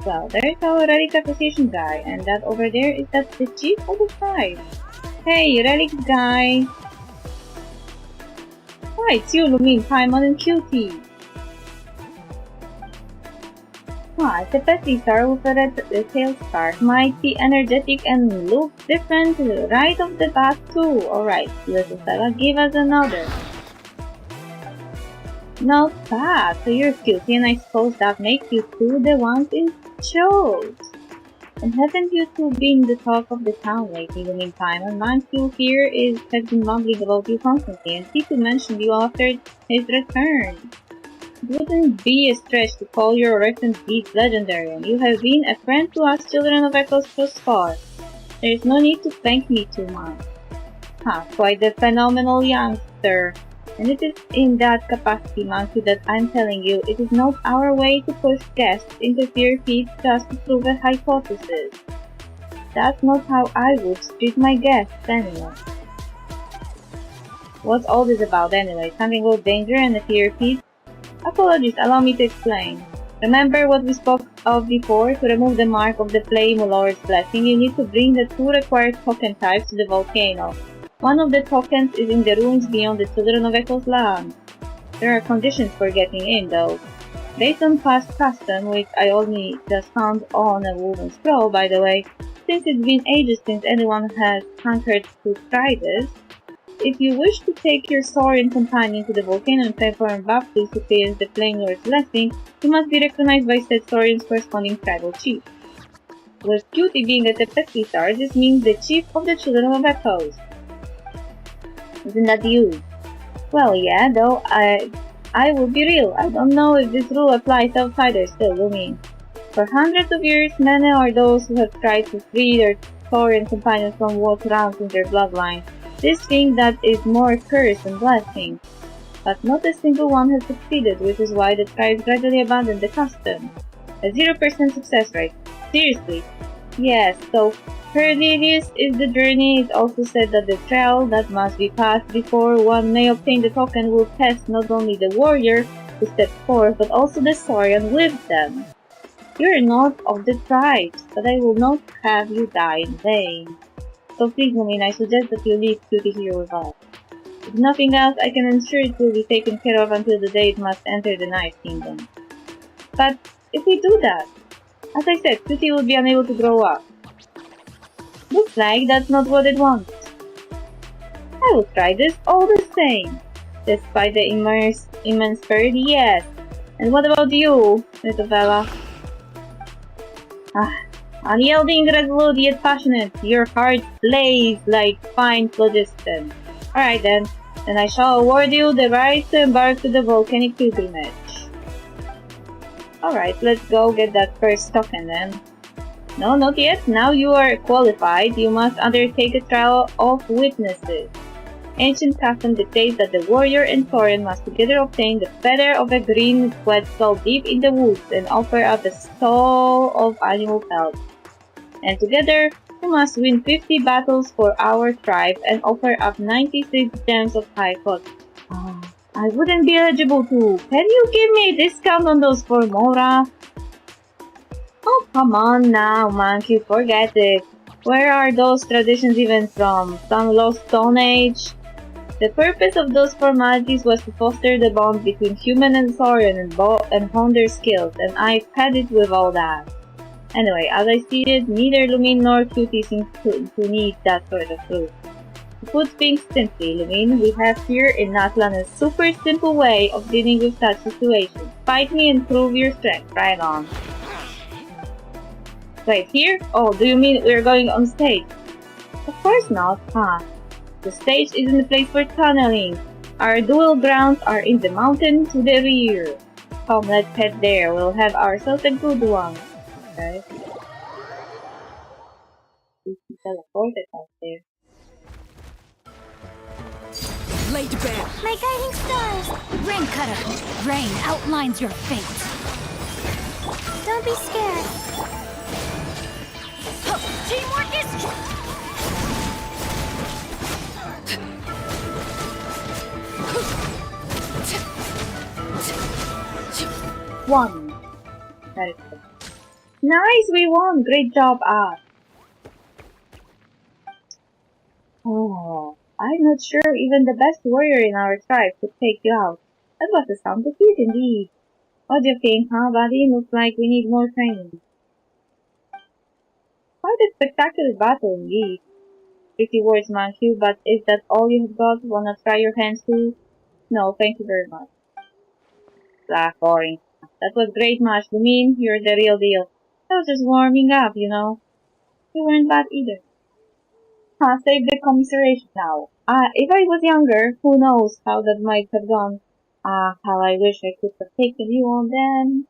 Well, there is our relic acquisition guy, and that over there is that the chief of the tribe. Hey, relic guy! Why, it's you, Lumin, Paimon, and Cutie! Ah, it's a petty star with a red tail scarf. Mighty, energetic, and looks different right off the bat too. Alright, little fella, give us another. Not bad, so you're Cutie, and I suppose that makes you two the ones in shows. And haven't you two been the talk of the town lately? In the meantime, and Manchu here has been mumbling about you constantly, and Titu mentioned you after his return. It wouldn't be a stretch to call your recent deeds legendary, and you have been a friend to us children of Echoes thus far. There is no need to thank me too much. Quite a phenomenal youngster. And it is in that capacity, Monkey, that I'm telling you, it is not our way to push guests into fear feet just to prove a hypothesis. That's not how I would treat my guests anyway. What's all this about anyway? Something about danger and a fear feet? Apologies, allow me to explain. Remember what we spoke of before? To remove the mark of the Flame Lord's blessing, you need to bring the 2 required token types to the volcano. One of the tokens is in the ruins beyond the Children of Echo's land. There are conditions for getting in, though. Based on past custom, which I only just found on a woven scroll, by the way, since it's been ages since anyone has hankered to try this, if you wish to take your Saurian companion to the volcano and perform baptism to experience the Flame Lord's blessing, you must be recognized by said Saurian's corresponding tribal chief. With Cutie being a Tepesi star, this means the chief of the Children of Echoes. Isn't that you? Well, yeah, though I will be real. I don't know if this rule applies to outsiders still, Lumi. For hundreds of years, many are those who have tried to free their Saurian companions from what runs in their bloodline. This thing that is more curse than blessing. But not a single one has succeeded, which is why the tribes gradually abandoned the custom. A 0% success rate. Seriously. Yes, so perilous is the journey. It also said that the trail that must be passed before one may obtain the token will test not only the warrior who steps forth, but also the Saurian with them. You are not of the tribes, but I will not have you die in vain. So please, Mumin, I suggest that you leave Cutie here with us. If nothing else, I can ensure it will be taken care of until the day it must enter the Night Kingdom. But if we do that, as I said, Cutie will be unable to grow up. Looks like that's not what it wants. I will try this all the same. Despite the immense spirit, yes. And what about you, little fella? Unyielding, resolute, yet passionate. Your heart blazes like fine phlogiston. Alright then I shall award you the right to embark to the volcanic pilgrimage. Alright, let's go get that first token then. No, not yet. Now you are qualified. You must undertake a trial of witnesses. Ancient custom dictates that the warrior and Saurian must together obtain the feather of a green quetzal deep in the woods and offer up a stole of animal pelts. And together, you must win 50 battles for our tribe and offer up 96 gems of high cost. I wouldn't be eligible to. Can you give me a discount on those for Mora? Oh, come on now, monkey, forget it. Where are those traditions even from? Some lost Stone Age? The purpose of those formalities was to foster the bond between human and Saurian and hone their skills, and I've had it with all that. Anyway, as I stated, neither Lumine nor Cutie seems to need that sort of proof. To put things simply, Lumine, we have here in Natlan a super simple way of dealing with such situations. Fight me and prove your strength. Right on. Wait, here? Oh, do you mean we're going on stage? Of course not, huh? The stage isn't the place for tunneling. Our duel grounds are in the mountain to the rear. Come, let's head there. We'll have ourselves a good one. Okay. We can teleport it out there. Laid bare. My guiding stars! Rain cutter. Rain outlines your fate. Don't be scared. Teamwork is... One. That is good. Nice, we won! Great job, us! Oh, I'm not sure even the best warrior in our tribe could take you out. That was a sound defeat indeed. What do you think, huh, buddy? Looks like we need more training. Quite a spectacular battle indeed. Pretty words, monkey, but is that all you have got? Wanna try your hands too? No, thank you very much. Blah, boring. That was great match. You mean you're the real deal? I was just warming up, you know. You weren't bad either. Save the commiseration now. If I was younger, who knows how that might have gone. Ah, how I wish I could have taken you on then.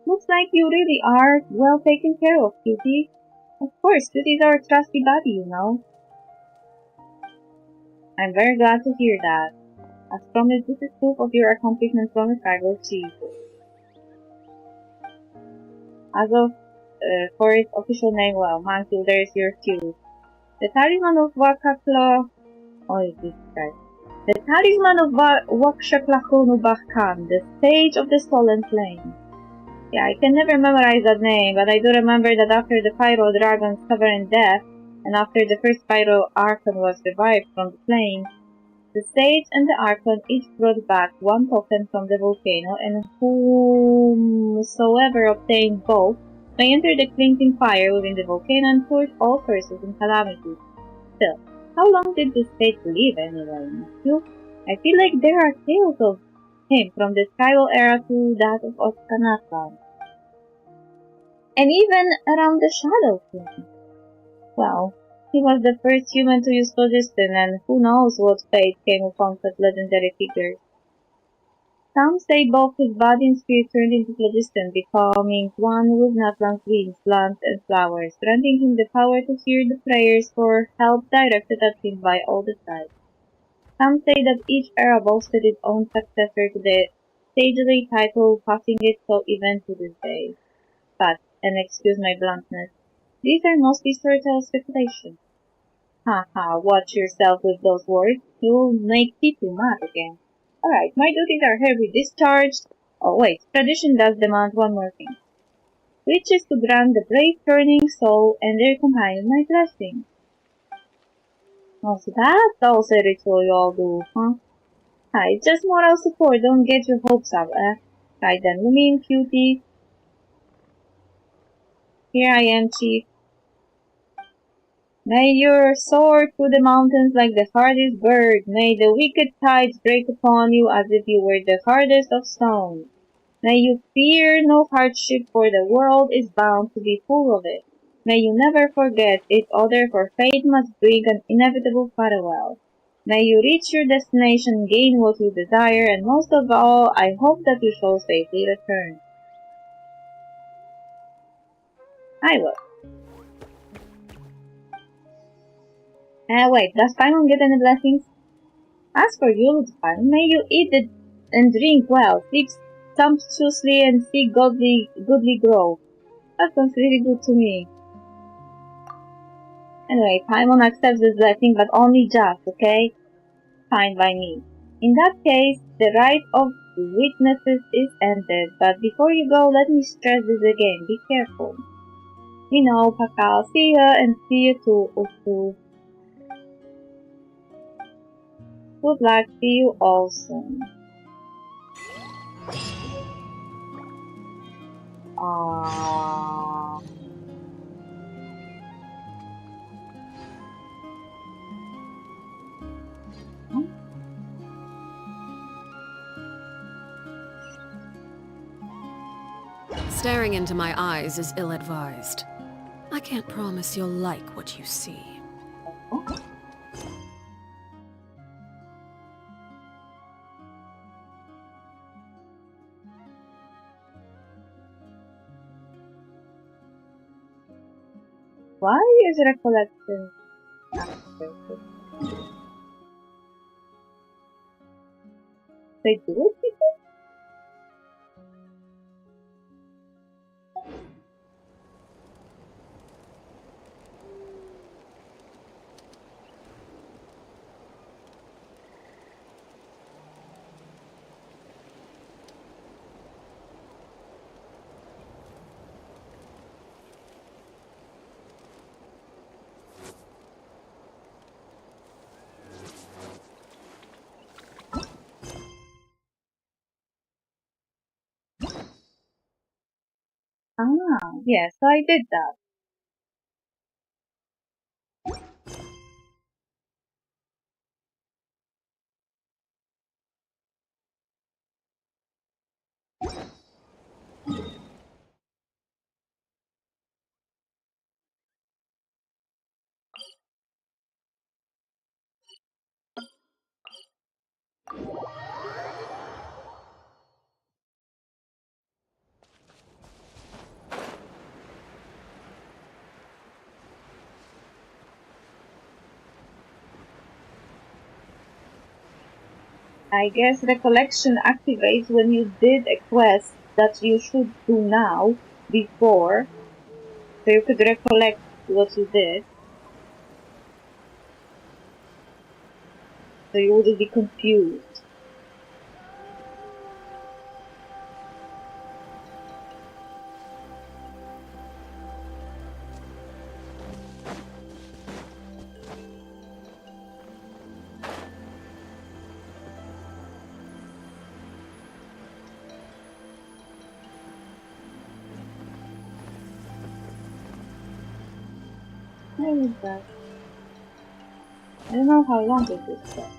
Looks like you really are well taken care of, Cutie. Of course, Cutie's our trusty buddy, you know. I'm very glad to hear that. As promised, this is proof of your accomplishment from the tribal chief. As of, for its official name, well, Monkey, there's your cue. The talisman of Wakaklo... Oh, Jesus Christ. The talisman of Wakshaklakunu Bahkan, the stage of the stolen flame. Yeah, I can never memorize that name, but I do remember that after the Pyro dragons covered in death, and after the first Pyro Archon was revived from the flame, the sage and the Archon each brought back one token from the volcano, and whomsoever obtained both may enter the clinking fire within the volcano and purge all curses and calamities. Still, how long did this sage live anyway, Matthew? I feel like there are tales of him from the tribal era to that of Oskanatlan. And even around the Shadow King. Well, he was the first human to use phlogiston, and who knows what fate came upon such legendary figures. Some say both his body and spirit turned into phlogiston, becoming one with Natlan's winds, plants, and flowers, granting him the power to hear the prayers for help directed at him by all the tribes. Some say that each era boasted its own successor to the sagely title, passing it so even to this day. But, and excuse my bluntness, these are mostly storytell speculation. Watch yourself with those words. You'll make people mad again. Alright, my duties are hereby discharged. Oh wait, tradition does demand one more thing. Which is to grant the brave turning soul and their companion my blessing. Oh, so that's also a ritual you all do, huh? It's just moral support, don't get your hopes up, eh? Right then, you mean, Cutie? Here I am, Chief. May you soar through the mountains like the hardest bird. May the wicked tides break upon you as if you were the hardest of stone. May you fear no hardship, for the world is bound to be full of it. May you never forget each other, for fate must bring an inevitable farewell. May you reach your destination, gain what you desire, and most of all, I hope that you shall safely return. I will. Wait, does Paimon get any blessings? As for you, Ludwig, may you eat and drink well, sleep sumptuously, and see goodly grow. That sounds really good to me. Anyway, Paimon accepts this blessing, but only just, okay? Fine by me. In that case, the right of witnesses is ended, but before you go, let me stress this again, be careful. You know, Pakal, see ya, and see you too, Usu. Good luck, see you all soon. Staring into my eyes is ill-advised. I can't promise you'll like what you see. Why is recollection activated? They do it, people? Yes, I did that. I guess recollection activates when you did a quest that you should do now, before, so you could recollect what you did. So you wouldn't be confused. Where is that? I don't know how long it is. But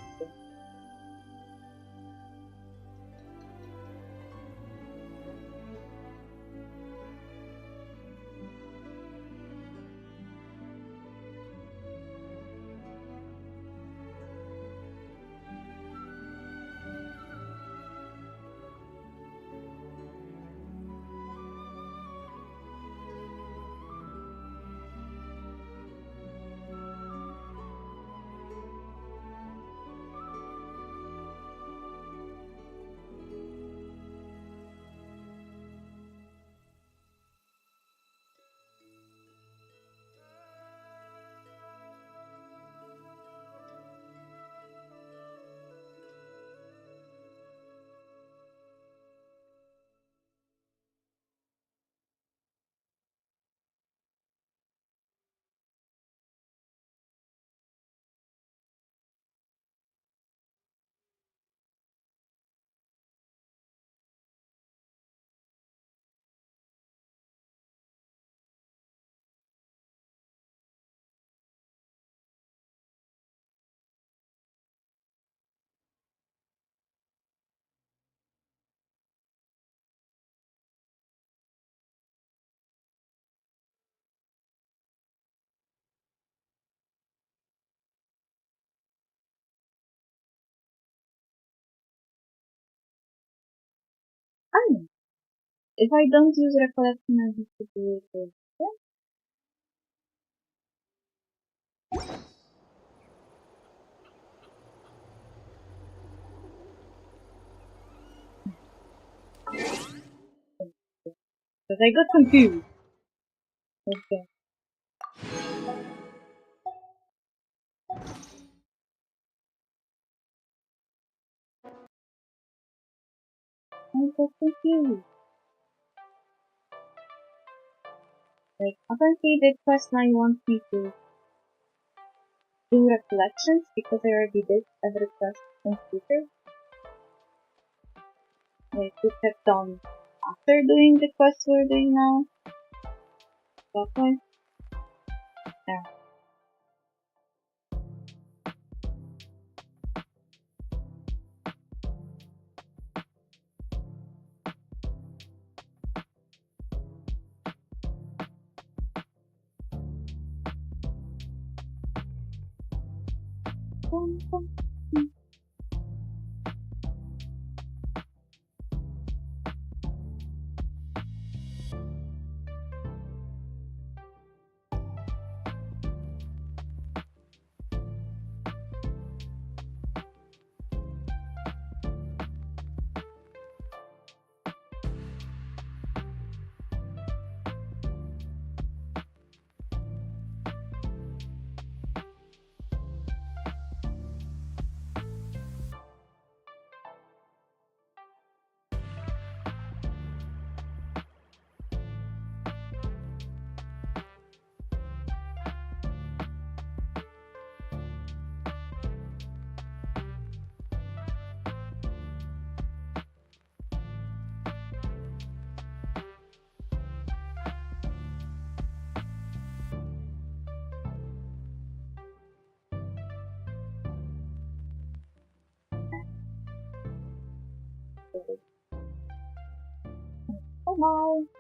I don't know. If I don't use recollection, I have to do it with because I got confused. Okay. I got confused. Like, apparently the quest line wants me to do recollections because I already did every quest in Twitter. I could have done after doing the quest we're doing now. That one. Yeah. Bum, bum. Bye bye.